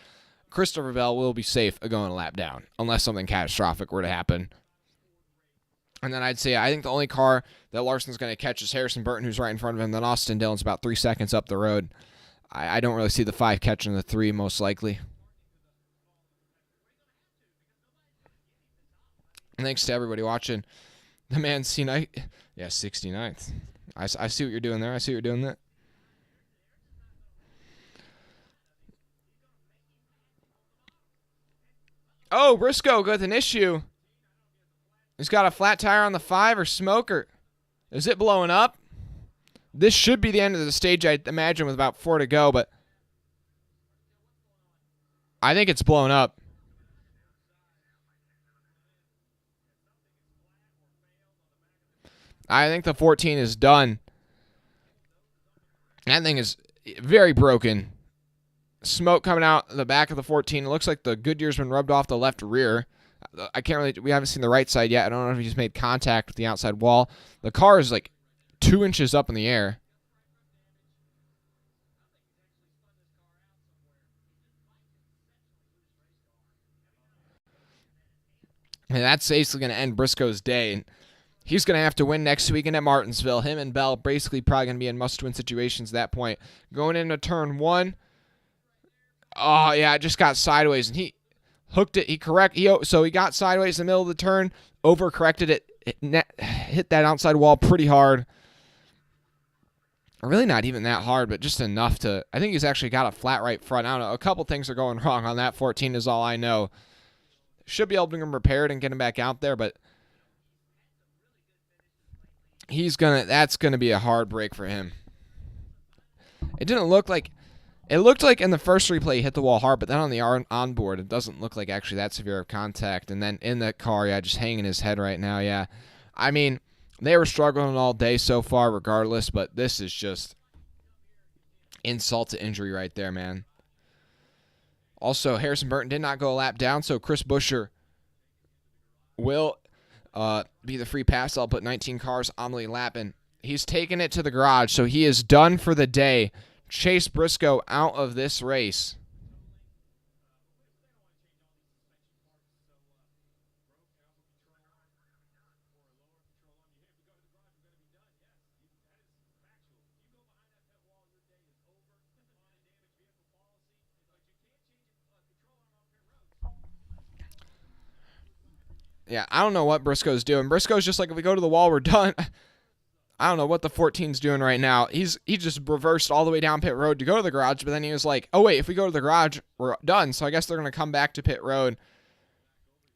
Christopher Bell will be safe of going a lap down, unless something catastrophic were to happen. And then I think the only car that Larson's going to catch is Harrison Burton, who's right in front of him. Then Austin Dillon's about 3 seconds up the road. I don't really see the 5 catching the 3, most likely. And thanks to everybody watching. The man C-Night. Yeah, 69th. I see what you're doing there. I see what you're doing there. Oh, Briscoe with an issue. He's got a flat tire on the 5 or smoker. Is it blowing up? This should be the end of the stage, I imagine, with about 4 to go, but I think it's blown up. I think the 14 is done. That thing is very broken. Smoke coming out the back of the 14. It looks like the Goodyear's been rubbed off the left rear. We haven't seen the right side yet. I don't know if he's made contact with the outside wall. The car is like 2 inches up in the air. And that's basically going to end Briscoe's day. And he's going to have to win next weekend at Martinsville. Him and Bell basically probably going to be in must-win situations at that point. Going into turn 1. Oh, yeah, it just got sideways. And he hooked it. So he got sideways in the middle of the turn, overcorrected it, hit that outside wall pretty hard. Really not even that hard, but just enough to... I think he's actually got a flat right front. I don't know. A couple things are going wrong on that 14 is all I know. Should be able to bring him repaired and get him back out there, but that's gonna be a hard break for him. It didn't look like... It looked like in the first replay he hit the wall hard, but then on the onboard, it doesn't look like actually that severe of contact. And then in the car, yeah, just hanging his head right now, yeah. I mean, they were struggling all day so far regardless, but this is just insult to injury right there, man. Also, Harrison Burton did not go a lap down, so Chris Buescher will be the free pass. I'll put 19 cars on the lap, and he's taking it to the garage, so he is done for the day. Chase Briscoe out of this race. Yeah, I don't know what Briscoe's doing. Briscoe's just like, if we go to the wall, we're done. I don't know what the 14's doing right now. He just reversed all the way down pit road to go to the garage, but then he was like, oh, wait, if we go to the garage, we're done. So I guess they're going to come back to pit road.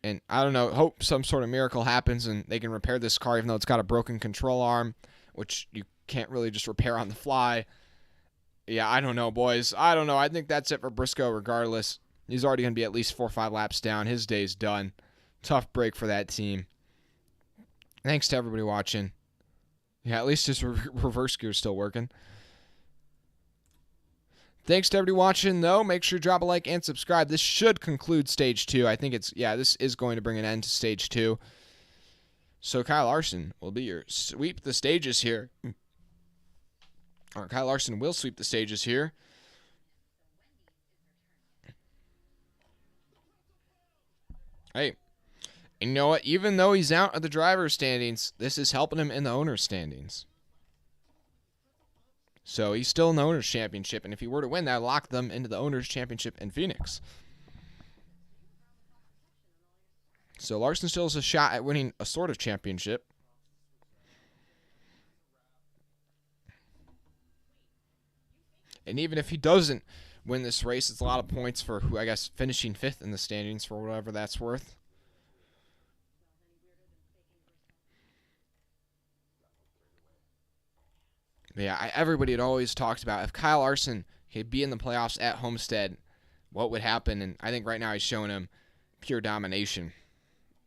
And I don't know, hope some sort of miracle happens and they can repair this car, even though it's got a broken control arm, which you can't really just repair on the fly. Yeah, I don't know, boys. I don't know. I think that's it for Briscoe regardless. He's already going to be at least 4 or 5 laps down. His day's done. Tough break for that team. Thanks to everybody watching. Yeah, at least his reverse gear's still working. Thanks to everybody watching, though. Make sure to drop a like and subscribe. This should conclude Stage 2. I think this is going to bring an end to Stage 2. So Kyle Larson will be your sweep the stages here. Or Kyle Larson will sweep the stages here. Hey, and you know what? Even though he's out of the driver's standings, this is helping him in the owner's standings. So he's still in the owner's championship, and if he were to win, that would lock them into the owner's championship in Phoenix. So Larson still has a shot at winning a sort of championship. And even if he doesn't win this race, it's a lot of points for who, I guess, finishing 5th in the standings for whatever that's worth. But yeah, everybody had always talked about if Kyle Larson could be in the playoffs at Homestead, what would happen. And I think right now he's showing him pure domination.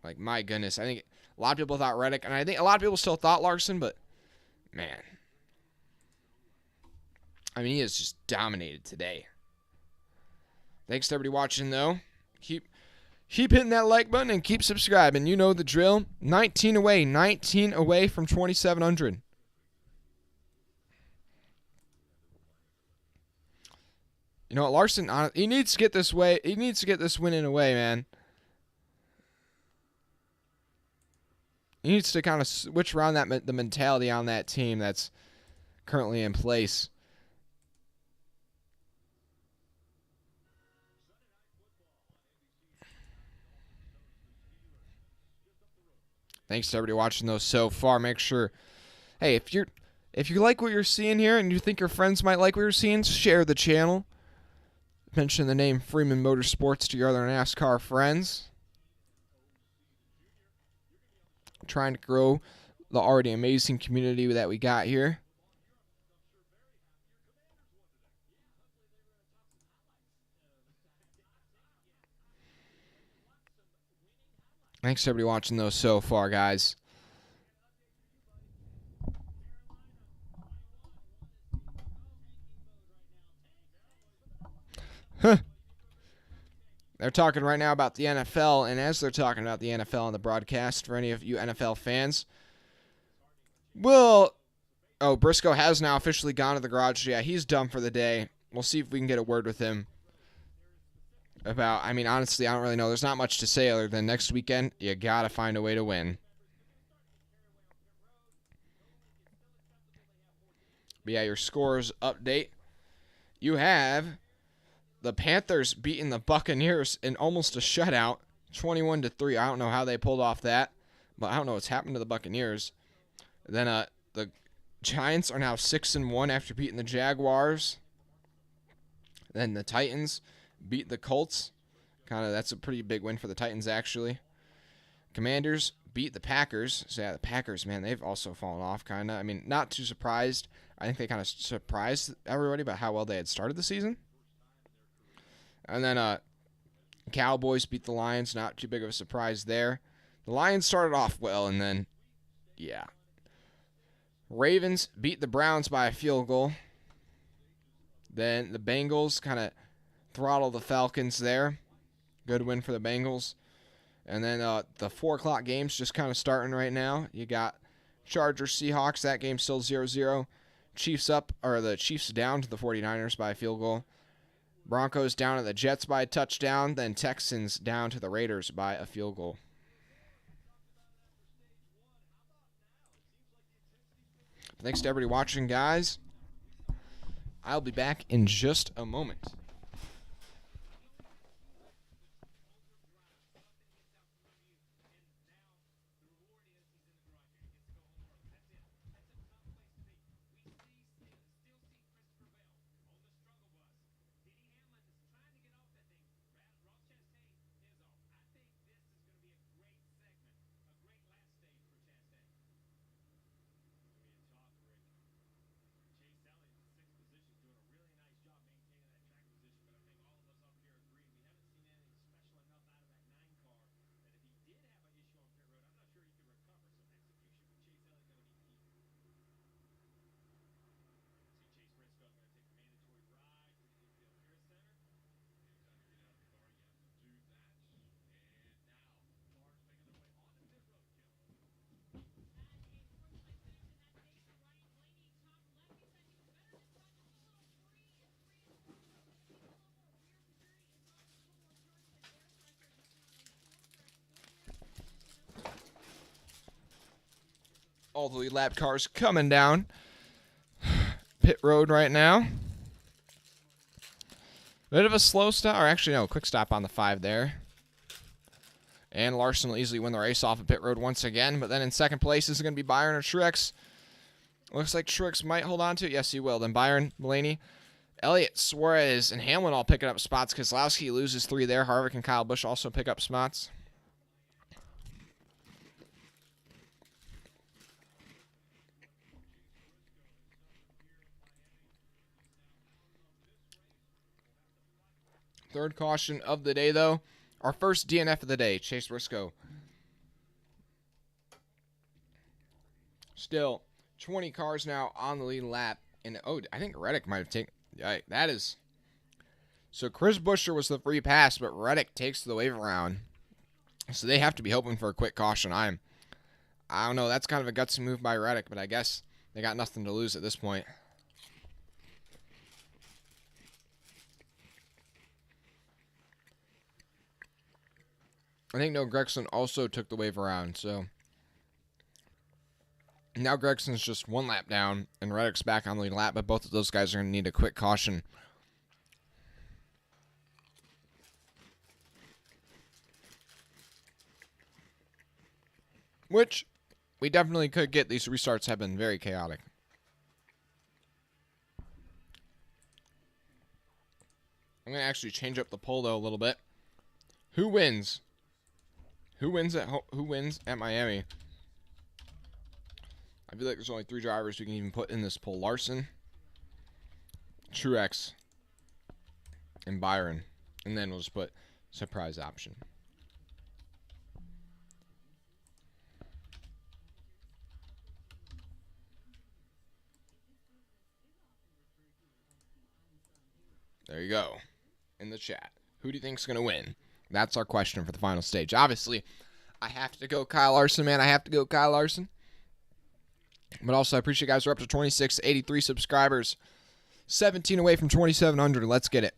Like, my goodness. I think a lot of people thought Reddick, and I think a lot of people still thought Larson, but, man. I mean, he has just dominated today. Thanks to everybody watching, though. Keep hitting that like button and keep subscribing. You know the drill. 19 away from 2,700. You know what, Larson, he needs to get this win in a way, man. He needs to kind of switch around the mentality on that team that's currently in place. Thanks to everybody watching those so far. Make sure, hey, if you like what you're seeing here and you think your friends might like what you're seeing, share the channel. Mention the name Freeman Motorsports to your other NASCAR friends. Trying to grow the already amazing community that we got here. Thanks to everybody watching those so far, guys. They're talking right now about the NFL, and as they're talking about the NFL on the broadcast, for any of you NFL fans, Briscoe has now officially gone to the garage. Yeah, he's done for the day. We'll see if we can get a word with him about, I mean, honestly, I don't really know. There's not much to say other than next weekend, you got to find a way to win. But yeah, your scores update. You have the Panthers beating the Buccaneers in almost a shutout, 21-3. I don't know how they pulled off that, but I don't know what's happened to the Buccaneers. Then the Giants are now 6-1 after beating the Jaguars. Then the Titans beat the Colts. That's a pretty big win for the Titans, actually. Commanders beat the Packers. So yeah, the Packers, man, they've also fallen off, kind of. I mean, not too surprised. I think they kind of surprised everybody about how well they had started the season. And then Cowboys beat the Lions. Not too big of a surprise there. The Lions started off well, and then, yeah. Ravens beat the Browns by a field goal. Then the Bengals kind of throttled the Falcons there. Good win for the Bengals. And then the 4 o'clock game's just kind of starting right now. You got Chargers, Seahawks. That game's still 0-0. The Chiefs down to the 49ers by a field goal. Broncos down to the Jets by a touchdown. Then Texans down to the Raiders by a field goal. Thanks to everybody watching, guys. I'll be back in just a moment. All the lead lap cars coming down pit road right now. Bit of a slow stop, or actually no, quick stop on the 5 there. And Larson will easily win the race off of pit road once again. But then in second place is going to be Byron or Truex. Looks like Truex might hold on to it. Yes, he will. Then Byron, Blaney, Elliott, Suarez, and Hamlin all picking up spots. Keselowski loses 3 there. Harvick and Kyle Busch also pick up spots. Third caution of the day, though. Our first DNF of the day, Chase Briscoe. Still, 20 cars now on the lead lap. And, oh, I think Reddick might have taken... Yeah, that is... So, Chris Buescher was the free pass, but Reddick takes the wave around. So, they have to be hoping for a quick caution. I don't know. That's kind of a gutsy move by Reddick, but I guess they got nothing to lose at this point. I think Noah Gragson also took the wave around, so now Gregson's just 1 lap down, and Reddick's back on the lead lap, but both of those guys are going to need a quick caution. Which we definitely could get. These restarts have been very chaotic. I'm going to actually change up the poll, though, a little bit. Who wins? Who wins at Miami? I feel like there's only 3 drivers we can even put in this poll. Larson, Truex, and Byron. And then we'll just put surprise option. There you go. In the chat. Who do you think's going to win? That's our question for the final stage. Obviously, I have to go Kyle Larson, man. I have to go Kyle Larson. But also, I appreciate you guys. We're up to 2,683 subscribers. 17 away from 2,700. Let's get it.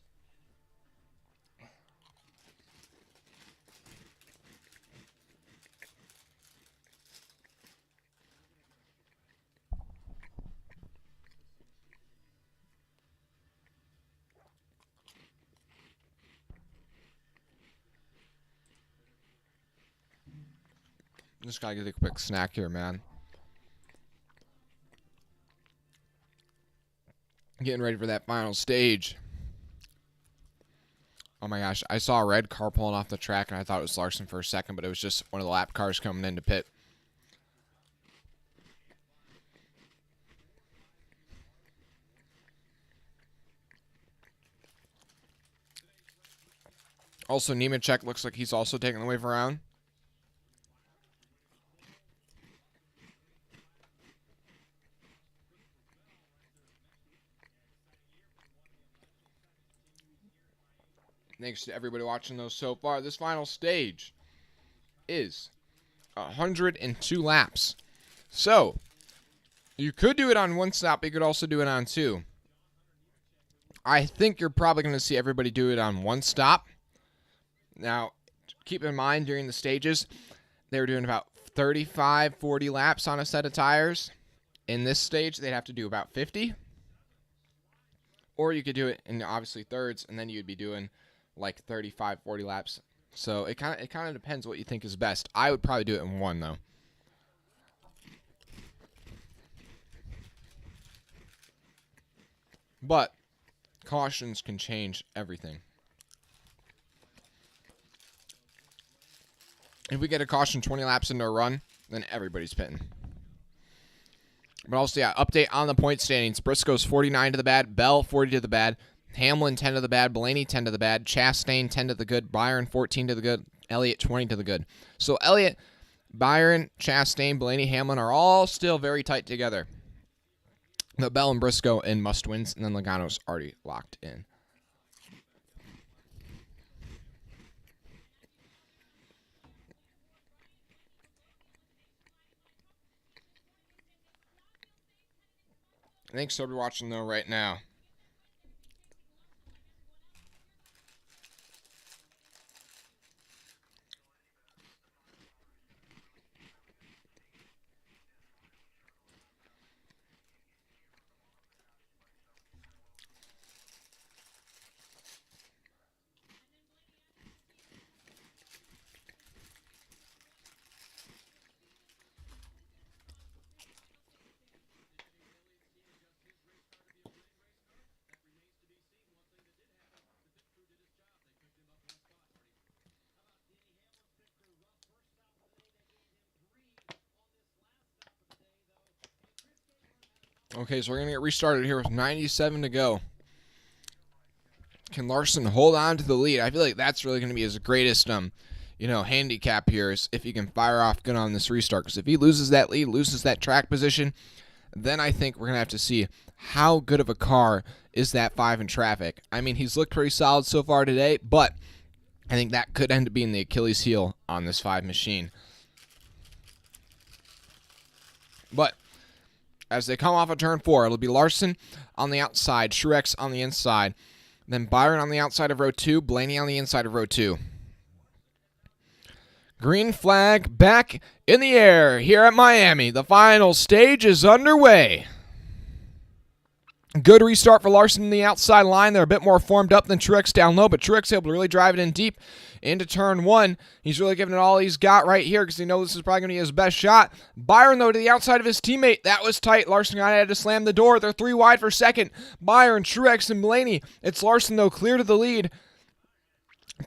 Just gotta get a quick snack here, man. Getting ready for that final stage. Oh my gosh, I saw a red car pulling off the track and I thought it was Larson for a second, but it was just one of the lap cars coming into pit. Also, Nemechek looks like he's also taking the wave around. Thanks to everybody watching those so far. This final stage is 102 laps. So, you could do it on 1 stop, but you could also do it on 2. I think you're probably going to see everybody do it on 1 stop. Now, keep in mind, during the stages, they were doing about 35, 40 laps on a set of tires. In this stage, they'd have to do about 50. Or you could do it in, obviously, thirds, and then you'd be doing like 35, 40 laps. So it kind of depends what you think is best. I would probably do it in 1, though. But cautions can change everything. If we get a caution 20 laps into a run, then everybody's pitting. But also, yeah, update on the point standings. Briscoe's 49 to the bad, Bell 40 to the bad, Hamlin 10 to the bad, Blaney 10 to the bad, Chastain 10 to the good, Byron 14 to the good, Elliott 20 to the good. So Elliott, Byron, Chastain, Blaney, Hamlin are all still very tight together. The Bell and Briscoe in must-wins, and then Logano's already locked in. Thanks for watching, though, right now. Okay, so we're going to get restarted here with 97 to go. Can Larson hold on to the lead? I feel like that's really going to be his greatest, handicap here is if he can fire off good on this restart. Because if he loses that lead, loses that track position, then I think we're going to have to see how good of a car is that 5 in traffic. I mean, he's looked pretty solid so far today, but I think that could end up being the Achilles heel on this 5 machine. But as they come off of turn 4, it'll be Larson on the outside, Truex on the inside, then Byron on the outside of row 2, Blaney on the inside of row 2. Green flag back in the air here at Miami. The final stage is underway. Good restart for Larson in the outside line. They're a bit more formed up than Truex down low, but Truex able to really drive it in deep into turn 1. He's really giving it all he's got right here because he knows this is probably going to be his best shot. Byron, though, to the outside of his teammate. That was tight. Larson had to slam the door. They're 3 wide for second. Byron, Truex, and Blaney. It's Larson, though, clear to the lead.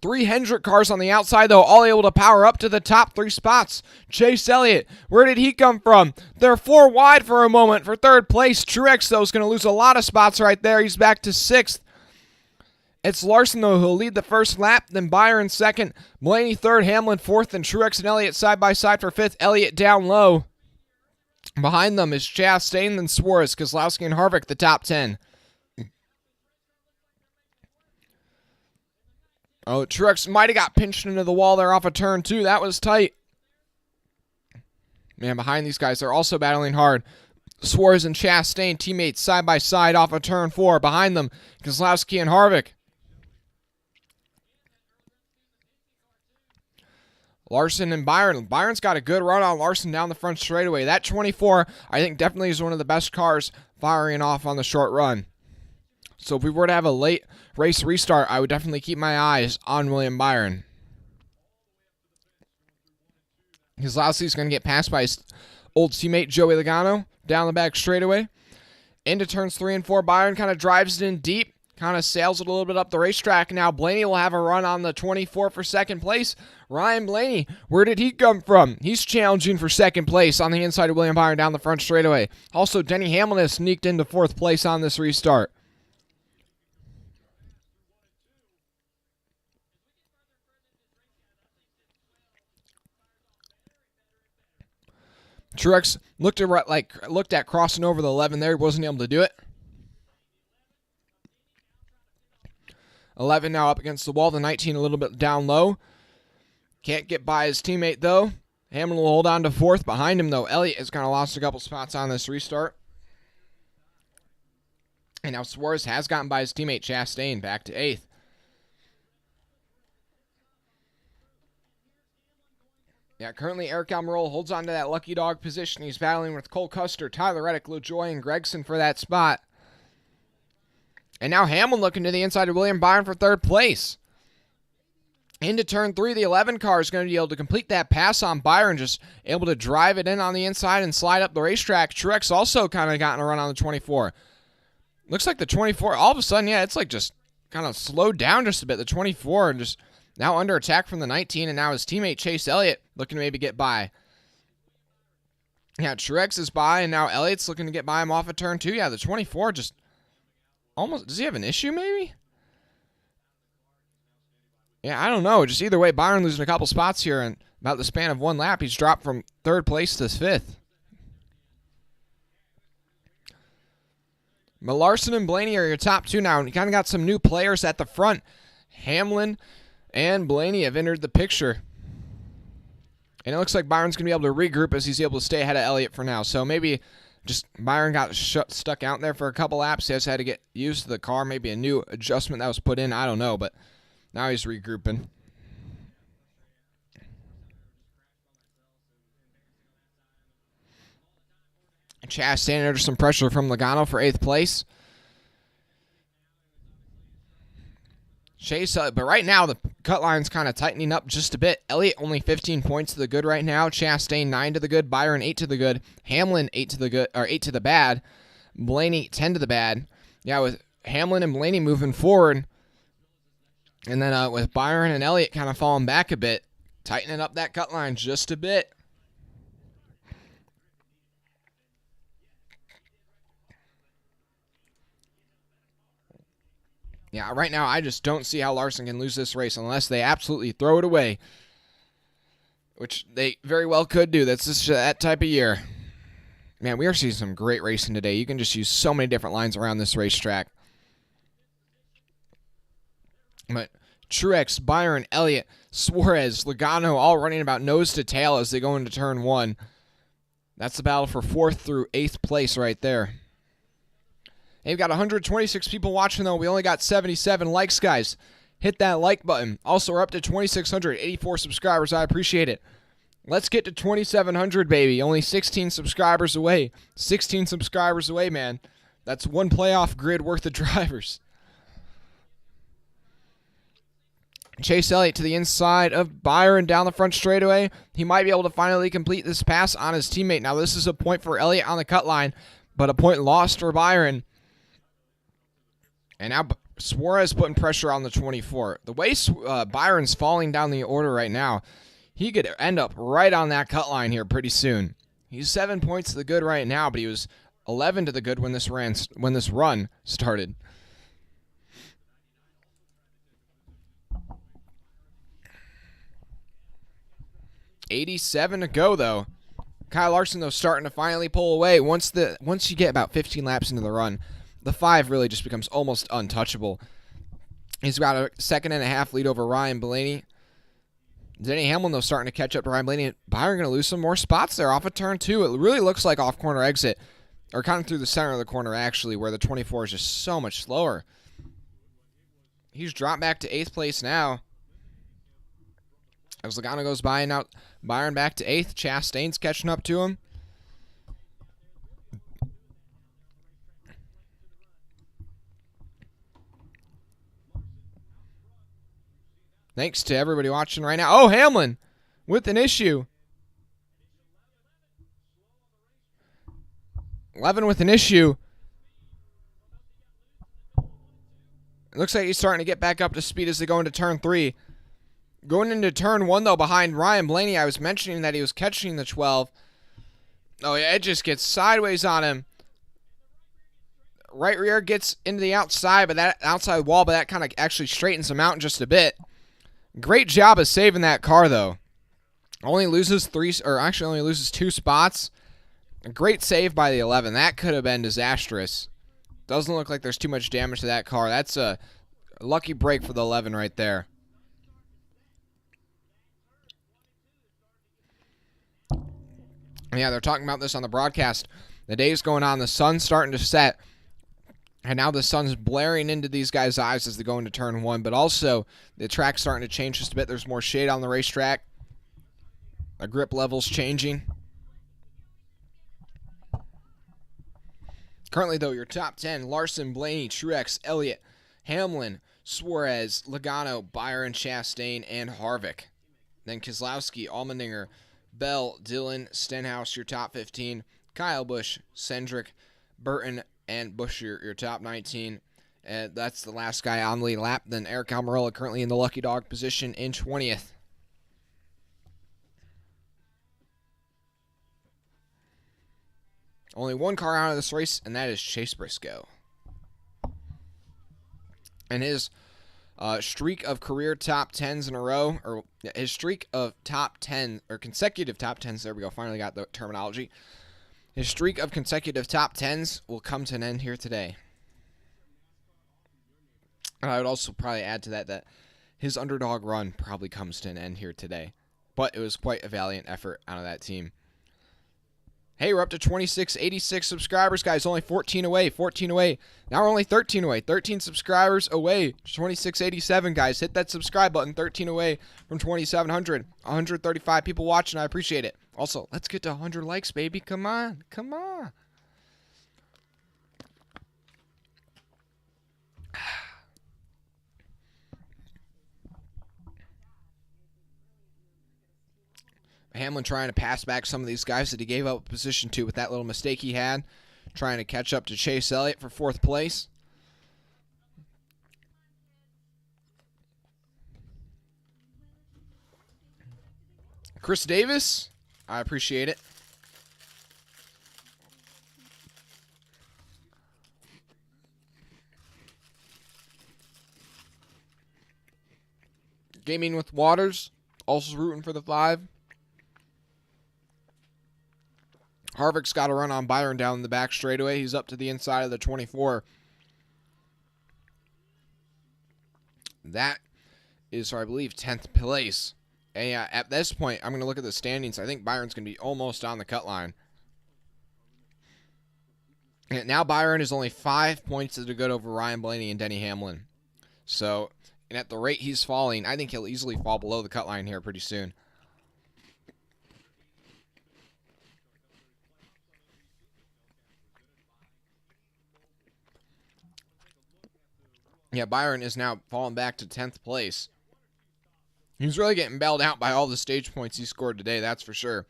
3 Hendrick cars on the outside, though, all able to power up to the top 3 spots. Chase Elliott, where did he come from? They're 4 wide for a moment for third place. Truex, though, is going to lose a lot of spots right there. He's back to 6th. It's Larson, though, who'll lead the first lap, then Byron second, Blaney third, Hamlin fourth, and Truex and Elliott side by side for 5th. Elliott down low. Behind them is Chastain, then Suarez, Keselowski, and Harvick, the top 10. Oh, Truex might have got pinched into the wall there off of turn 2. That was tight. Man, behind these guys, they're also battling hard. Suarez and Chastain, teammates side by side off of turn 4. Behind them, Keselowski and Harvick. Larson and Byron. Byron's got a good run on Larson down the front straightaway. That 24, I think, definitely is one of the best cars firing off on the short run. So if we were to have a late race restart, I would definitely keep my eyes on William Byron. Keselowski's going to get passed by his old teammate Joey Logano down the back straightaway. Into turns 3 and 4, Byron kind of drives it in deep, kind of sails it a little bit up the racetrack. Now Blaney will have a run on the 24 for second place. Ryan Blaney, where did he come from? He's challenging for second place on the inside of William Byron down the front straightaway. Also, Denny Hamlin has sneaked into 4th place on this restart. Truex looked at crossing over the 11 there. He wasn't able to do it. 11 now up against the wall. The 19 a little bit down low. Can't get by his teammate, though. Hamlin will hold on to 4th. Behind him, though, Elliott has kind of lost a couple spots on this restart. And now Suarez has gotten by his teammate Chastain back to 8th. Yeah, currently Eric Almirola holds on to that lucky dog position. He's battling with Cole Custer, Tyler Reddick, LaJoy, and Gregson for that spot. And now Hamlin looking to the inside of William Byron for 3rd place. Into turn 3, the 11 car is going to be able to complete that pass on Byron, just able to drive it in on the inside and slide up the racetrack. Truex also kind of gotten a run on the 24. Looks like the 24, all of a sudden, yeah, it's like just kind of slowed down just a bit. The 24 and just now under attack from the 19, and now his teammate Chase Elliott looking to maybe get by. Yeah, Truex is by, and now Elliott's looking to get by him off of turn 2. Yeah, the 24 just almost, does he have an issue maybe? Yeah, I don't know. Just either way, Byron losing a couple spots here, and about the span of 1 lap, he's dropped from 3rd place to 5th. But Larson and Blaney are your top 2 now, and you kind of got some new players at the front. Hamlin and Blaney have entered the picture. And it looks like Byron's going to be able to regroup as he's able to stay ahead of Elliott for now. So maybe just Byron got stuck out there for a couple laps. He has had to get used to the car. Maybe a new adjustment that was put in. I don't know, but now he's regrouping. Chastain under some pressure from Logano for 8th place. Chase, but right now the cut line's kind of tightening up just a bit. Elliott only 15 points to the good right now. Chastain 9 to the good. Byron 8 to the good. Hamlin 8 to the good, or 8 to the bad. Blaney 10 to the bad. Yeah, with Hamlin and Blaney moving forward, and then with Byron and Elliott kind of falling back a bit, tightening up that cut line just a bit. Yeah, right now I just don't see how Larson can lose this race unless they absolutely throw it away, which they very well could do. That's just that type of year. Man, we are seeing some great racing today. You can just use so many different lines around this racetrack. But Truex, Byron, Elliott, Suarez, Logano all running about nose to tail as they go into turn 1. That's the battle for 4th through 8th place right there. Hey, we've got 126 people watching, though. We only got 77 likes, guys. Hit that like button. Also, we're up to 2,684 subscribers. I appreciate it. Let's get to 2,700, baby. Only 16 subscribers away. 16 subscribers away, man. That's one playoff grid worth of drivers. Chase Elliott to the inside of Byron down the front straightaway. He might be able to finally complete this pass on his teammate. Now, this is a point for Elliott on the cut line, but a point lost for Byron. And now Suarez putting pressure on the 24. The way Byron's falling down the order right now, he could end up right on that cut line here pretty soon. He's 7 points to the good right now, but he was 11 to the good when this run started. $87 to go, though. Kyle Larson, though, starting to finally pull away. Once you get about 15 laps into the run, the 5 really just becomes almost untouchable. He's got a 1.5-second lead over Ryan Blaney. Denny Hamlin, though, starting to catch up to Ryan Blaney. Byron going to lose some more spots there off of turn 2. It really looks like off-corner exit, or kind of through the center of the corner, actually, where the 24 is just so much slower. He's dropped back to 8th place now. As Logano goes by, and now Byron back to 8th. Chastain's catching up to him. Thanks to everybody watching right now. Oh, Hamlin with an issue. 11 with an issue. It looks like he's starting to get back up to speed as they go into turn 3. Going into turn 1, though, behind Ryan Blaney, I was mentioning that he was catching the 12. Oh, yeah, it just gets sideways on him. Right rear gets into the outside, but that outside wall, but that kind of actually straightens him out just a bit. Great job of saving that car, though. Only loses 2 spots. A great save by the 11. That could have been disastrous. Doesn't look like there's too much damage to that car. That's a lucky break for the 11 right there. Yeah, they're talking about this on the broadcast. The day's going on. The sun's starting to set. And now the sun's blaring into these guys' eyes as they go into turn 1. But also, the track's starting to change just a bit. There's more shade on the racetrack. The grip level's changing. Currently, though, your top 10, Larson, Blaney, Truex, Elliott, Hamlin, Suarez, Logano, Byron, Chastain, and Harvick. Then Keselowski, Allmendinger, Bell, Dillon, Stenhouse, your top 15. Kyle Busch, Cindric, Burton, and Busch, your top 19. And that's the last guy on the lead lap. Then Eric Almirola currently in the lucky dog position in 20th. Only one car out of this race, and that is Chase Briscoe. And his streak of career top 10s in a row, or his streak of top 10, or consecutive top 10s, there we go, finally got the terminology. His streak of consecutive top 10s will come to an end here today. And I would also probably add to that his underdog run probably comes to an end here today. But it was quite a valiant effort out of that team. Hey, we're up to 2,686 subscribers, guys. Only 14 away. 14 away. Now we're only 13 away. 13 subscribers away. 2,687, guys. Hit that subscribe button. 13 away from 2,700. 135 people watching. I appreciate it. Also, let's get to 100 likes, baby. Come on. Come on. Hamlin trying to pass back some of these guys that he gave up position to with that little mistake he had. Trying to catch up to Chase Elliott for 4th place. Chris Davis, I appreciate it. Gaming with Waters, also rooting for the 5. Harvick's got a run on Byron down the back straightaway. He's up to the inside of the 24. That is, I believe, 10th place. And yeah, at this point, I'm going to look at the standings. I think Byron's going to be almost on the cut line. And now Byron is only 5 points to the good over Ryan Blaney and Denny Hamlin. So, and at the rate he's falling, I think he'll easily fall below the cut line here pretty soon. Yeah, Byron is now falling back to 10th place. He's really getting bailed out by all the stage points he scored today, that's for sure.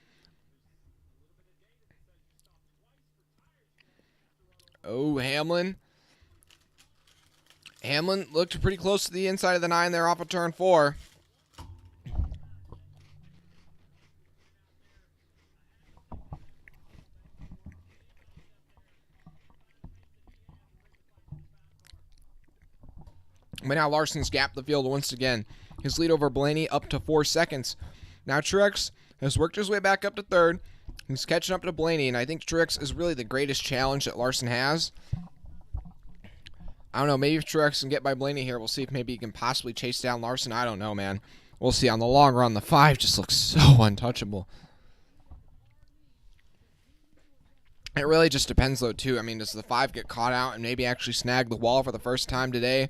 Oh, Hamlin. Hamlin looked pretty close to the inside of the 9 there off of turn 4. But now Larson's gapped the field once again. His lead over Blaney up to 4 seconds. Now Truex has worked his way back up to 3rd. He's catching up to Blaney, and I think Truex is really the greatest challenge that Larson has. I don't know, maybe if Truex can get by Blaney here, we'll see if maybe he can possibly chase down Larson. I don't know, man. We'll see. On the long run, the 5 just looks so untouchable. It really just depends, though, too. I mean, does the 5 get caught out and maybe actually snag the wall for the first time today?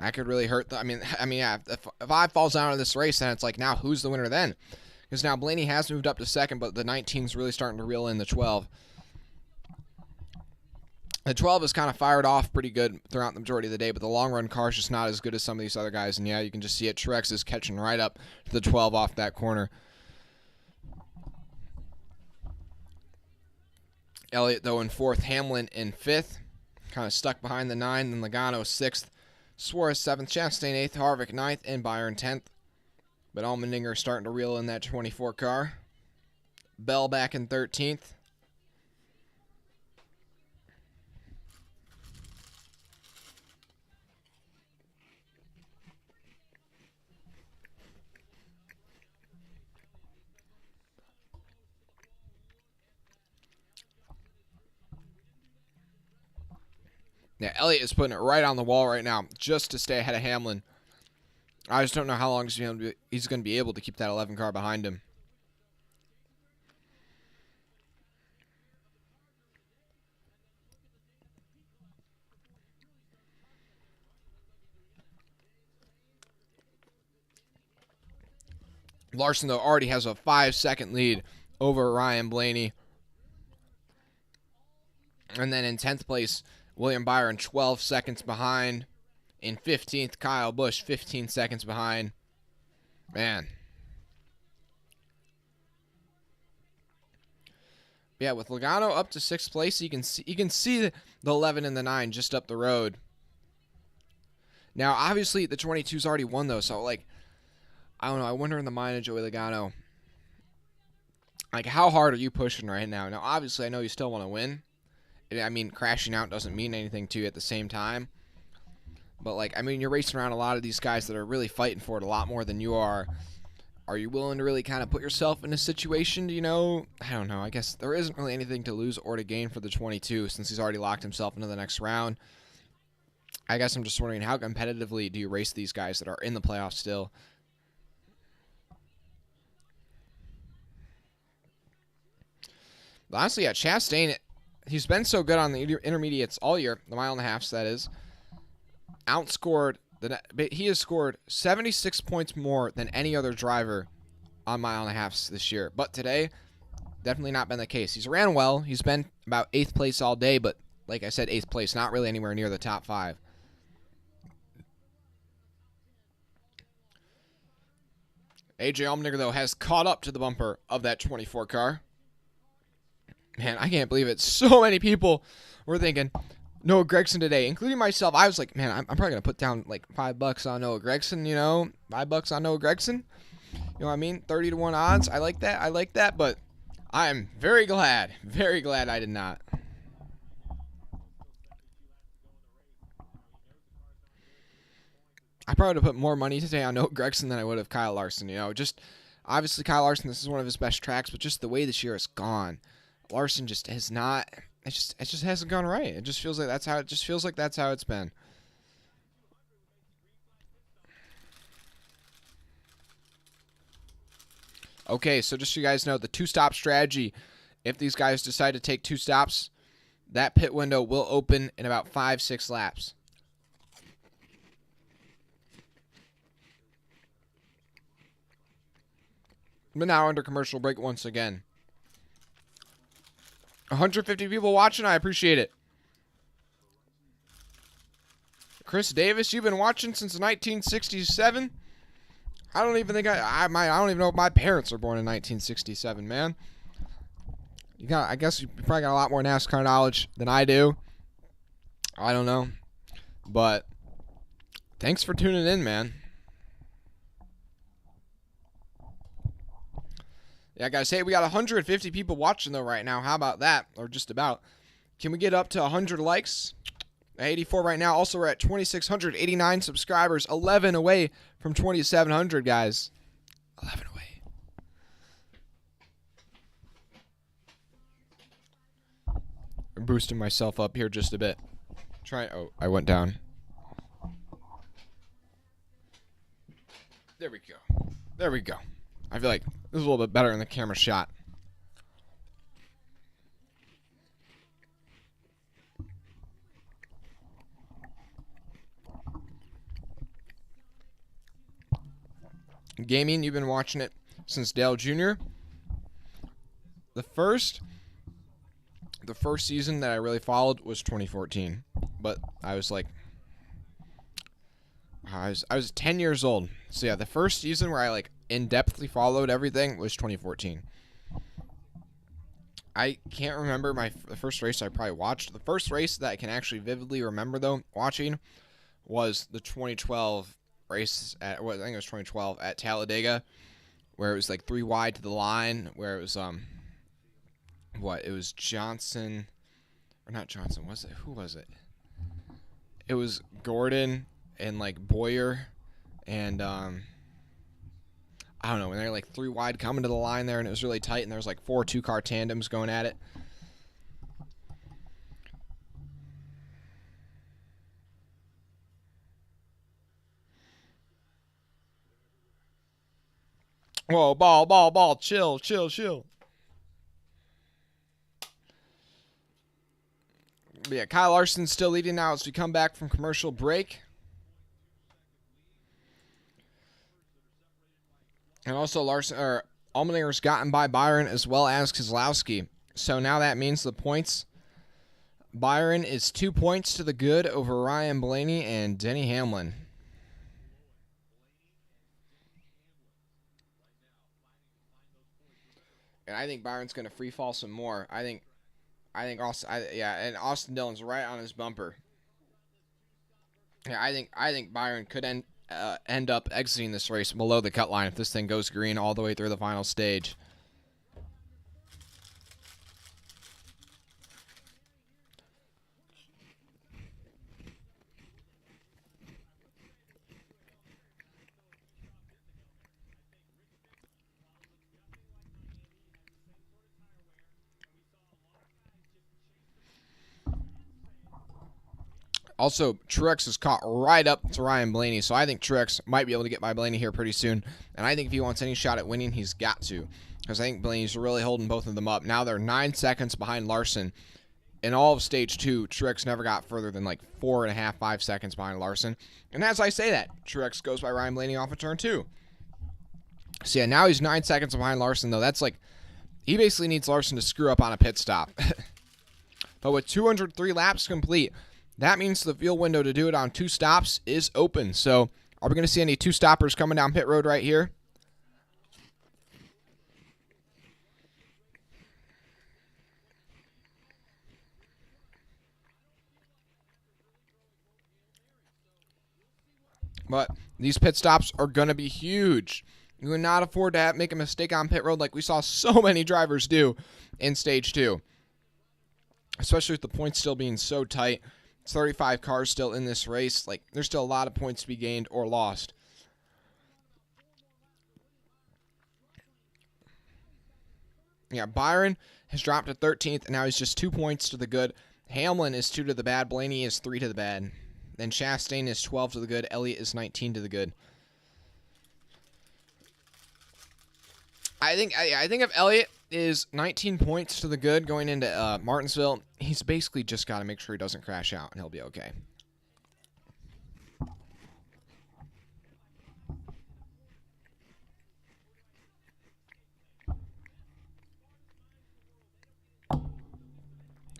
That could really hurt. I mean, yeah, if 5 falls out of this race, then it's like, now who's the winner then? Because now Blaney has moved up to 2nd, but the 19's really starting to reel in the 12. The 12 is kind of fired off pretty good throughout the majority of the day, but the long-run car is just not as good as some of these other guys. And yeah, you can just see it. Truex is catching right up to the 12 off that corner. Elliott, though, in 4th. Hamlin in 5th. Kind of stuck behind the 9. Then Logano 6th. Suarez 7th. Chastain 8th. Harvick 9th. And Byron 10th. But Allmendinger starting to reel in that 24 car. Bell back in 13th. Yeah, Elliott is putting it right on the wall right now just to stay ahead of Hamlin. I just don't know how long he's going to be able to keep that 11 car behind him. Larson, though, already has a 5-second lead over Ryan Blaney. And then in 10th place, William Byron 12 seconds behind. In 15th, Kyle Busch 15 seconds behind. Man. Yeah, with Logano up to 6th place, you can see the 11 and the 9 just up the road. Now, obviously, the 22's already won, though, so, like, I don't know. I wonder in the mind of Joey Logano, like, how hard are you pushing right now? Now, obviously, I know you still want to win. I mean, crashing out doesn't mean anything to you at the same time. But, like, I mean, you're racing around a lot of these guys that are really fighting for it a lot more than you are. Are you willing to really kind of put yourself in a situation to, you know, I don't know. I guess there isn't really anything to lose or to gain for the 22 since he's already locked himself into the next round. I guess I'm just wondering, how competitively do you race these guys that are in the playoffs still? But honestly, yeah, Chastain, he's been so good on the intermediates all year, the mile and a half, that is. Outscored, he has scored 76 points more than any other driver on mile and a halfs this year. But today, definitely not been the case. He's ran well. He's been about 8th place all day, but like I said, 8th place, not really anywhere near the top 5. AJ Allmendinger, though, has caught up to the bumper of that 24 car. Man, I can't believe it. So many people were thinking Noah Gragson today, including myself. I was like, man, I'm probably going to put down like $5 on Noah Gragson, you know, $5 on Noah Gragson. You know what I mean? 30-1 odds. I like that, but I am very glad I did not. I probably would have put more money today on Noah Gragson than I would have Kyle Larson. Just obviously Kyle Larson, this is one of his best tracks, but just the way this year has gone, Larson just has not. It just hasn't gone right. It just feels like that's how it's been. Okay, so just so you guys know, the two-stop strategy, if these guys decide to take 2 stops, that pit window will open in about 5-6 laps. But now under commercial break once again. 150 people watching. I appreciate it. Chris Davis, you've been watching since 1967. I don't even think I don't even know if my parents were born in 1967, man. I guess you probably got a lot more NASCAR knowledge than I do. I don't know, but thanks for tuning in, man. Yeah, guys, hey, we got 150 people watching, though, right now. How about that? Or just about. Can we get up to 100 likes? 84 right now. Also, we're at 2,689 subscribers. 11 away from 2,700, guys. 11 away. I'm boosting myself up here just a bit. Oh, I went down. There we go. There we go. I feel like this is a little bit better in the camera shot. Gaming, you've been watching it since Dale Jr. The first season that I really followed was 2014, but I was like, I was 10 years old. So yeah, the first season where I like in-depthly followed everything was 2014. I can't remember the first race I probably watched. The first race that I can actually vividly remember though watching was the 2012 race at, I think it was 2012 at Talladega, where it was like 3 wide to the line, where it was it was Johnson, or not Johnson, was it? Who was it? It was Gordon and like Boyer and I don't know, when they're like 3 wide coming to the line there, and it was really tight, and there was like 4 2-car tandems going at it. Whoa, ball, chill. But yeah, Kyle Larson's still leading now as we come back from commercial break. And also Allmendinger's gotten by Byron as well as Keselowski. So now that means the points. Byron is 2 points to the good over Ryan Blaney and Denny Hamlin. And I think Byron's going to free fall some more. I think and Austin Dillon's right on his bumper. Yeah, I think Byron could end up exiting this race below the cut line if this thing goes green all the way through the final stage. Also, Truex is caught right up to Ryan Blaney, so I think Truex might be able to get by Blaney here pretty soon. And I think if he wants any shot at winning, he's got to, because I think Blaney's really holding both of them up. Now they're 9 seconds behind Larson. In all of Stage 2, Truex never got further than like 4.5, 5 seconds behind Larson. And as I say that, Truex goes by Ryan Blaney off of turn 2. So yeah, now he's 9 seconds behind Larson, though. That's like, he basically needs Larson to screw up on a pit stop. But with 203 laps complete, that means the field window to do it on 2 stops is open. So are we going to see any 2 stoppers coming down pit road right here? But these pit stops are going to be huge. You cannot afford to make a mistake on pit road like we saw so many drivers do in Stage 2. Especially with the points still being so tight. It's 35 cars still in this race. Like, there's still a lot of points to be gained or lost. Yeah, Byron has dropped to 13th, and now he's just 2 points to the good. Hamlin is 2 to the bad. Blaney is 3 to the bad. Then Chastain is 12 to the good. Elliott is 19 to the good. I think if Elliott is 19 points to the good going into Martinsville, he's basically just got to make sure he doesn't crash out, and he'll be okay.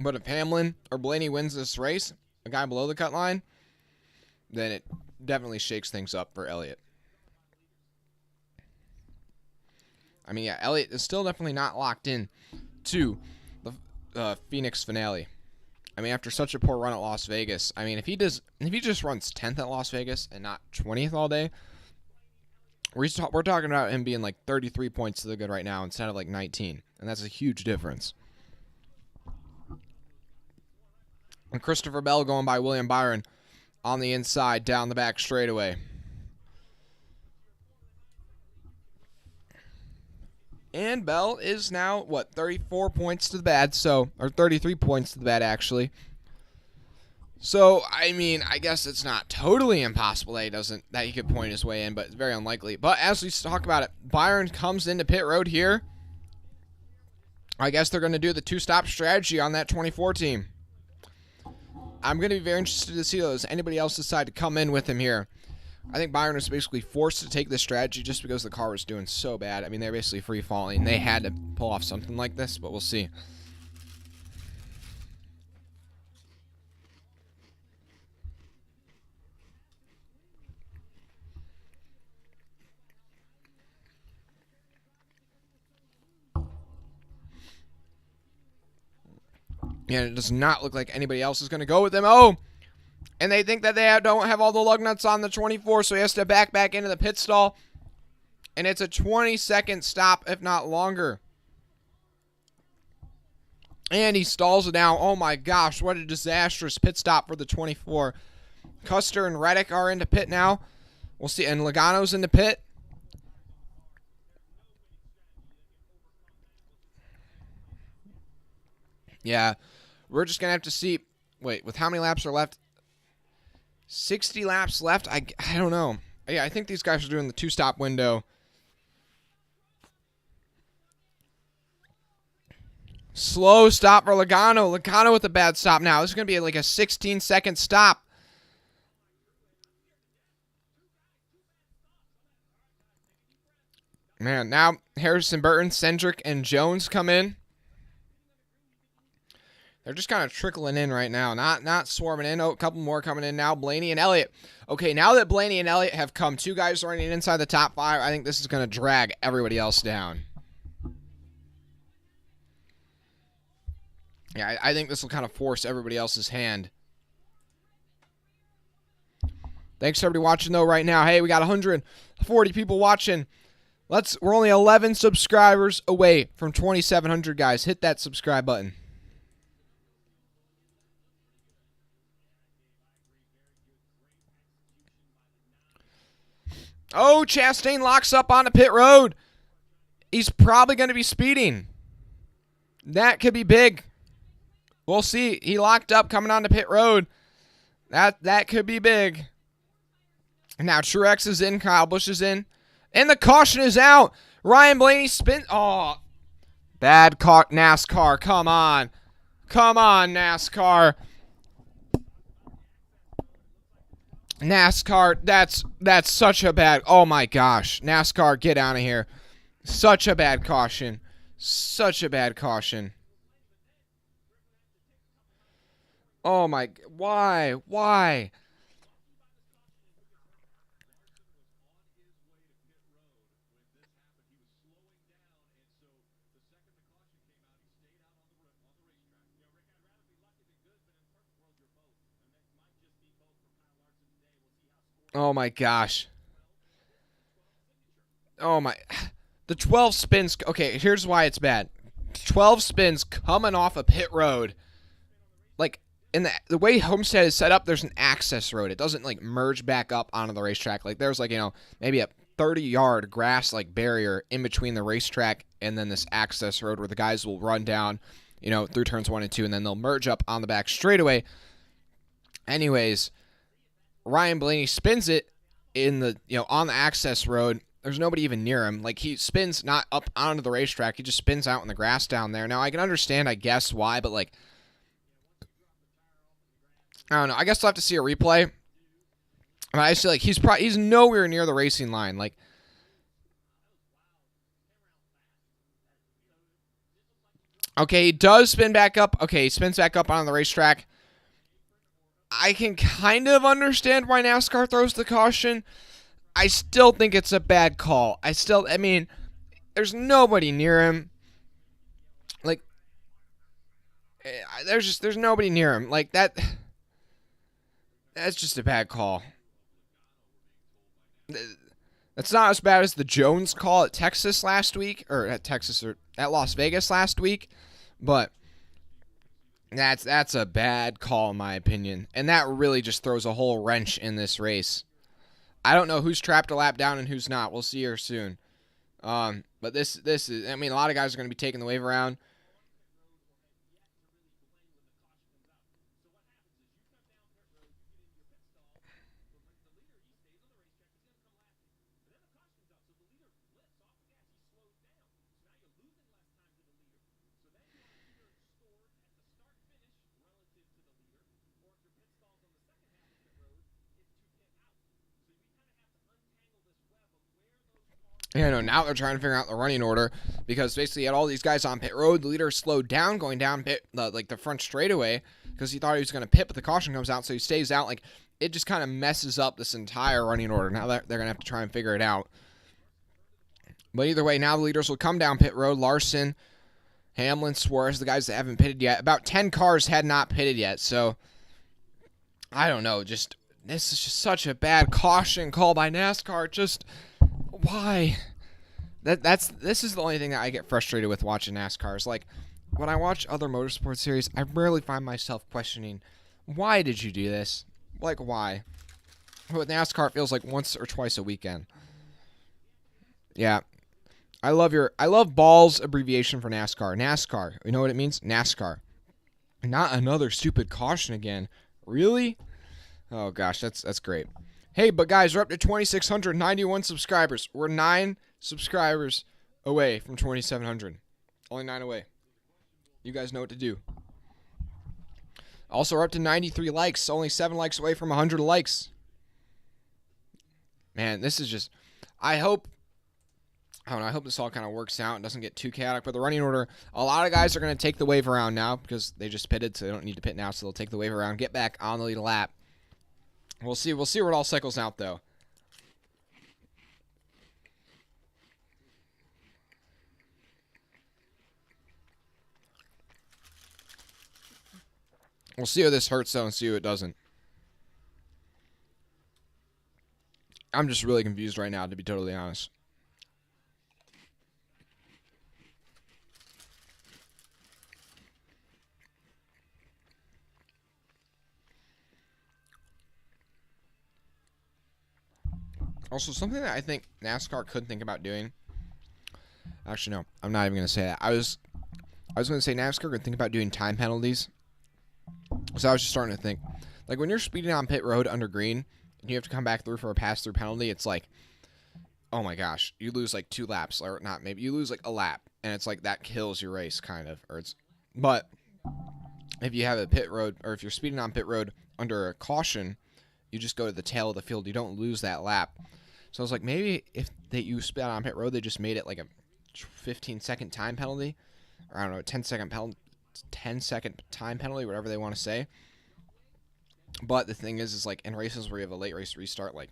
But if Hamlin or Blaney wins this race, a guy below the cut line, then it definitely shakes things up for Elliott. I mean, yeah, Elliott is still definitely not locked in to the Phoenix finale. I mean, after such a poor run at Las Vegas, I mean, if he just runs 10th at Las Vegas and not 20th all day, we're talking about him being like 33 points to the good right now instead of like 19, and that's a huge difference. And Christopher Bell going by William Byron on the inside, down the back straightaway. And Bell is now, 34 points to the bad, or 33 points to the bad, actually. So, I mean, I guess it's not totally impossible that he could point his way in, but it's very unlikely. But as we talk about it, Byron comes into pit road here. I guess they're going to do the two-stop strategy on that 24 team. I'm going to be very interested to see those. Anybody else decide to come in with him here? I think Byron was basically forced to take this strategy just because the car was doing so bad. I mean, they're basically free-falling. They had to pull off something like this, but we'll see. And it does not look like anybody else is going to go with them. Oh! And they think that they don't have all the lug nuts on the 24, so he has to back into the pit stall. And it's a 20-second stop, if not longer. And he stalls it now. Oh my gosh, what a disastrous pit stop for the 24. Custer and Reddick are into pit now. We'll see. And Logano's in the pit. Yeah, we're just going to have to see. Wait, with how many laps are left? 60 laps left? I don't know. Yeah, I think these guys are doing the two-stop window. Slow stop for Logano. Logano with a bad stop now. This is going to be like a 16-second stop. Man, now Harrison Burton, Cendric, and Jones come in. They're just kind of trickling in right now, not swarming in. Oh, a couple more coming in now. Blaney and Elliott. Okay, now that Blaney and Elliott have come, two guys running inside the top 5, I think this is going to drag everybody else down. Yeah, I think this will kind of force everybody else's hand. Thanks for everybody watching, though, right now. Hey, we got 140 people watching. We're only 11 subscribers away from 2,700, guys. Hit that subscribe button. Oh, Chastain locks up on the pit road. He's probably going to be speeding. That could be big. We'll see. He locked up coming on the pit road. That could be big. Now Truex is in. Kyle Busch is in. And the caution is out. Ryan Blaney spin. Oh, bad caught NASCAR. Come on. Come on, NASCAR. NASCAR, that's such a bad, oh my gosh. NASCAR, get out of here. Such a bad caution. Such a bad caution. Oh my, why? Why? Oh my gosh. Oh my. The 12 spins. Okay, here's why it's bad. 12 spins coming off a pit road. Like, in the way Homestead is set up, there's an access road. It doesn't like merge back up onto the racetrack. Like there's like, you know, maybe a 30-yard grass like barrier in between the racetrack and then this access road where the guys will run down, you know, through turns 1 and 2, and then they'll merge up on the back straightaway. Anyways, Ryan Blaney spins it in the, you know, on the access road. There's nobody even near him. Like, he spins not up onto the racetrack. He just spins out in the grass down there. Now, I can understand, I guess, why, but, like, I don't know. I guess we'll have to see a replay. But I just feel like he's nowhere near the racing line. Like, okay, he does spin back up. Okay, he spins back up on the racetrack. I can kind of understand why NASCAR throws the caution. I still think it's a bad call. I mean, there's nobody near him. Like, there's nobody near him. Like, that's just a bad call. That's not as bad as the Jones call at Texas last week, or at Las Vegas last week, but that's a bad call in my opinion, and that really just throws a whole wrench in this race. I don't know who's trapped a lap down and who's not. We'll see here soon. But this is, I mean, a lot of guys are going to be taking the wave around. You know, now they're trying to figure out the running order because basically you had all these guys on pit road. The leader slowed down going down the front straightaway because he thought he was going to pit, but the caution comes out, so he stays out. Like, it just kind of messes up this entire running order. Now they're going to have to try and figure it out. But either way, now the leaders will come down pit road. Larson, Hamlin, Suarez, the guys that haven't pitted yet. About 10 cars had not pitted yet, so I don't know. This is just such a bad caution call by NASCAR. Just why? This is the only thing that I get frustrated with watching NASCAR. Is like, when I watch other motorsports series, I rarely find myself questioning, why did you do this? Like, why? But with NASCAR, it feels like once or twice a weekend. Yeah. I love balls abbreviation for NASCAR. NASCAR. You know what it means? NASCAR. Not another stupid caution again. Really? Oh gosh, that's great. Hey, but guys, we're up to 2,691 subscribers. We're 9 subscribers away from 2,700. Only 9 away. You guys know what to do. Also, we're up to 93 likes. Only 7 likes away from 100 likes. Man, this is just... I hope this all kind of works out and doesn't get too chaotic. But the running order, a lot of guys are going to take the wave around now because they just pitted, so they don't need to pit now. So they'll take the wave around, get back on the lead lap. We'll see where it all cycles out, though. We'll see who this hurts, though, and see who it doesn't. I'm just really confused right now, to be totally honest. Also, something that I think NASCAR could think about doing. Actually, no, I'm not even going to say that. I was going to say NASCAR could think about doing time penalties. So I was just starting to think, like, when you're speeding on pit road under green and you have to come back through for a pass-through penalty, it's like, oh my gosh, you lose like 2 laps, or not, maybe you lose like a lap, and it's like that kills your race, kind of. But if you have a pit road, or if you're speeding on pit road under a caution, you just go to the tail of the field. You don't lose that lap. So I was like, maybe if you spit on pit road, they just made it like a 15-second time penalty, or I don't know, 10-second penalty. 10-second time penalty, whatever they want to say. But the thing is like in races where you have a late race restart, like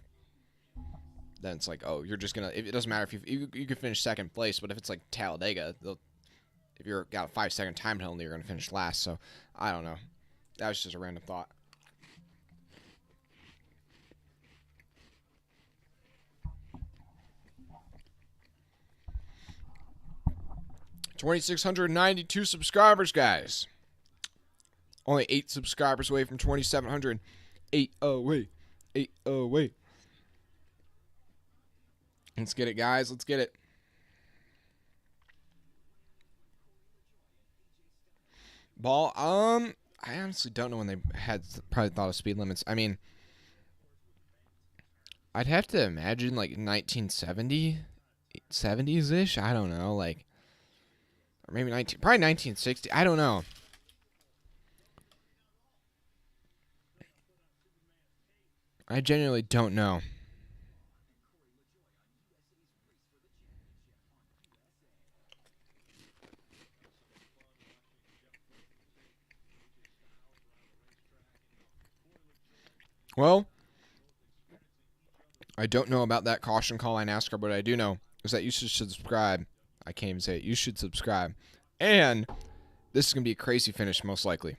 then it's like, oh, you're just gonna. It doesn't matter if you could finish second place, but if it's like Talladega, if you're got a 5-second time penalty, you're gonna finish last. So I don't know. That was just a random thought. 2,692 subscribers, guys. Only 8 subscribers away from 2,700. 8 away. 8 away. Let's get it, guys. Let's get it. Ball. I honestly don't know when they had probably thought of speed limits. I mean, I'd have to imagine like 70s-ish. I don't know, like, or maybe probably 1960. I don't know. I genuinely don't know. Well, I don't know about that caution call on NASCAR, but what I do know is that you should subscribe. I can't even say it. You should subscribe. And this is going to be a crazy finish, most likely.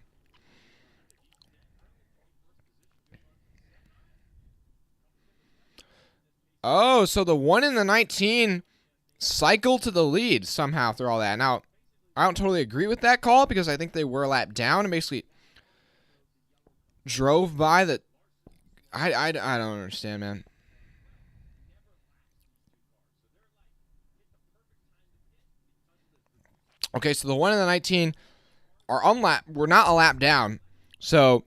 Oh, so the 1 in the 19 cycle to the lead somehow through all that. Now, I don't totally agree with that call because I think they were a lap down and basically drove by the... I don't understand, man. Okay, so the 1 and the 19 are on lap. We're not a lap down. So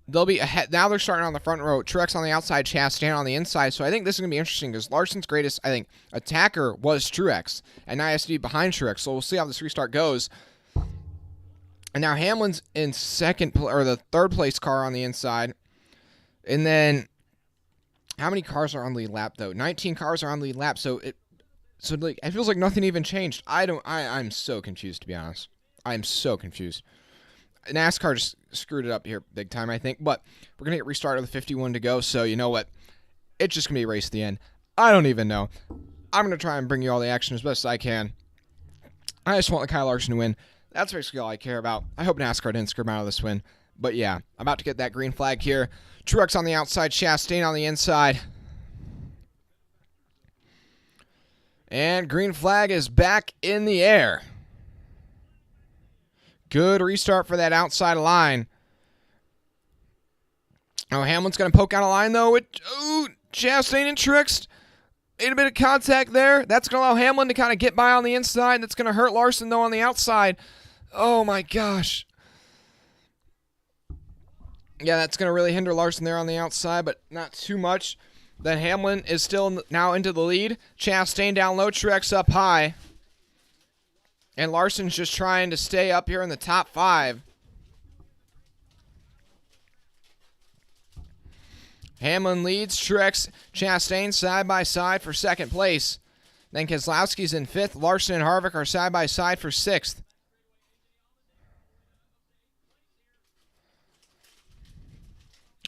they'll be ahead. Now they're starting on the front row. Truex on the outside, Chastain on the inside. So I think this is going to be interesting because Larson's greatest, I think, attacker was Truex. And now he has to be behind Truex. So we'll see how this restart goes. And now Hamlin's in second, or the third place car on the inside. And then, how many cars are on lead lap, though? 19 cars are on lead lap. So it feels like nothing even changed. I'm so confused, to be honest. I'm so confused. NASCAR just screwed it up here big time, I think. But we're going to get restarted with 51 to go. So you know what? It's just going to be a race at the end. I don't even know. I'm going to try and bring you all the action as best as I can. I just want Kyle Larson to win. That's basically all I care about. I hope NASCAR didn't screw him out of this win. But yeah, I'm about to get that green flag here. Truex on the outside, Chastain on the inside. And green flag is back in the air. Good restart for that outside line. Oh, Hamlin's going to poke out a line, though. Chastain and Truex made a bit of contact there. That's going to allow Hamlin to kind of get by on the inside. That's going to hurt Larson, though, on the outside. Oh, my gosh. Yeah, that's going to really hinder Larson there on the outside, but not too much. Then Hamlin is still now into the lead. Chastain down low, Truex up high. And Larson's just trying to stay up here in the top 5. Hamlin leads, Truex, Chastain side by side for second place. Then Keselowski's in 5th. Larson and Harvick are side by side for 6th.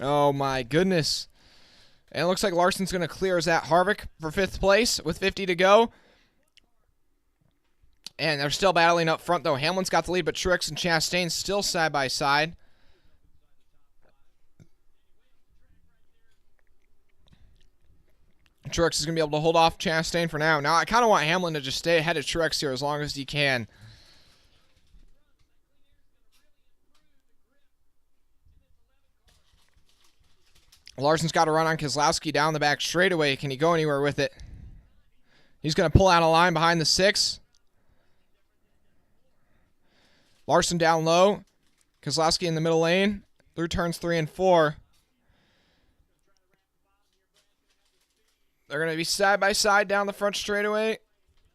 Oh my goodness. And it looks like Larson's going to clear as that Harvick for 5th place with 50 to go. And they're still battling up front, though. Hamlin's got the lead, but Truex and Chastain still side by side. Truex is going to be able to hold off Chastain for now. Now, I kind of want Hamlin to just stay ahead of Truex here as long as he can. Larson's got to run on Keselowski down the back straightaway. Can he go anywhere with it? He's going to pull out a line behind the 6. Larson down low. Keselowski in the middle lane. Through turns 3 and 4. They're going to be side by side down the front straightaway.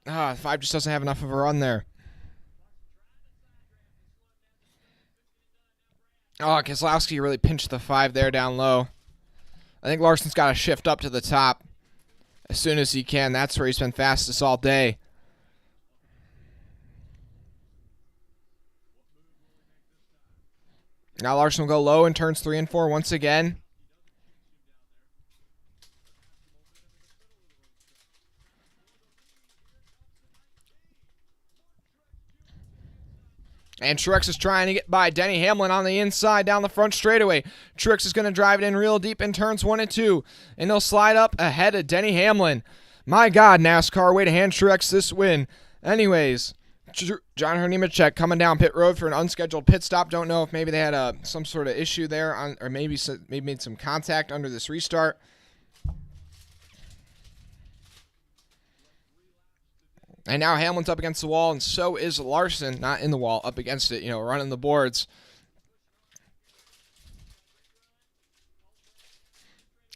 5 just doesn't have enough of a run there. Oh, Keselowski really pinched the 5 there down low. I think Larson's got to shift up to the top as soon as he can. That's where he's been fastest all day. Now Larson will go low in turns 3 and 4 once again. And Truex is trying to get by Denny Hamlin on the inside down the front straightaway. Truex is going to drive it in real deep in turns 1 and 2. And they'll slide up ahead of Denny Hamlin. My God, NASCAR, way to hand Truex this win. Anyways, John Nemechek coming down pit road for an unscheduled pit stop. Don't know if maybe they had some sort of issue there, or maybe made some contact under this restart. And now Hamlin's up against the wall, and so is Larson. Not in the wall, up against it, running the boards.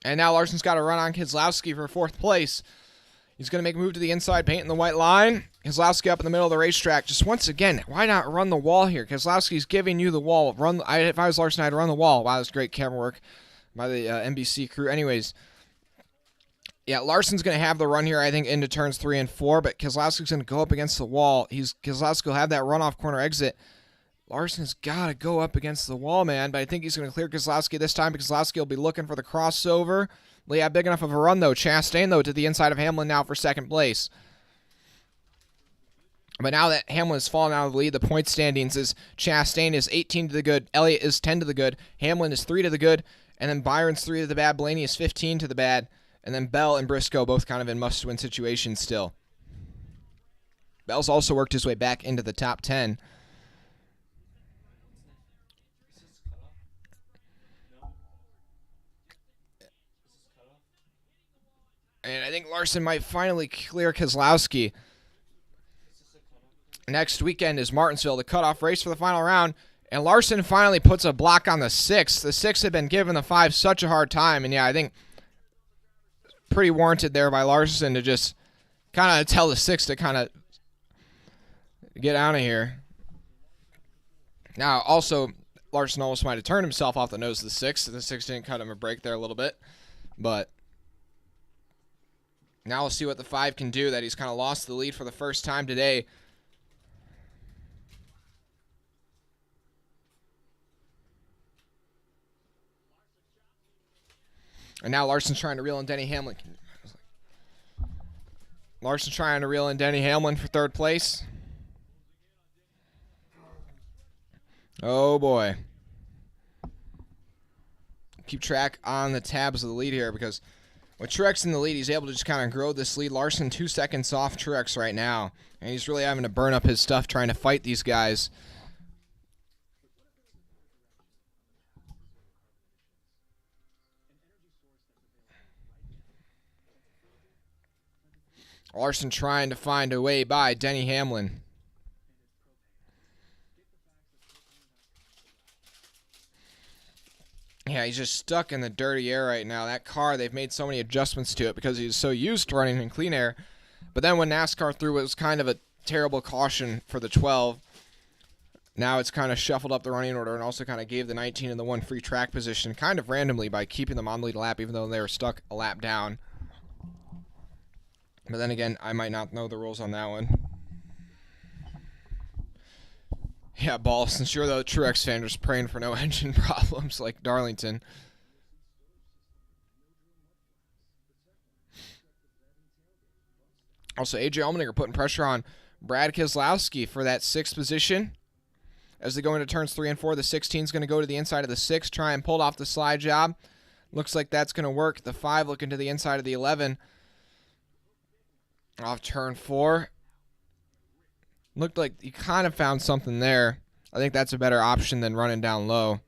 And now Larson's got to run on Keselowski for 4th place. He's going to make a move to the inside, painting the white line. Keselowski up in the middle of the racetrack. Just once again, why not run the wall here? Keselowski's giving you the wall. If I was Larson, I'd run the wall. Wow, that's great camera work by the NBC crew. Anyways, yeah, Larson's going to have the run here, I think, into turns 3 and 4, but Keselowski's going to go up against the wall. Keselowski will have that runoff corner exit. Larson's got to go up against the wall, man, but I think he's going to clear Keselowski this time because Keselowski will be looking for the crossover. Yeah, big enough of a run, though. Chastain, though, to the inside of Hamlin now for 2nd place. But now that Hamlin has fallen out of the lead, the point standings is Chastain is 18 to the good, Elliott is 10 to the good, Hamlin is 3 to the good, and then Byron's 3 to the bad, Blaney is 15 to the bad, and then Bell and Briscoe both kind of in must-win situations still. Bell's also worked his way back into the top 10. And I think Larson might finally clear Keselowski. Next weekend is Martinsville, the cutoff race for the final round. And Larson finally puts a block on the 6. The 6 had been giving the 5 such a hard time. And yeah, I think pretty warranted there by Larson to just kind of tell the 6 to kind of get out of here. Now, also, Larson almost might have turned himself off the nose of the 6. The 6 didn't cut him a break there a little bit. But now we'll see what the 5 can do, that he's kind of lost the lead for the first time today. And now Larson's trying to reel in Denny Hamlin. Larson's trying to reel in Denny Hamlin for 3rd place. Oh, boy. Keep track on the tabs of the lead here, because with Truex in the lead, he's able to just kind of grow this lead. Larson 2 seconds off Truex right now, and he's really having to burn up his stuff trying to fight these guys. Larson trying to find a way by Denny Hamlin. Yeah, he's just stuck in the dirty air right now. That car, they've made so many adjustments to it because he's so used to running in clean air. But then when NASCAR threw it, was kind of a terrible caution for the 12. Now it's kind of shuffled up the running order and also kind of gave the 19 and the 1 free track position kind of randomly by keeping them on the lead lap, even though they were stuck a lap down. But then again, I might not know the rules on that one. Yeah, balls. And sure, the Truex fan just praying for no engine problems like Darlington. Also, AJ Allmendinger putting pressure on Brad Keselowski for that 6th position. As they go into turns 3 and 4, the 16 is going to go to the inside of the 6, try and pull off the slide job. Looks like that's going to work. The 5 looking to the inside of the 11. Off turn 4. Looked like he kind of found something there. I think that's a better option than running down low.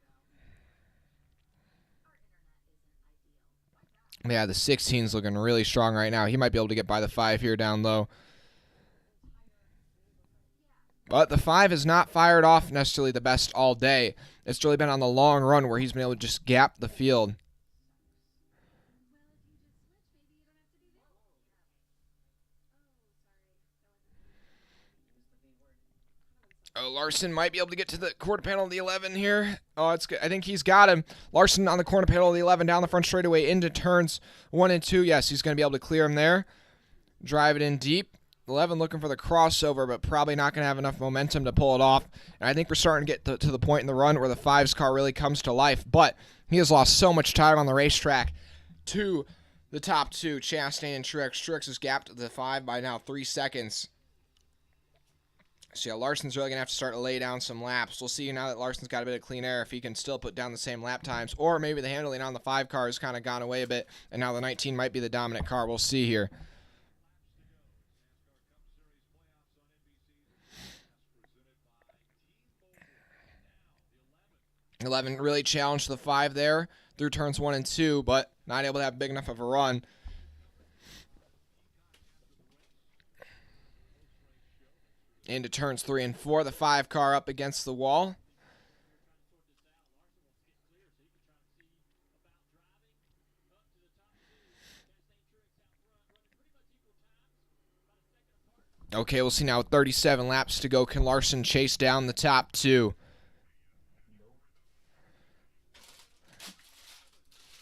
Yeah, the 16's looking really strong right now. He might be able to get by the 5 here down low. But the 5 has not fired off necessarily the best all day. It's really been on the long run where he's been able to just gap the field. Oh, Larson might be able to get to the quarter panel of the 11 here. Oh, it's good. I think he's got him. Larson on the corner panel of the 11 down the front straightaway into turns 1 and 2. Yes, he's going to be able to clear him there. Drive it in deep. 11 looking for the crossover, but probably not going to have enough momentum to pull it off. And I think we're starting to get to the point in the run where the 5's car really comes to life. But he has lost so much time on the racetrack to the top 2, Chastain and Truex. Truex has gapped the 5 by now 3 seconds. So, yeah, Larson's really going to have to start to lay down some laps. We'll see now that Larson's got a bit of clean air if he can still put down the same lap times. Or maybe the handling on the 5 car has kind of gone away a bit, and now the 19 might be the dominant car. We'll see here. 11 really challenged the 5 there through turns 1 and 2, but not able to have big enough of a run. Into turns 3 and 4, the 5 car up against the wall. Okay, we'll see now with 37 laps to go. Can Larson chase down the top 2?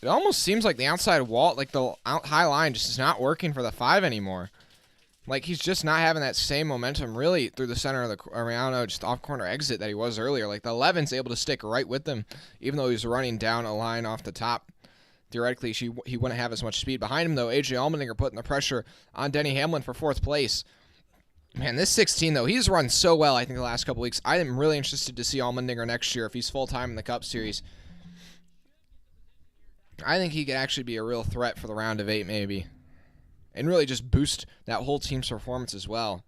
It almost seems like the outside wall, like the high line, just is not working for the 5 anymore. Like, he's just not having that same momentum really through the center of the, I don't know, just off-corner exit that he was earlier. Like, the 11's able to stick right with him, even though he's running down a line off the top. Theoretically, he wouldn't have as much speed. Behind him, though, A.J. Allmendinger putting the pressure on Denny Hamlin for 4th place. Man, this 16, though, he's run so well, I think, the last couple weeks. I am really interested to see Allmendinger next year if he's full-time in the Cup Series. I think he could actually be a real threat for the round of 8, maybe. And really just boost that whole team's performance as well.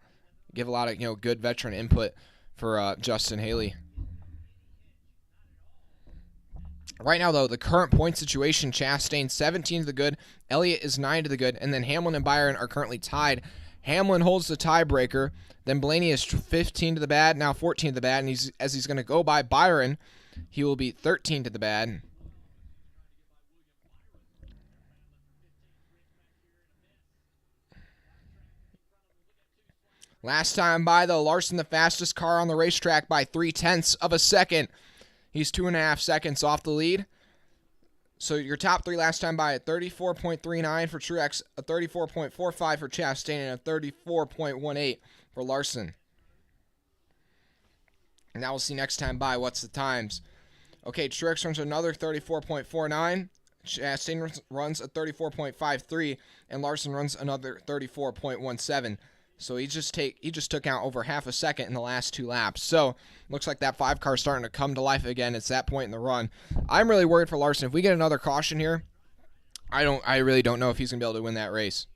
Give a lot of, good veteran input for Justin Haley. Right now, though, the current point situation, Chastain 17 to the good, Elliott is 9 to the good, and then Hamlin and Byron are currently tied. Hamlin holds the tiebreaker. Then Blaney is 15 to the bad, now 14 to the bad, and as he's going to go by Byron, he will be 13 to the bad. Last time by, though, Larson the fastest car on the racetrack by 0.3 of a second. He's 2.5 seconds off the lead. So your top 3 last time by at 34.39 for Truex, a 34.45 for Chastain, and a 34.18 for Larson. And now we'll see next time by what's the times. Okay, Truex runs another 34.49. Chastain runs a 34.53, and Larson runs another 34.17. So he just took out over half a second in the last 2 laps. So looks like that 5 car is starting to come to life again. It's that point in the run. I'm really worried for Larson. If we get another caution here, I really don't know if he's gonna be able to win that race.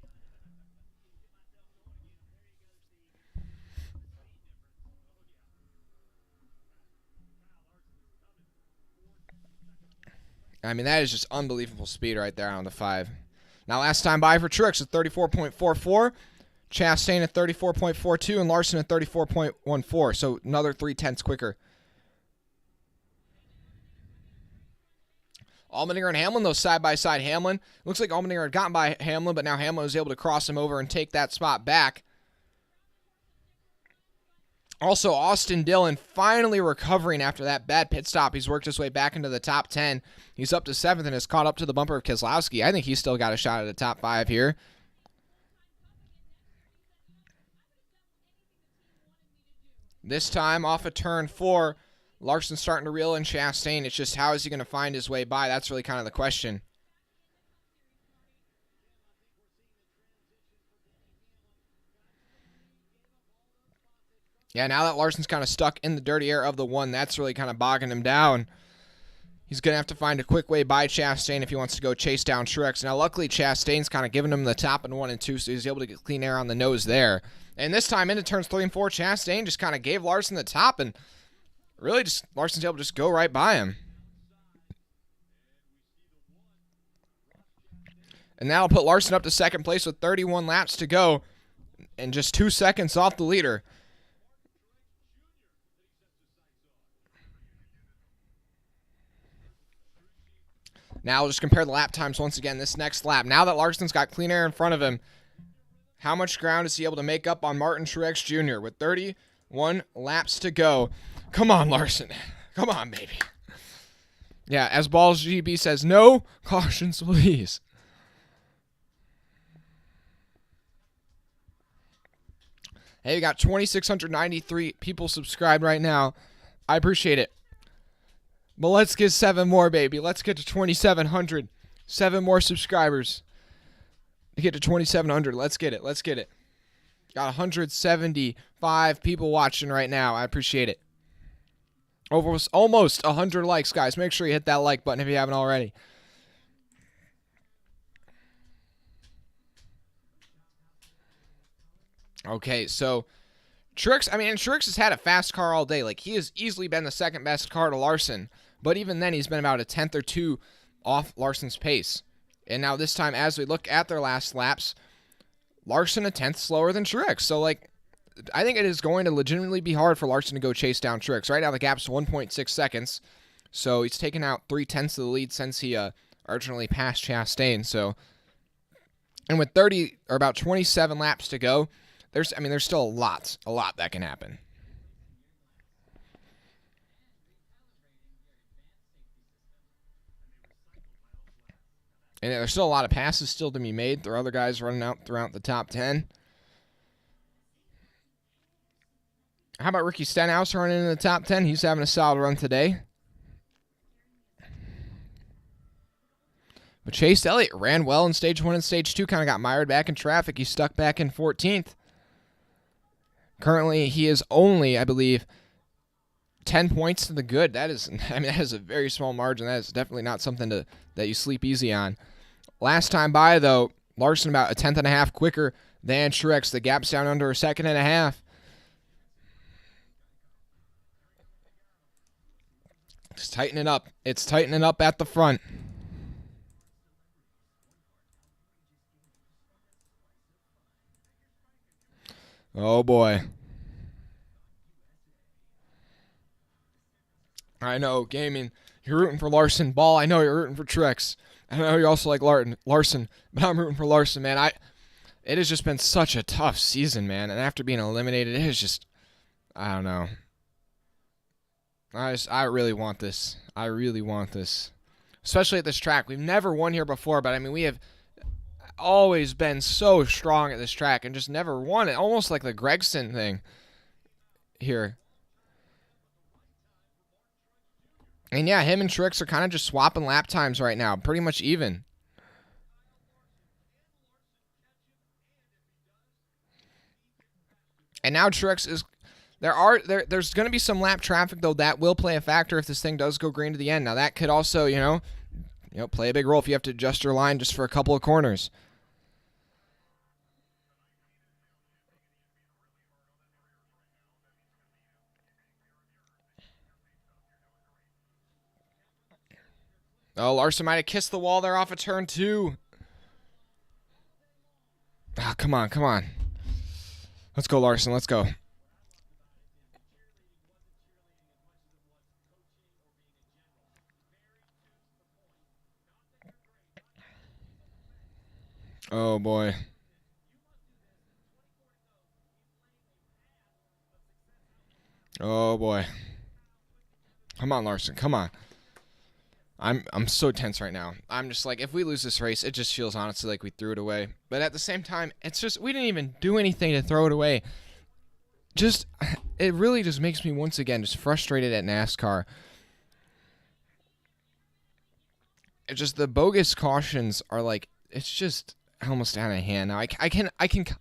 I mean, that is just unbelievable speed right there on the 5. Now last time by for Truex at 34.44. Chastain at 34.42 and Larson at 34.14, so another 0.3 quicker. Allmendinger and Hamlin, though, side by side. Hamlin, looks like Allmendinger had gotten by Hamlin, but now Hamlin was able to cross him over and take that spot back. Also, Austin Dillon finally recovering after that bad pit stop. He's worked his way back into the top 10. He's up to 7th and has caught up to the bumper of Keselowski. I think he's still got a shot at the top 5 here. This time off of turn 4, Larson's starting to reel in Chastain. It's just how is he going to find his way by? That's really kind of the question. Yeah, now that Larson's kind of stuck in the dirty air of the 1, that's really kind of bogging him down. He's going to have to find a quick way by Chastain if he wants to go chase down Truex. Now, luckily, Chastain's kind of giving him the top in 1 and 2, so he's able to get clean air on the nose there. And this time into turns 3 and 4, Chastain just kind of gave Larson the top, and really just Larson's able to just go right by him. And that'll put Larson up to 2nd place with 31 laps to go and just 2 seconds off the leader. Now we'll just compare the lap times once again this next lap. Now that Larson's got clean air in front of him, how much ground is he able to make up on Martin Truex Jr. with 31 laps to go? Come on, Larson. Come on, baby. Yeah, as Balls GB says, no cautions, please. Hey, we got 2,693 people subscribed right now. I appreciate it. But let's get 7 more, baby. Let's get to 2,700. 7 more subscribers to get to 2,700. Let's get it. Let's get it. Got 175 people watching right now. I appreciate it. Almost 100 likes, guys. Make sure you hit that like button if you haven't already. Okay, so Truex has had a fast car all day. Like, he has easily been the second best car to Larson. But even then, he's been about a tenth or two off Larson's pace. And now this time, as we look at their last laps, Larson a tenth slower than Truex. So, like, I think it is going to legitimately be hard for Larson to go chase down Truex. Right now, the gap's 1.6 seconds. So he's taken out 3/10 of the lead since he originally passed Chastain. So, and with 30 or about 27 laps to go, there's still a lot that can happen. And there's still a lot of passes still to be made. There are other guys running out throughout the top 10. How about Ricky Stenhouse running in the top 10? He's having a solid run today. But Chase Elliott ran well in Stage 1 and Stage 2. Kind of got mired back in traffic. He's stuck back in 14th. Currently, he is only, I believe, 10 points to the good. That is a very small margin. That is definitely not something that you sleep easy on. Last time by, though, Larson about a tenth and a half quicker than Truex. The gap's down under a second and a half. It's tightening up. It's tightening up at the front. Oh, boy. I know, gaming. You're rooting for Larson. Ball, I know you're rooting for Truex. I know you also like Larson, but I'm rooting for Larson, man. It has just been such a tough season, man. And after being eliminated, it is just, I don't know. I really want this. I really want this. Especially at this track. We've never won here before, but I mean, we have always been so strong at this track and just never won it. Almost like the Gregson thing here. And yeah, him and Truex are kind of just swapping lap times right now. Pretty much even. And now Truex is... There's going to be some lap traffic, though, that will play a factor if this thing does go green to the end. Now, that could also, play a big role if you have to adjust your line just for a couple of corners. Oh, Larson might have kissed the wall there off of turn 2. Ah, come on, come on. Let's go, Larson. Let's go. Oh, boy. Oh, boy. Come on, Larson. Come on. I'm so tense right now. I'm just like, if we lose this race, it just feels honestly like we threw it away. But at the same time, it's just, we didn't even do anything to throw it away. Just, it really just makes me once again just frustrated at NASCAR. It's just the bogus cautions are like, it's just almost out of hand. Now, I can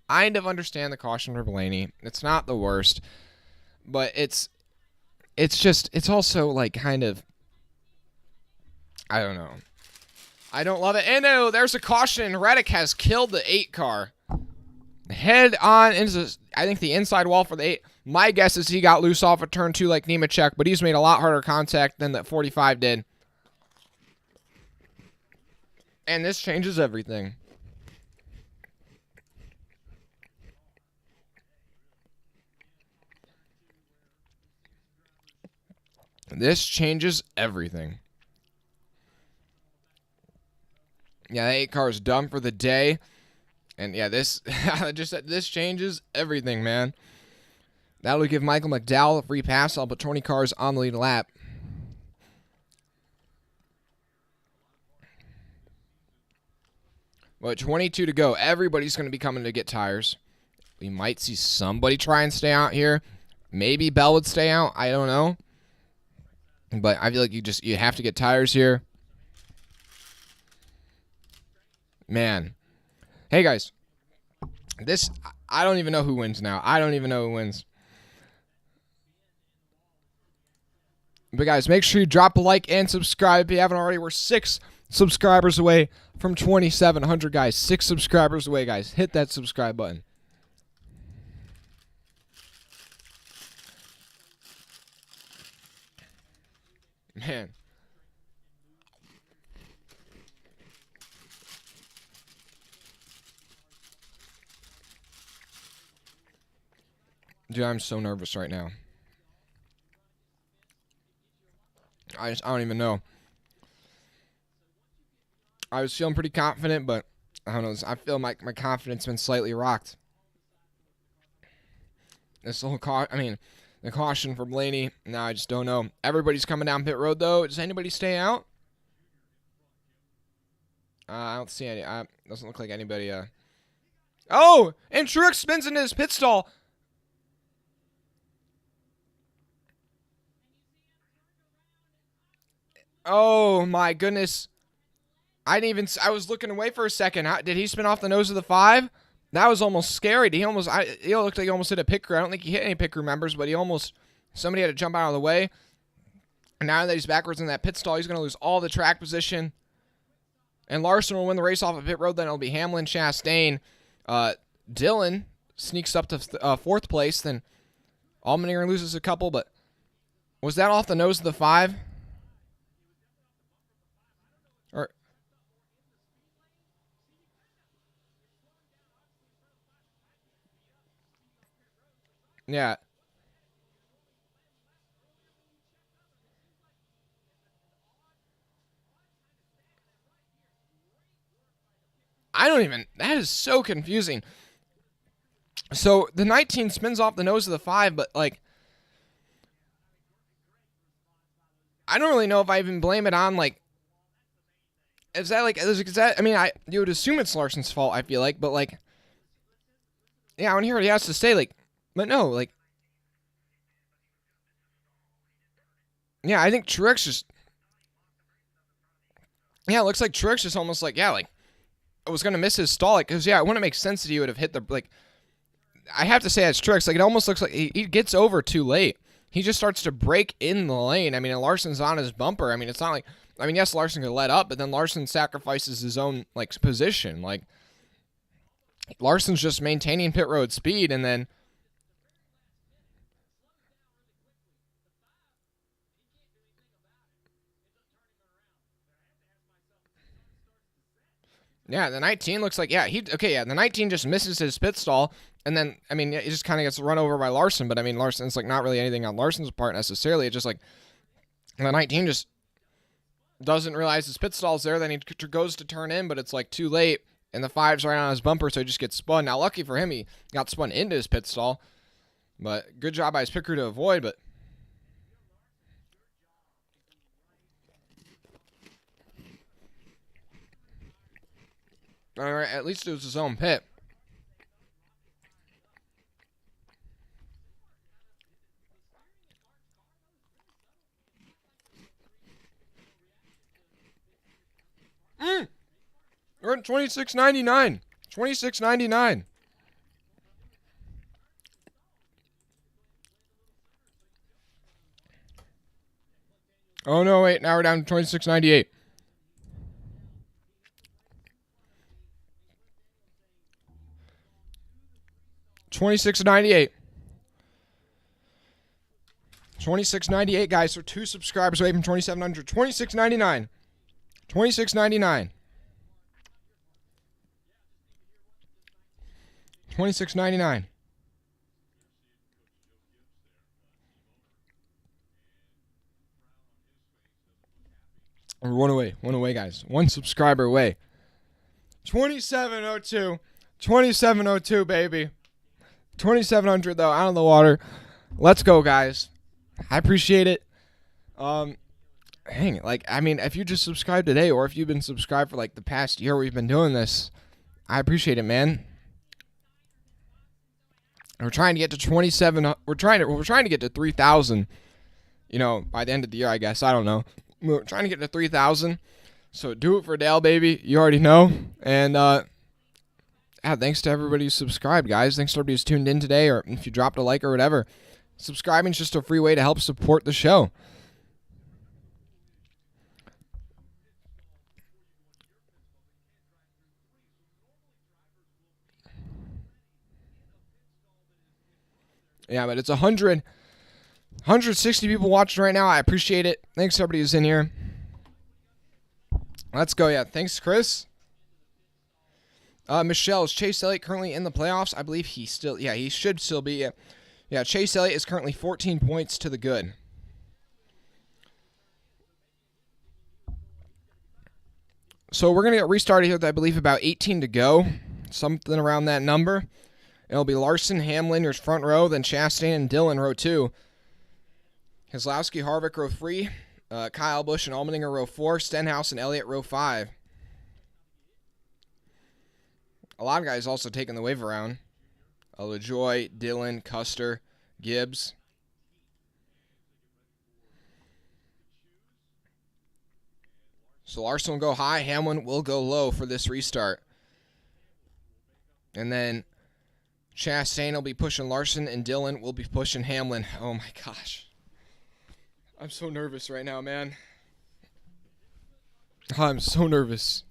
kind of understand the caution for Blaney. It's not the worst. But it's also like kind of, I don't know. I don't love it. And no, there's a caution. Reddick has killed the 8 car. Head on into, I think, the inside wall for the 8. My guess is he got loose off of turn 2 like Nemechek, but he's made a lot harder contact than that 45 did. And this changes everything. This changes everything. Yeah, the 8 car is done for the day. And yeah, this this changes everything, man. That'll give Michael McDowell a free pass. I'll put 20 cars on the lead lap. But 22 to go. Everybody's going to be coming to get tires. We might see somebody try and stay out here. Maybe Bell would stay out. I don't know. But I feel like you have to get tires here. Man. Hey, guys. I don't even know who wins now. I don't even know who wins. But, guys, make sure you drop a like and subscribe if you haven't already. We're 6 subscribers away from 2,700, guys. 6 subscribers away, guys. Hit that subscribe button. Man, Dude, I'm so nervous right now. I don't even know. I was feeling pretty confident, but I don't know. I feel my confidence been slightly rocked. This whole the caution for Blaney. No, I just don't know. Everybody's coming down pit road though. Does anybody stay out? I don't see any. Doesn't look like anybody. Oh, and Truex spins into his pit stall. Oh my goodness. I was looking away for a second. Did he spin off the nose of the 5? That was almost scary. He looked like he almost hit a pit crew. I don't think he hit any pit crew members, but somebody had to jump out of the way. And now that he's backwards in that pit stall, he's going to lose all the track position. And Larson will win the race off of pit road. Then it'll be Hamlin, Chastain. Dillon sneaks up to 4th place. Then Allmendinger loses a couple, but was that off the nose of the 5? Or yeah. That is so confusing. So the 19 spins off the nose of the 5, but like, I don't really know if I even blame it on like, is that, I mean, you would assume it's Larson's fault, I feel like, but like, yeah, I want to hear what he has to say, like, but no, like, yeah, I think Truex just, yeah, it looks like Truex just almost like, yeah, like, I was going to miss his stall, like, because, yeah, it wouldn't make sense that he would have hit the, like, I have to say it's Truex, like, it almost looks like he gets over too late. He just starts to break in the lane. I mean, and Larson's on his bumper. I mean, it's not like, I mean, yes, Larson could let up, but then Larson sacrifices his own, like, position. Like, Larson's just maintaining pit road speed, and then, yeah, the 19 looks like, the 19 just misses his pit stall, and then, I mean, he just kind of gets run over by Larson, but I mean, Larson's, like, not really anything on Larson's part necessarily. It's just, like, the 19 just doesn't realize his pit stall's there, then he goes to turn in, but it's, like, too late, and the 5's right on his bumper, so he just gets spun. Now, lucky for him, he got spun into his pit stall, but good job by his pit crew to avoid, but all right, at least it was his own pit. We're at $26.99. $26.99. Oh no, wait, now we're down to $26.98. $26.98. $26.98, guys. So 2 subscribers away from 2,700. $26.99. $26.99. $26.99. We're one away, guys. 1 subscriber away. 2702. 2702, baby. 2,700 though, out of the water. Let's go, guys. I appreciate it. Hang it, like, I mean, if you just subscribed today, or if you've been subscribed for like the past year we've been doing this, I appreciate it, man. We're trying to get to 27. We're trying to get to 3,000. You know, by the end of the year, I guess. I don't know. We're trying to get to 3,000. So do it for Dale, baby. You already know. And thanks to everybody who subscribed, guys. Thanks to everybody who's tuned in today, or if you dropped a like or whatever. Subscribing is just a free way to help support the show. Yeah, but it's 160 people watching right now. I appreciate it. Thanks to everybody who's in here. Let's go. Yeah, thanks, Chris. Michelle, is Chase Elliott currently in the playoffs? I believe he should still be. Yeah, Chase Elliott is currently 14 points to the good. So we're going to get restarted here with, I believe, about 18 to go. Something around that number. It'll be Larson, Hamlin, your front row, then Chastain and Dillon, row 2. Keselowski, Harvick, row 3. Kyle Busch and Allmendinger, row 4. Stenhouse and Elliott, row 5. A lot of guys also taking the wave around. LaJoy, Dillon, Custer, Gibbs. So Larson will go high, Hamlin will go low for this restart. And then Chastain will be pushing Larson, and Dillon will be pushing Hamlin. Oh my gosh. I'm so nervous right now, man. I'm so nervous.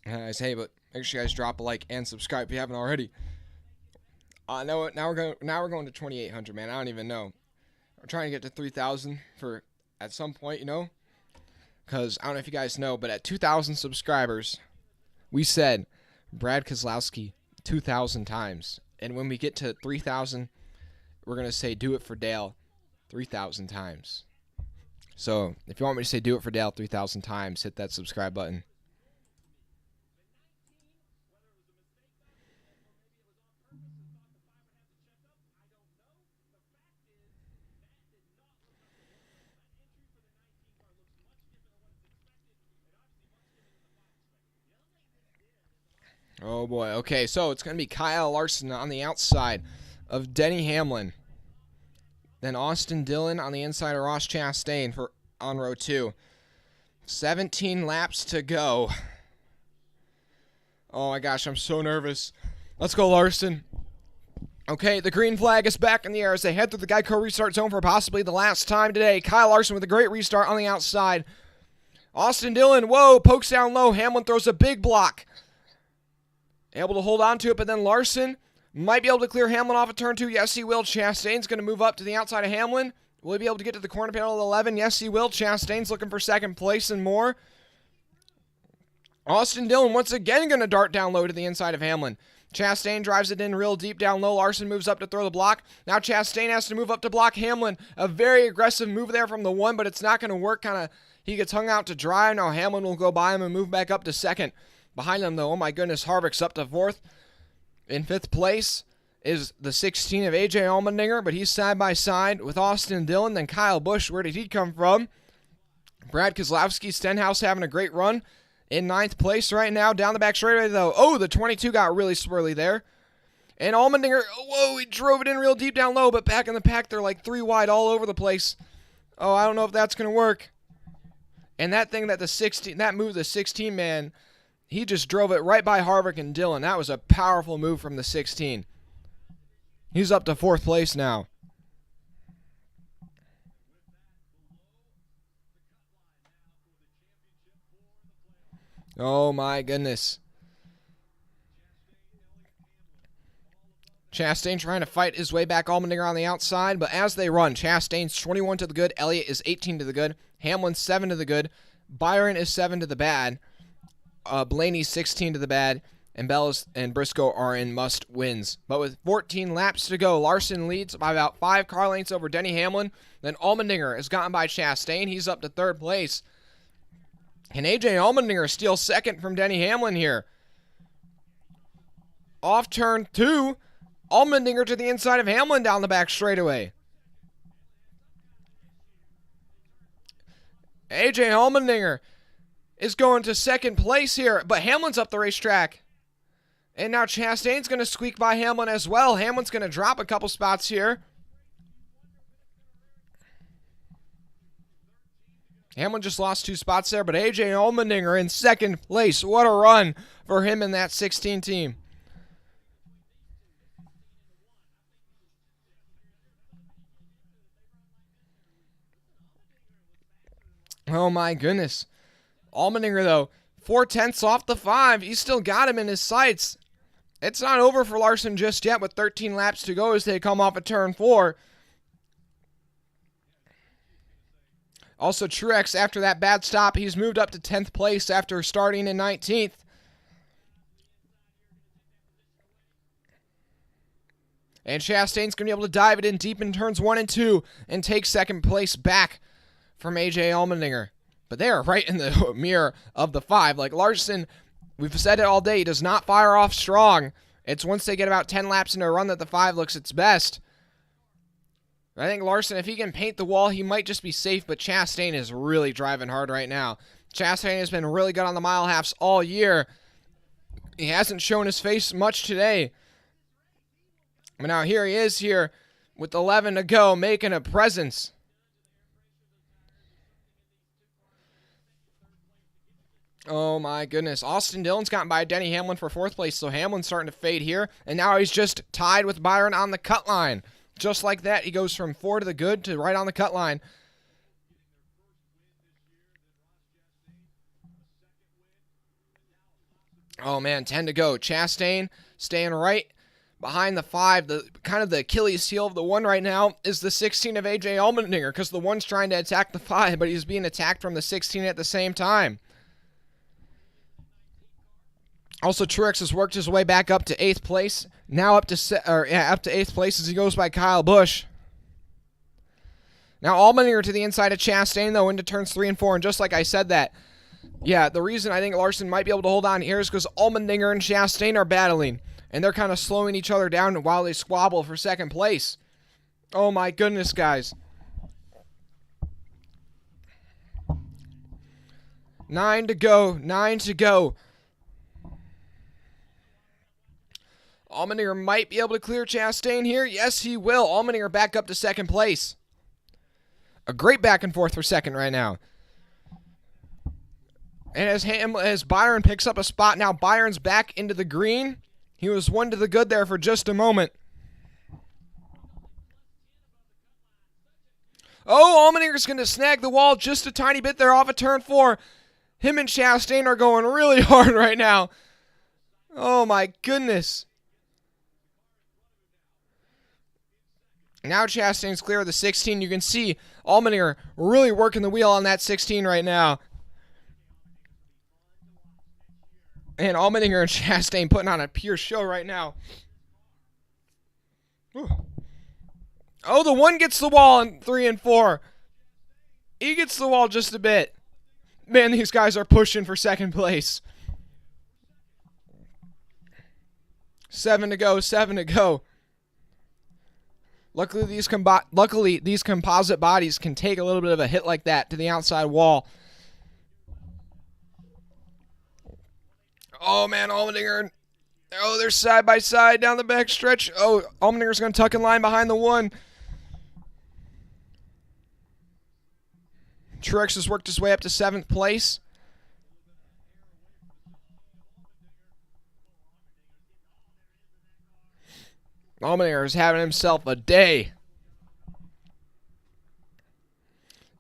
Guys, hey, but make sure you guys drop a like and subscribe if you haven't already. Now we're going to 2,800, man. I don't even know. We're trying to get to 3,000 for at some point, you know, because I don't know if you guys know, but at 2,000 subscribers, we said Brad Keselowski 2,000 times, and when we get to 3,000, we're gonna say do it for Dale 3,000 times. So if you want me to say do it for Dale 3,000 times, hit that subscribe button. Oh boy. Okay, so it's going to be Kyle Larson on the outside of Denny Hamlin. Then Austin Dillon on the inside of Ross Chastain on row 2. 17 laps to go. Oh my gosh, I'm so nervous. Let's go, Larson. Okay, the green flag is back in the air as they head through the Geico restart zone for possibly the last time today. Kyle Larson with a great restart on the outside. Austin Dillon, whoa, pokes down low. Hamlin throws a big block. Able to hold on to it, but then Larson might be able to clear Hamlin off of turn 2. Yes, he will. Chastain's going to move up to the outside of Hamlin. Will he be able to get to the corner panel of 11? Yes, he will. Chastain's looking for second place and more. Austin Dillon once again going to dart down low to the inside of Hamlin. Chastain drives it in real deep down low. Larson moves up to throw the block. Now Chastain has to move up to block Hamlin. A very aggressive move there from the 1, but it's not going to work. He gets hung out to dry. Now Hamlin will go by him and move back up to second. Behind him, though, oh my goodness, Harvick's up to 4th. In 5th place is the 16 of A.J. Allmendinger, but he's side by side with Austin Dillon. Then Kyle Busch, where did he come from? Brad Keselowski, Stenhouse having a great run in 9th place right now. Down the back straightaway, though. Oh, the 22 got really swirly there. And Allmendinger, whoa, he drove it in real deep down low, but back in the pack, they're like 3 wide all over the place. Oh, I don't know if that's going to work. And that thing that the 16 man, he just drove it right by Harvick and Dillon. That was a powerful move from the 16. He's up to 4th place now. Oh my goodness. Chastain trying to fight his way back. Allmendinger on the outside, but as they run, Chastain's 21 to the good. Elliott is 18 to the good. Hamlin's 7 to the good. Byron is 7 to the bad. Blaney's 16 to the bad, and Bellis and Briscoe are in must wins. But with 14 laps to go, Larson leads by about 5 car lengths over Denny Hamlin. Then Allmendinger has gotten by Chastain. He's up to 3rd place. Can A.J. Allmendinger steal 2nd from Denny Hamlin here? Off turn 2, Allmendinger to the inside of Hamlin down the back straightaway. A.J. Allmendinger is going to 2nd place here, but Hamlin's up the racetrack. And now Chastain's going to squeak by Hamlin as well. Hamlin's going to drop a couple spots here. Hamlin just lost 2 spots there, but A.J. Allmendinger in 2nd place. What a run for him in that 16 team. Oh my goodness. Allmendinger, though, 4/10 off the 5. He's still got him in his sights. It's not over for Larson just yet with 13 laps to go as they come off of turn 4. Also, Truex, after that bad stop, he's moved up to 10th place after starting in 19th. And Chastain's going to be able to dive it in deep in turns 1 and 2 and take second place back from A.J. Allmendinger. But they are right in the mirror of the 5. Like Larson, we've said it all day, he does not fire off strong. It's once they get about 10 laps into a run that the 5 looks its best. I think Larson, if he can paint the wall, he might just be safe, but Chastain is really driving hard right now. Chastain has been really good on the mile halves all year. He hasn't shown his face much today. But now here he is here with 11 to go, making a presence. Oh my goodness. Austin Dillon's gotten by Denny Hamlin for 4th place, so Hamlin's starting to fade here. And now he's just tied with Byron on the cut line. Just like that, he goes from 4 to the good to right on the cut line. Oh man, 10 to go. Chastain staying right behind the 5. The kind of the Achilles heel of the 1 right now is the 16 of A.J. Allmendinger, because the 1's trying to attack the 5, but he's being attacked from the 16 at the same time. Also, Truex has worked his way back up to 8th place. Now up to 8th place as he goes by Kyle Busch. Now Allmendinger to the inside of Chastain, though, into turns 3 and 4. And just like I said that, yeah, the reason I think Larson might be able to hold on here is because Allmendinger and Chastain are battling. And they're kind of slowing each other down while they squabble for second place. Oh my goodness, guys. 9 to go. 9 to go. Allmendinger might be able to clear Chastain here. Yes, he will. Allmendinger back up to second place. A great back and forth for second right now. And as Byron picks up a spot, now Byron's back into the green. He was 1 to the good there for just a moment. Oh, Allmendinger's going to snag the wall just a tiny bit there off of turn 4. Him and Chastain are going really hard right now. Oh my goodness. Now Chastain's clear of the 16. You can see Allmendinger really working the wheel on that 16 right now. And Allmendinger and Chastain putting on a pure show right now. Whew. Oh, the 1 gets the wall in 3 and 4. He gets the wall just a bit. Man, these guys are pushing for second place. 7 to go, 7 to go. Luckily, these composite bodies can take a little bit of a hit like that to the outside wall. Oh, man, Allmendinger. Oh, they're side by side down the back stretch. Oh, Allmendinger's going to tuck in line behind the 1. Truex has worked his way up to 7th place. Allmendinger is having himself a day.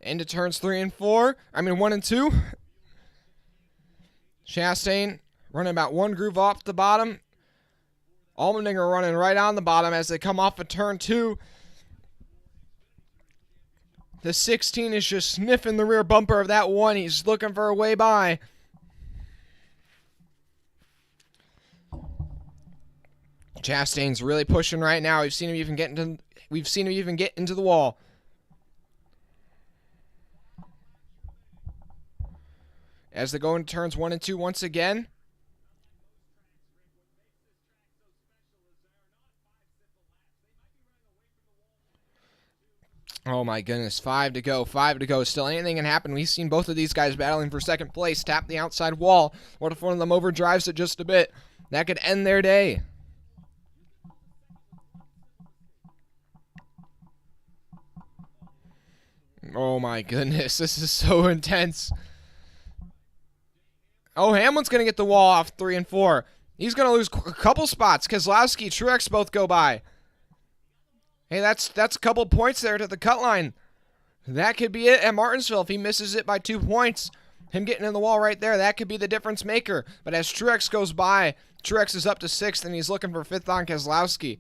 Into turns 3 and 4. 1 and 2. Chastain running about 1 groove off the bottom. Allmendinger running right on the bottom as they come off of turn 2. The 16 is just sniffing the rear bumper of that 1. He's looking for a way by. Chastain's really pushing right now. We've seen him even get into the wall. As they go into turns 1 and 2 once again. Oh my goodness, 5 to go, 5 to go. Still, anything can happen. We've seen both of these guys battling for second place. Tap the outside wall. What if one of them overdrives it just a bit? That could end their day. Oh my goodness, this is so intense. Oh, Hamlin's going to get the wall off 3 and 4. He's going to lose a couple spots. Keselowski, Truex both go by. Hey, that's a couple points there to the cut line. That could be it at Martinsville if he misses it by 2 points. Him getting in the wall right there, that could be the difference maker. But as Truex goes by, Truex is up to 6th, and he's looking for 5th on Keselowski.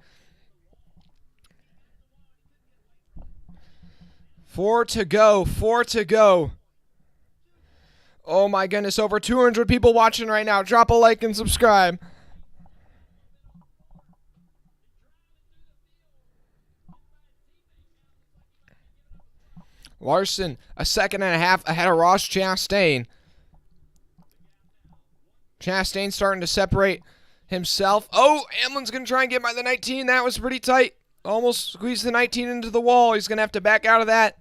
4 to go. 4 to go. Oh my goodness, over 200 people watching right now. Drop a like and subscribe. Larson, a second and a half ahead of Ross Chastain. Chastain starting to separate himself. Oh, Hamlin's going to try and get by the 19. That was pretty tight. Almost squeezed the 19 into the wall. He's going to have to back out of that.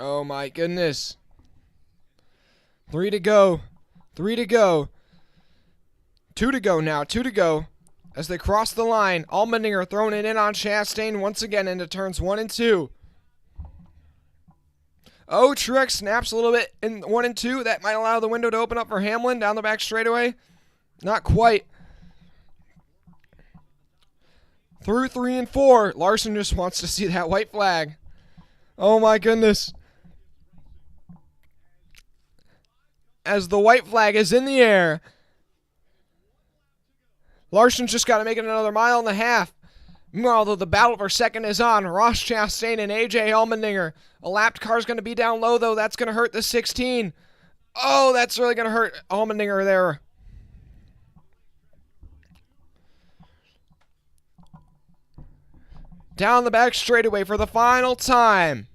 Oh my goodness. 3 to go. 3 to go. 2 to go now. 2 to go. As they cross the line, Allmendinger throwing it in on Chastain once again into turns 1 and 2. Oh, Truex snaps a little bit in 1 and 2. That might allow the window to open up for Hamlin down the back straightaway. Not quite. Through 3 and 4. Larson just wants to see that white flag. Oh my goodness. As the white flag is in the air, Larson's just got to make it another mile and a half. Meanwhile, though, the battle for second is on. Ross Chastain and A.J. Allmendinger. A lapped car is going to be down low, though. That's going to hurt the 16. Oh, that's really going to hurt Allmendinger there. Down the back straightaway for the final time.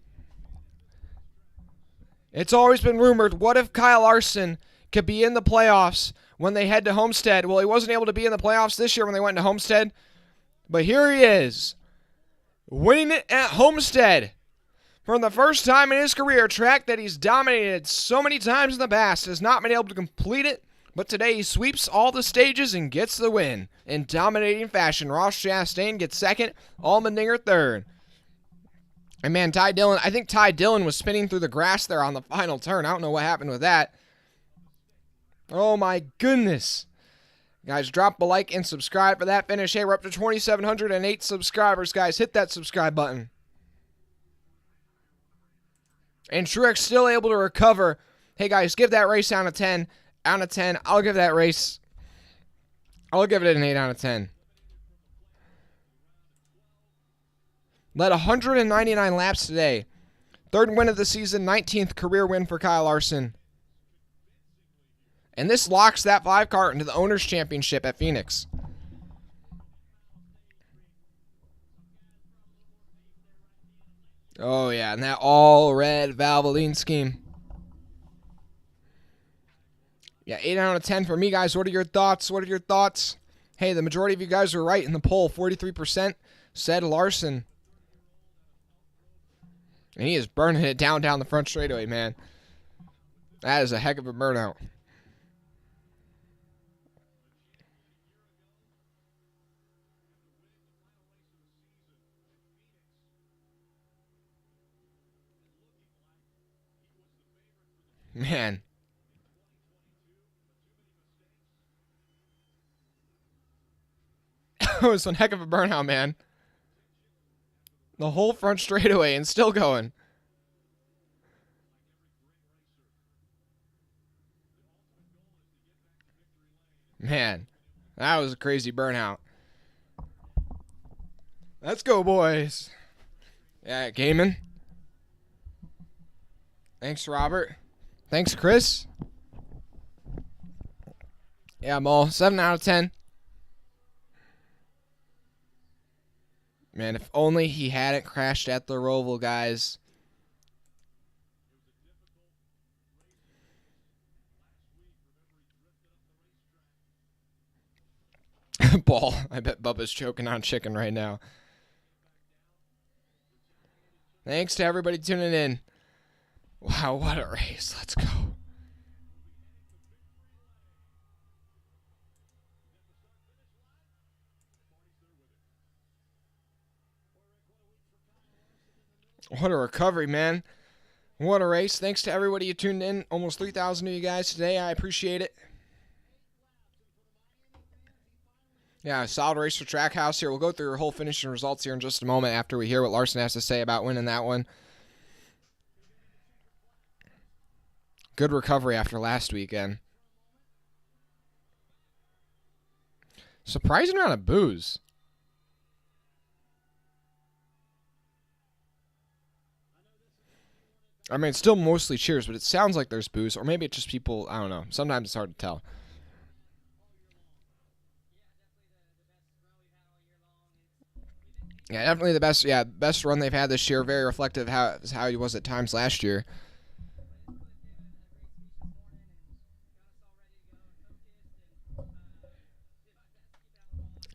It's always been rumored, what if Kyle Larson could be in the playoffs when they head to Homestead? Well, he wasn't able to be in the playoffs this year when they went to Homestead. But here he is, winning it at Homestead. For the first time in his career, a track that he's dominated so many times in the past, has not been able to complete it. But today he sweeps all the stages and gets the win in dominating fashion. Ross Chastain gets second, Allmendinger third. And man, Ty Dillon, I think Ty Dillon was spinning through the grass there on the final turn. I don't know what happened with that. Oh my goodness. Guys, drop a like and subscribe for that finish. Hey, we're up to 2,708 subscribers, guys. Hit that subscribe button. And Truex still able to recover. Hey, guys, give that race out of 10. Out of 10. I'll give that race. I'll give it an 8 out of 10. Led 199 laps today. Third win of the season, 19th career win for Kyle Larson. And this locks that 5 car into the Owners' Championship at Phoenix. Oh, yeah, and that all-red Valvoline scheme. Yeah, 8 out of 10 for me, guys. What are your thoughts? What are your thoughts? Hey, the majority of you guys were right in the poll. 43% said Larson. And he is burning it down the front straightaway, man. That is a heck of a burnout. Man. It was one heck of a burnout, man. The whole front straightaway and still going. Man, that was a crazy burnout. Let's go, boys. Yeah, Gaiman. Thanks, Robert. Thanks, Chris. Yeah, I'm all 7 out of 10. Man, if only he hadn't crashed at the Roval, guys. Ball. I bet Bubba's choking on chicken right now. Thanks to everybody tuning in. Wow, what a race. Let's go. What a recovery, man. What a race. Thanks to everybody who tuned in. Almost 3,000 of you guys today. I appreciate it. Yeah, solid race for Trackhouse here. We'll go through your whole finishing results here in just a moment after we hear what Larson has to say about winning that one. Good recovery after last weekend. Surprising amount of boos. I mean, it's still mostly cheers, but it sounds like there's boos, or maybe it's just people, I don't know. Sometimes it's hard to tell. Yeah, definitely the best. Yeah, best run they've had this year. Very reflective of how he was at times last year.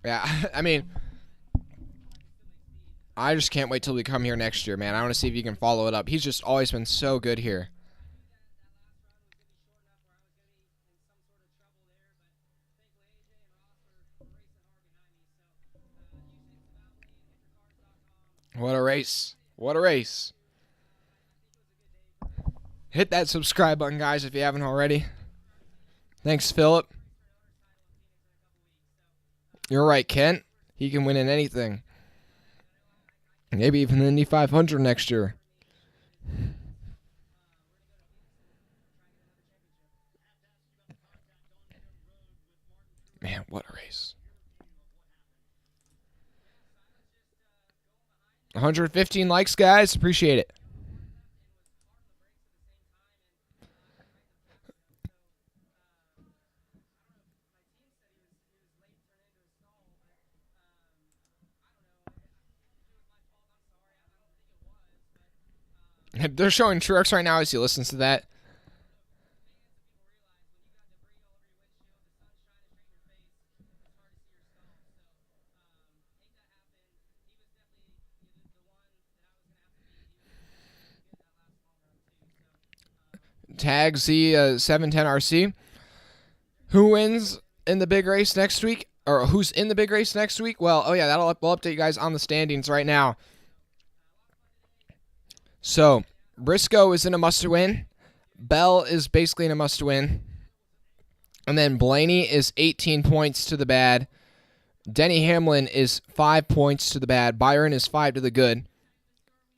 Yeah, I mean, I just can't wait till we come here next year, man. I want to see if he can follow it up. He's just always been so good here. What a race. What a race. Hit that subscribe button, guys, if you haven't already. Thanks, Philip. You're right, Kent. He can win in anything. Maybe even the Indy 500 next year. Man, what a race. 115 likes, guys. Appreciate it. They're showing Truex right now as he listens to that. Tag Z710RC. Who wins in the big race next week? Or who's in the big race next week? Well, oh yeah, we'll update you guys on the standings right now. So, Briscoe is in a must-win. Bell is basically in a must-win. And then Blaney is 18 points to the bad. Denny Hamlin is 5 points to the bad. Byron is 5 to the good.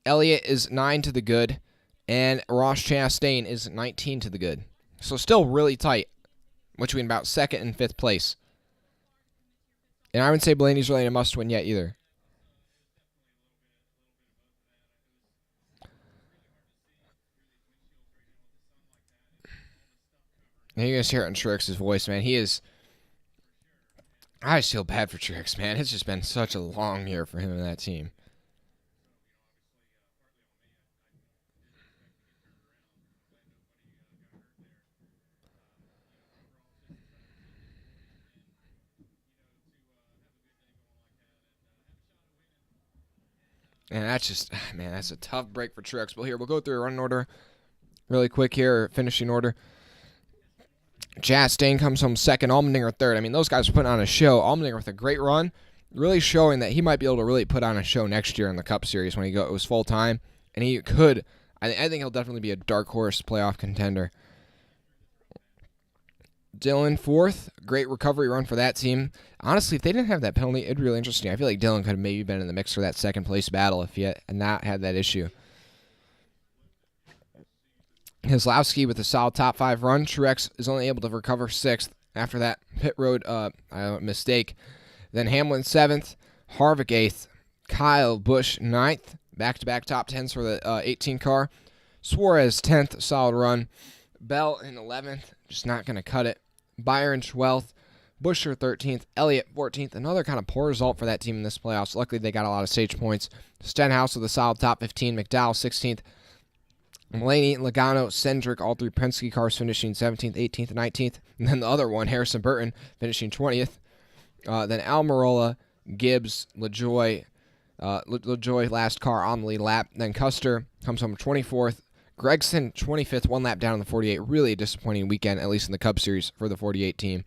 Elliott is 9 to the good. And Ross Chastain is 19 to the good. So still really tight between about 2nd and 5th place. And I wouldn't say Blaney's really a must-win yet either. And you guys hear it in Truex's voice, man. He is... I just feel bad for Truex, man. It's just been such a long year for him and that team. And that's just, man, that's a tough break for Truex. Well, here, we'll go through a running order really quick here, finishing order. Chastain comes home 2nd, Allmendinger 3rd. I mean, those guys are putting on a show. Allmendinger with a great run, really showing that he might be able to really put on a show next year in the Cup Series when it was full time. And he could, I think he'll definitely be a dark horse playoff contender. Dillon 4th, great recovery run for that team. Honestly, if they didn't have that penalty, it'd be really interesting. I feel like Dillon could have maybe been in the mix for that 2nd place battle if he had not had that issue. Keselowski with a solid top 5 run. Truex is only able to recover 6th after that pit road mistake. Then Hamlin 7th, Harvick 8th, Kyle Busch 9th, back-to-back top 10s for the 18 car. Suarez 10th, solid run. Bell in 11th, just not going to cut it. Byron 12th, Buescher 13th, Elliott 14th. Another kind of poor result for that team in this playoffs. Luckily, they got a lot of stage points. Stenhouse with a solid top 15, McDowell 16th. Mulaney, Logano, Cendric, all 3 Penske cars finishing 17th, 18th, and 19th. And then the other one, Harrison Burton, finishing 20th. Then Almirola, Gibbs, LaJoy. LaJoy, last car on the lead lap. Then Custer comes home 24th. Gregson, 25th, 1 lap down in the 48. Really a disappointing weekend, at least in the Cup Series, for the 48 team.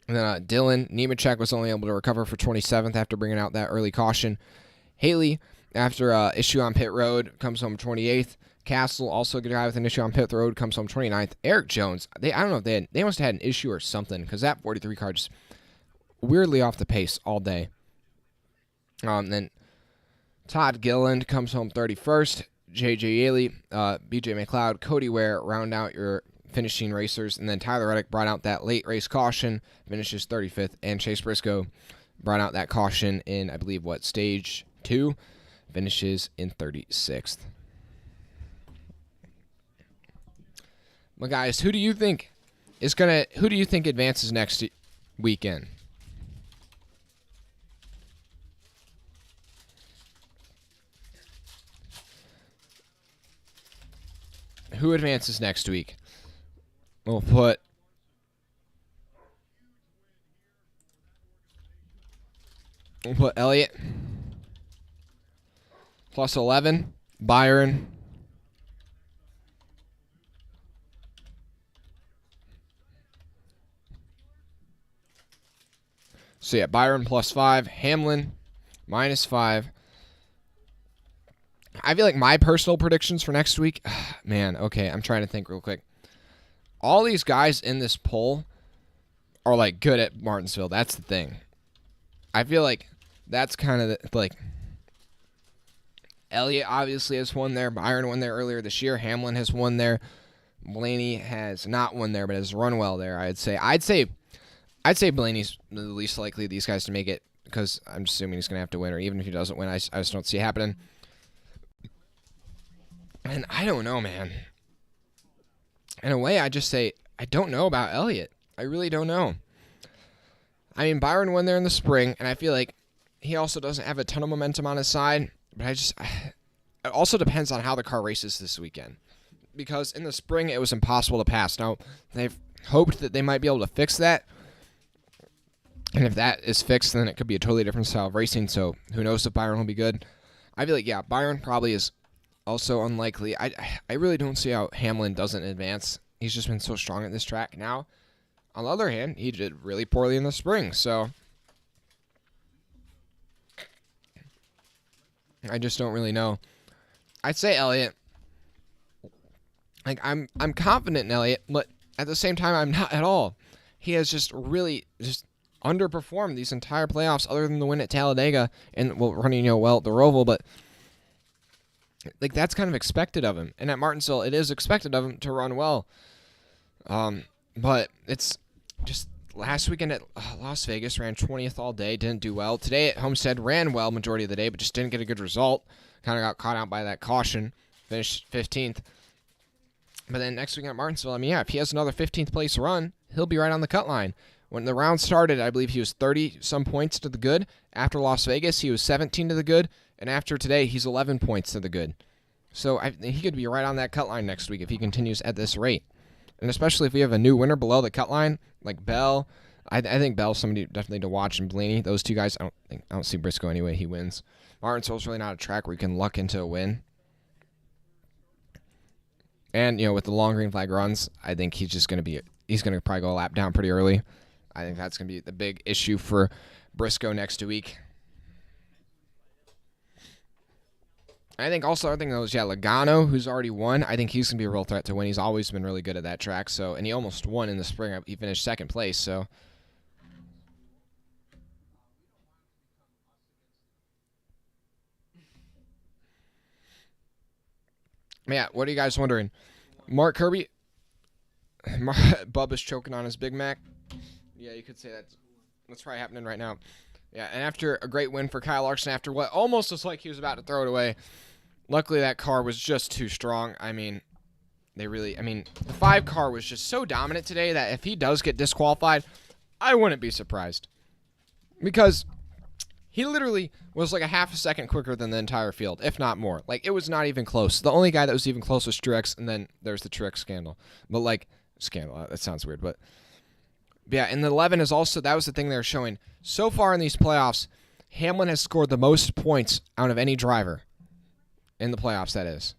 And then Dillon, Nemechek was only able to recover for 27th after bringing out that early caution. Haley, after issue on pit road, comes home 28th. Castle, also a good guy with an issue on pit road, comes home 29th. Eric Jones, I don't know if they must have had an issue or something, because that 43 car just weirdly off the pace all day. Then Todd Gilliland comes home 31st. J.J. Yaley, B.J. McLeod, Cody Ware round out your finishing racers. And then Tyler Reddick brought out that late race caution, finishes 35th. And Chase Briscoe brought out that caution in, I believe, stage 2, finishes in 36th. Well, guys, who do you think advances next weekend? Who advances next week? We'll put Elliott plus 11, Byron. So yeah, Byron plus 5, Hamlin minus 5. I feel like my personal predictions for next week, man, okay, I'm trying to think real quick. All these guys in this poll are like good at Martinsville. That's the thing. I feel like that's kind of like Elliott obviously has won there. Byron won there earlier this year. Hamlin has won there. Blaney has not won there, but has run well there. I'd say Blaney's the least likely of these guys to make it, because I'm assuming he's gonna have to win, or even if he doesn't win, I just don't see it happening. And I don't know, man. In a way, I just say I don't know about Elliott. I really don't know. I mean, Byron won there in the spring, and I feel like he also doesn't have a ton of momentum on his side. But it also depends on how the car races this weekend. Because in the spring, it was impossible to pass. Now, they've hoped that they might be able to fix that. And if that is fixed, then it could be a totally different style of racing. So who knows if Byron will be good. I feel like, yeah, Byron probably is also unlikely. I really don't see how Hamlin doesn't advance. He's just been so strong at this track. Now, on the other hand, he did really poorly in the spring. So I just don't really know. I'd say Elliott. Like, I'm confident in Elliott, but at the same time, I'm not at all. He has just really underperformed these entire playoffs, other than the win at Talladega and running well at the Roval. But like, that's kind of expected of him. And at Martinsville, it is expected of him to run well. But it's just last weekend at Las Vegas, ran 20th all day, didn't do well. Today at Homestead, ran well majority of the day, but just didn't get a good result. Kind of got caught out by that caution, finished 15th. But then next week at Martinsville, I mean, yeah, if he has another 15th place run, he'll be right on the cut line. When the round started, I believe he was 30-some points to the good. After Las Vegas, he was 17 to the good. And after today, he's 11 points to the good. So he could be right on that cut line next week if he continues at this rate. And especially if we have a new winner below the cut line, like Bell. I think Bell's somebody definitely to watch, and Blaney. Those two guys, I don't see Briscoe anyway. He wins. Martinsville's really not a track where you can luck into a win. And, with the long green flag runs, I think he's going to probably go a lap down pretty early. I think that's going to be the big issue for Briscoe next week. I think also, Logano, who's already won, I think he's going to be a real threat to win. He's always been really good at that track, and he almost won in the spring. He finished second place, so. Yeah, what are you guys wondering? Mark Kirby? Bubba's choking on his Big Mac. Yeah, you could say that's probably happening right now. Yeah, and after a great win for Kyle Larson, after what almost was like he was about to throw it away, luckily that car was just too strong. I mean, the 5 car was just so dominant today that if he does get disqualified, I wouldn't be surprised. Because he literally was like a half a second quicker than the entire field, if not more. Like, it was not even close. The only guy that was even close was Truex, and then there's the Truex scandal. But, scandal, that sounds weird, but yeah, and the 11 is also, that was the thing they were showing. So far in these playoffs, Hamlin has scored the most points out of any driver in the playoffs, that is.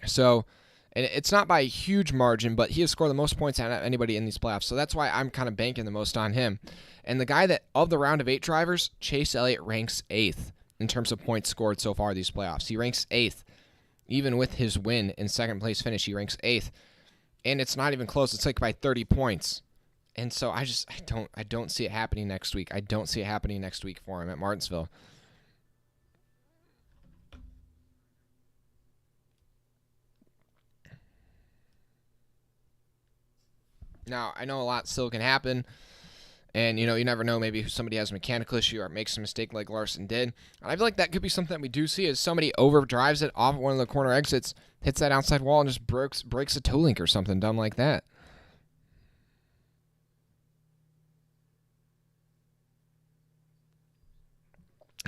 So, and it's not by a huge margin, but he has scored the most points out of anybody in these playoffs. So that's why I'm kind of banking the most on him. And the guy that, of the round of 8 drivers, Chase Elliott ranks 8th in terms of points scored so far these playoffs. He ranks 8th. Even with his win in second place finish, he ranks 8th. And it's not even close. It's like by 30 points. And so I don't see it happening next week. I don't see it happening next week for him at Martinsville. Now, I know a lot still can happen, and, you never know. Maybe somebody has a mechanical issue or makes a mistake like Larson did. And I feel like that could be something that we do see, is somebody overdrives it off one of the corner exits, hits that outside wall, and just breaks a toe link or something dumb like that.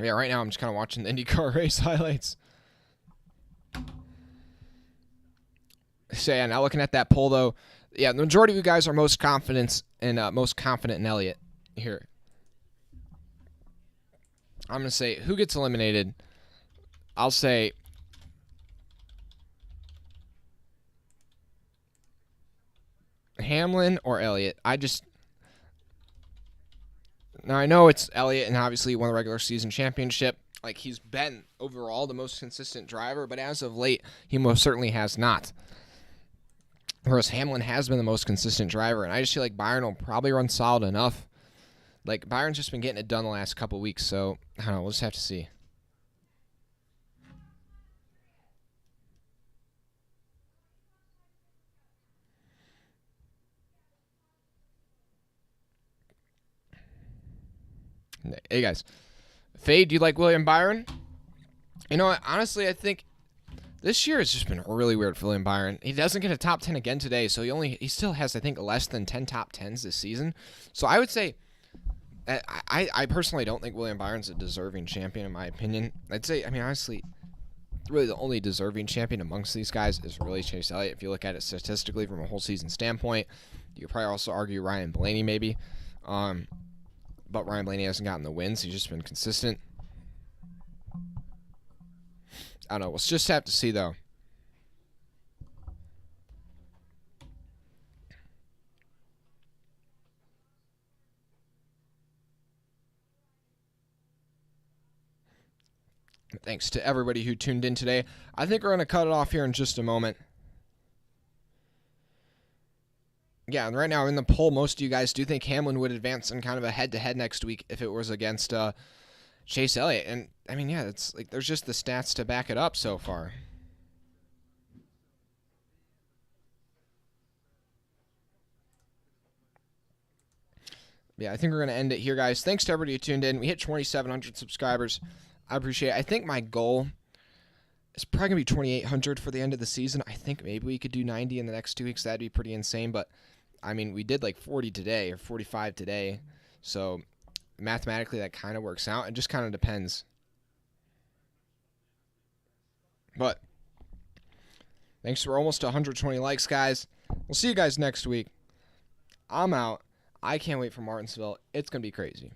Yeah, right now I'm just kind of watching the IndyCar race highlights. So yeah, now looking at that poll though, yeah, the majority of you guys are most confident in Elliott here. I'm gonna say who gets eliminated. I'll say Hamlin or Elliott. Now I know it's Elliott, and obviously he won the regular season championship. Like, he's been overall the most consistent driver, but as of late, he most certainly has not. Whereas Hamlin has been the most consistent driver, and I just feel like Byron will probably run solid enough. Like, Byron's just been getting it done the last couple weeks, so I don't know. We'll just have to see. Hey, guys. Fade, do you like William Byron? You know what? Honestly, I think this year has just been really weird for William Byron. He doesn't get a top 10 again today, so he still has, I think, less than 10 top 10s this season. So I would say, I personally don't think William Byron's a deserving champion, in my opinion. I'd say, I mean, honestly, really the only deserving champion amongst these guys is really Chase Elliott. If you look at it statistically from a whole season standpoint, you could probably also argue Ryan Blaney maybe. But Ryan Blaney hasn't gotten the wins. He's just been consistent. I don't know. We'll just have to see, though. Thanks to everybody who tuned in today. I think we're going to cut it off here in just a moment. Yeah, and right now in the poll, most of you guys do think Hamlin would advance in kind of a head-to-head next week if it was against Chase Elliott. And, I mean, yeah, it's like there's just the stats to back it up so far. Yeah, I think we're going to end it here, guys. Thanks to everybody who tuned in. We hit 2,700 subscribers. I appreciate it. I think my goal is probably going to be 2,800 for the end of the season. I think maybe we could do 90 in the next 2 weeks. That'd be pretty insane. But, I mean, we did like 40 today or 45 today. So, mathematically, that kind of works out. It just kind of depends. But, thanks for almost 120 likes, guys. We'll see you guys next week. I'm out. I can't wait for Martinsville. It's going to be crazy.